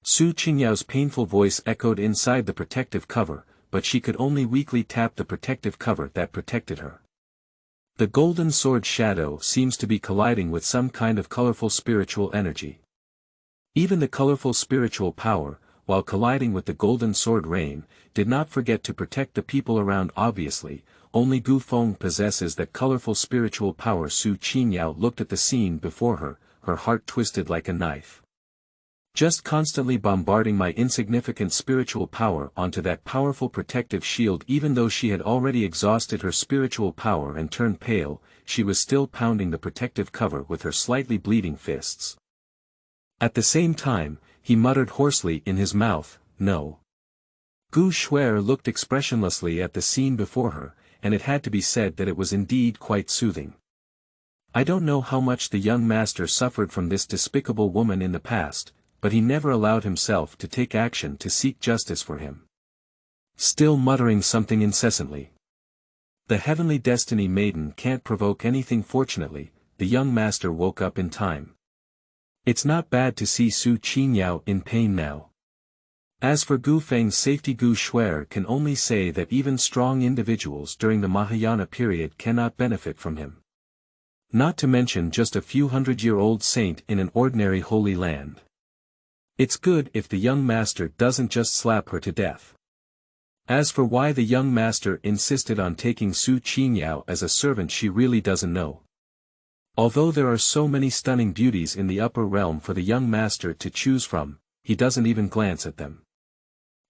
[SPEAKER 1] Su Qingyao's painful voice echoed inside the protective cover, but she could only weakly tap the protective cover that protected her. The golden sword shadow seems to be colliding with some kind of colorful spiritual energy. Even the colorful spiritual power, while colliding with the golden sword rain, did not forget to protect the people around. Obviously, only Gu Feng possesses that colorful spiritual power. Su Qingyao looked at the scene before her, her heart twisted like a knife. Just constantly bombarding my insignificant spiritual power onto that powerful protective shield. Even though she had already exhausted her spiritual power and turned pale, she was still pounding the protective cover with her slightly bleeding fists. At the same time, he muttered hoarsely in his mouth, "No." Gu Shuer looked expressionlessly at the scene before her, and it had to be said that it was indeed quite soothing. I don't know how much the young master suffered from this despicable woman in the past, but he never allowed himself to take action to seek justice for him. Still muttering something incessantly. The heavenly destiny maiden can't provoke anything. Fortunately, the young master woke up in time. It's not bad to see Su Qingyao in pain now. As for Gu Feng's safety, Gu Shuer can only say that even strong individuals during the Mahayana period cannot benefit from him. Not to mention just a few hundred-year-old saint in an ordinary holy land. It's good if the young master doesn't just slap her to death. As for why the young master insisted on taking Su Qingyao as a servant, she really doesn't know. Although there are so many stunning beauties in the upper realm for the young master to choose from, he doesn't even glance at them.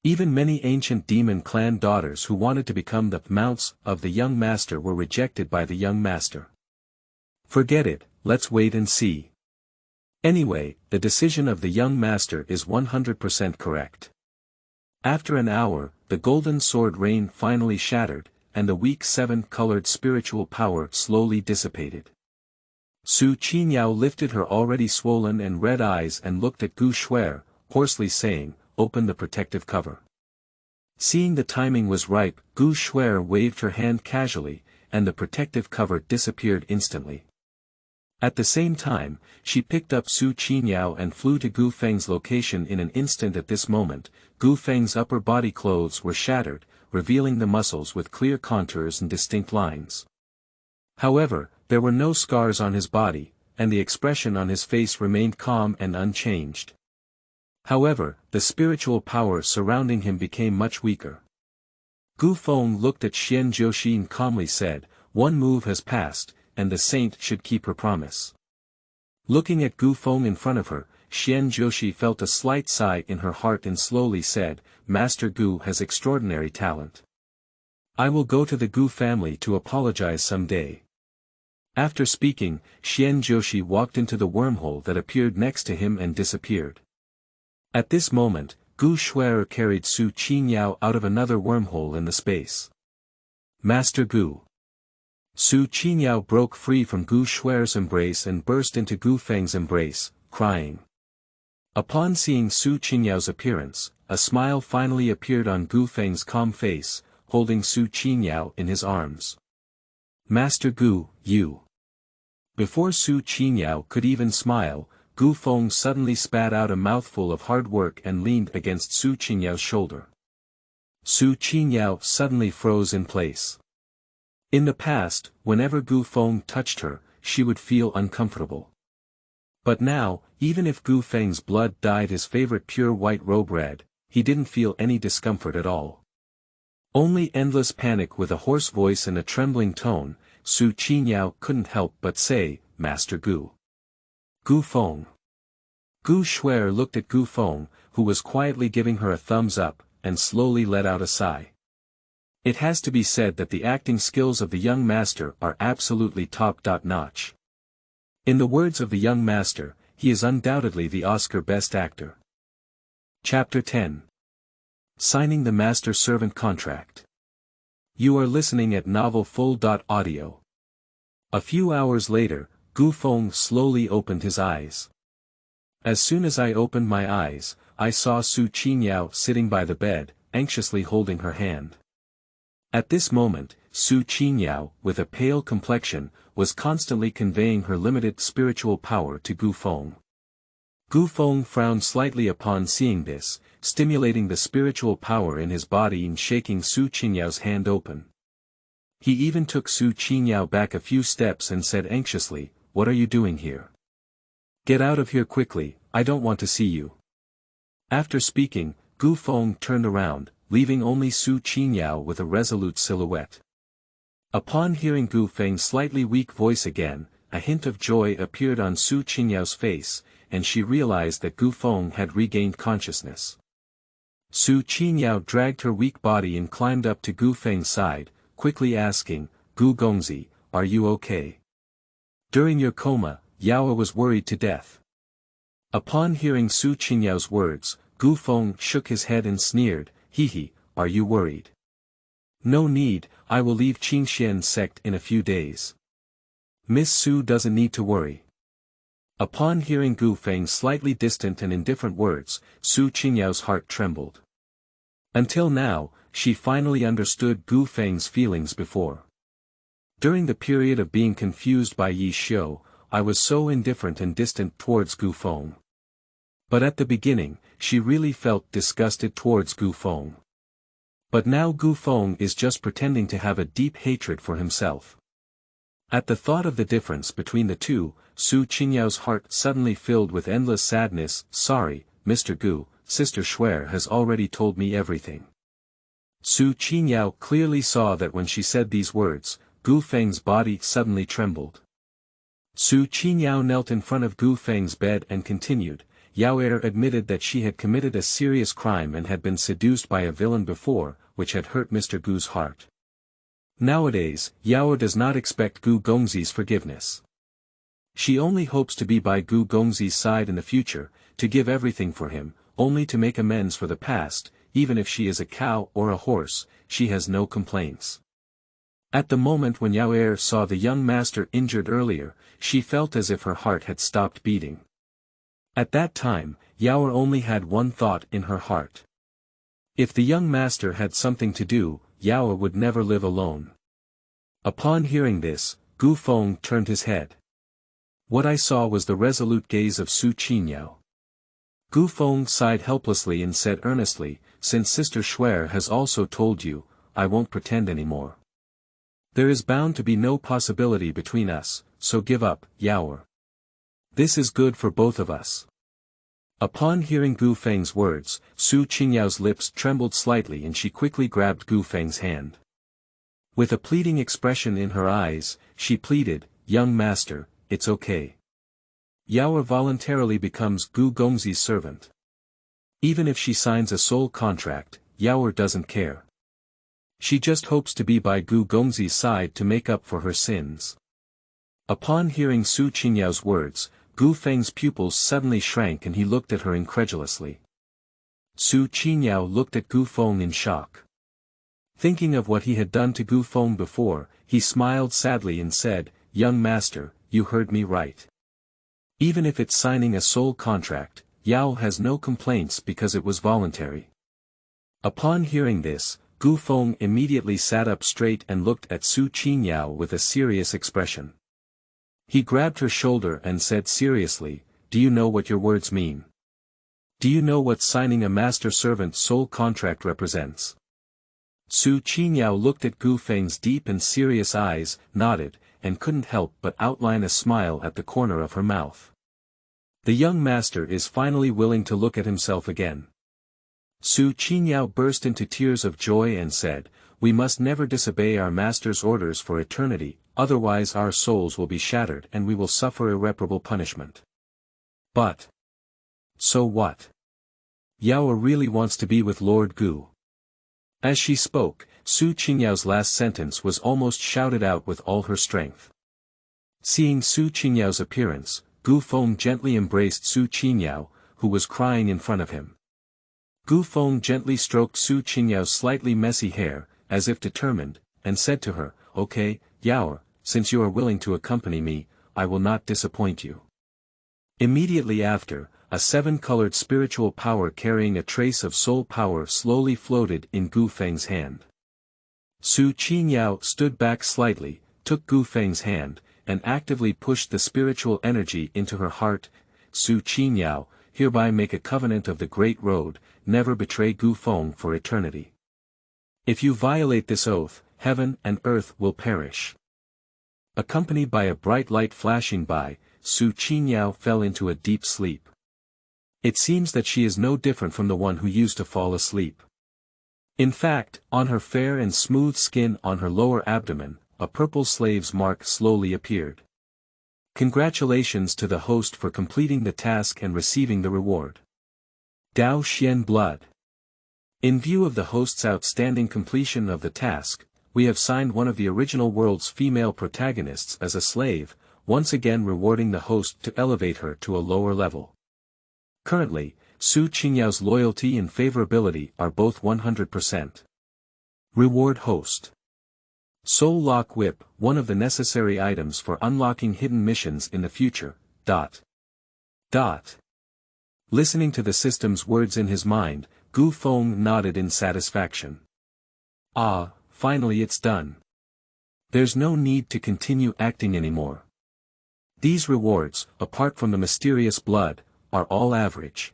[SPEAKER 1] Even many ancient demon clan daughters who wanted to become the mounts of the young master were rejected by the young master. Forget it, let's wait and see. Anyway, the decision of the young master is 100% correct. After an hour, the golden sword rain finally shattered, and the weak 7-colored spiritual power slowly dissipated. Su Qingyao lifted her already swollen and red eyes and looked at Gu Shuer, hoarsely saying, "Open the protective cover." Seeing the timing was ripe, Gu Shuer waved her hand casually, and the protective cover disappeared instantly. At the same time, she picked up Su Qingyao and flew to Gu Feng's location in an instant. At this moment, Gu Feng's upper body clothes were shattered, revealing the muscles with clear contours and distinct lines. However, there were no scars on his body, and the expression on his face remained calm and unchanged. However, the spiritual power surrounding him became much weaker. Gu Feng looked at Xian Jiuxi and calmly said, "One move has passed, and the saint should keep her promise." Looking at Gu Feng in front of her, Xian Jiuxi felt a slight sigh in her heart and slowly said, "Master Gu has extraordinary talent. I will go to the Gu family to apologize someday." After speaking, Xian Jiuxi walked into the wormhole that appeared next to him and disappeared. At this moment, Gu Shuer carried Su Qingyao out of another wormhole in the space. "Master Gu." Su Qingyao broke free from Gu Shuer's embrace and burst into Gu Feng's embrace, crying. Upon seeing Su Qingyao's appearance, a smile finally appeared on Gu Feng's calm face, holding Su Qingyao in his arms. "Master Gu, you." Before Su Qingyao could even smile, Gu Feng suddenly spat out a mouthful of hard work and leaned against Su Qingyao's shoulder. Su Qingyao suddenly froze in place. In the past, whenever Gu Feng touched her, she would feel uncomfortable. But now, even if Gu Feng's blood dyed his favorite pure white robe red, he didn't feel any discomfort at all. Only endless panic. With a hoarse voice and a trembling tone, Su Qingyao couldn't help but say, "Master Gu." "Gu Feng." Gu Shuer looked at Gu Feng, who was quietly giving her a thumbs up, and slowly let out a sigh. It has to be said that the acting skills of the young master are absolutely top-notch. In the words of the young master, he is undoubtedly the Oscar Best Actor. Chapter 10. Signing the Master-Servant Contract. You are listening at novelfull.audio. A few hours later, Gu Feng slowly opened his eyes. As soon as I opened my eyes, I saw Su Qingyao sitting by the bed, anxiously holding her hand. At this moment, Su Qingyao, with a pale complexion, was constantly conveying her limited spiritual power to Gu Feng. Gu Feng frowned slightly upon seeing this, stimulating the spiritual power in his body and shaking Su Qingyao's hand open. He even took Su Qingyao back a few steps and said anxiously, "What are you doing here? Get out of here quickly, I don't want to see you." After speaking, Gu Feng turned around, leaving only Su Qingyao with a resolute silhouette. Upon hearing Gu Feng's slightly weak voice again, a hint of joy appeared on Su Qingyao's face, and she realized that Gu Feng had regained consciousness. Su Qingyao dragged her weak body and climbed up to Gu Feng's side, quickly asking, "Gu Gongzi, are you okay? During your coma, Yao was worried to death." Upon hearing Su Qingyao's words, Gu Feng shook his head and sneered, "Hee, are you worried? No need, I will leave Qingxian's sect in a few days. Miss Su doesn't need to worry." Upon hearing Gu Feng's slightly distant and indifferent words, Su Qingyao's heart trembled. Until now, she finally understood Gu Feng's feelings before. During the period of being confused by Yi Xiu, I was so indifferent and distant towards Gu Feng. But at the beginning, she really felt disgusted towards Gu Feng. But now Gu Feng is just pretending to have a deep hatred for himself. At the thought of the difference between the two, Su Qingyao's heart suddenly filled with endless sadness. Sorry, Mr. Gu, Sister Shuer has already told me everything. Su Qingyao clearly saw that when she said these words, Gu Feng's body suddenly trembled. Su Qingyao knelt in front of Gu Feng's bed and continued. Yao Er admitted that she had committed a serious crime and had been seduced by a villain before, which had hurt Mr. Gu's heart. Nowadays, Yao Er does not expect Gu Gongzi's forgiveness. She only hopes to be by Gu Gongzi's side in the future, to give everything for him, only to make amends for the past. Even if she is a cow or a horse, she has no complaints. At the moment when Yao Er saw the young master injured earlier, she felt as if her heart had stopped beating. At that time, Yao Er only had one thought in her heart. If the young master had something to do, Yao Er would never live alone. Upon hearing this, Gu Feng turned his head. What I saw was the resolute gaze of Su Qingyao. Gu Feng sighed helplessly and said earnestly, since Sister Shuer has also told you, I won't pretend anymore. There is bound to be no possibility between us, so give up, Yao Er. This is good for both of us. Upon hearing Gu Feng's words, Su Qingyao's lips trembled slightly and she quickly grabbed Gu Feng's hand. With a pleading expression in her eyes, she pleaded, young master, it's okay. Yao Er voluntarily becomes Gu Gongzi's servant. Even if she signs a soul contract, Yao Er doesn't care. She just hopes to be by Gu Gongzi's side to make up for her sins. Upon hearing Su Qingyao's words, Gu Feng's pupils suddenly shrank and he looked at her incredulously. Su Qingyao looked at Gu Feng in shock. Thinking of what he had done to Gu Feng before, he smiled sadly and said, young master, you heard me right. Even if it's signing a soul contract, Yao has no complaints because it was voluntary. Upon hearing this, Gu Feng immediately sat up straight and looked at Su Qingyao with a serious expression. He grabbed her shoulder and said seriously, do you know what your words mean? Do you know what signing a master-servant soul contract represents? Su Qingyao looked at Gu Feng's deep and serious eyes, nodded, and couldn't help but outline a smile at the corner of her mouth. The young master is finally willing to look at himself again. Su Qingyao burst into tears of joy and said, we must never disobey our master's orders for eternity, otherwise our souls will be shattered and we will suffer irreparable punishment. But so what? Yao Er really wants to be with Lord Gu. As she spoke, Su Qingyao's last sentence was almost shouted out with all her strength. Seeing Su Qingyao's appearance, Gu Feng gently embraced Su Qingyao, who was crying in front of him. Gu Feng gently stroked Su Qingyao's slightly messy hair, as if determined, and said to her, okay, Yao Er, since you are willing to accompany me, I will not disappoint you. Immediately after, a seven-colored spiritual power carrying a trace of soul power slowly floated in Gu Feng's hand. Su Qingyao stood back slightly, took Gu Feng's hand, and actively pushed the spiritual energy into her heart. Su Qingyao, hereby make a covenant of the Great Road, never betray Gu Feng for eternity. If you violate this oath, heaven and earth will perish. Accompanied by a bright light flashing by, Su Qingyao fell into a deep sleep. It seems that she is no different from the one who used to fall asleep. In fact, on her fair and smooth skin on her lower abdomen, a purple slave's mark slowly appeared. Congratulations to the host for completing the task and receiving the reward. Dao Xian Blood. In view of the host's outstanding completion of the task, we have signed one of the original world's female protagonists as a slave, once again rewarding the host to elevate her to a lower level. Currently, Su Qingyao's loyalty and favorability are both 100%. Reward host. Soul Lock Whip, one of the necessary items for unlocking hidden missions in the future. Listening to the system's words in his mind, Gu Feng nodded in satisfaction. Ah, finally it's done. There's no need to continue acting anymore. These rewards, apart from the mysterious blood, are all average.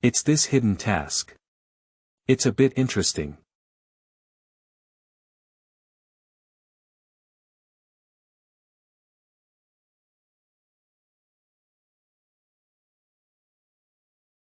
[SPEAKER 1] It's this hidden task. It's a bit interesting.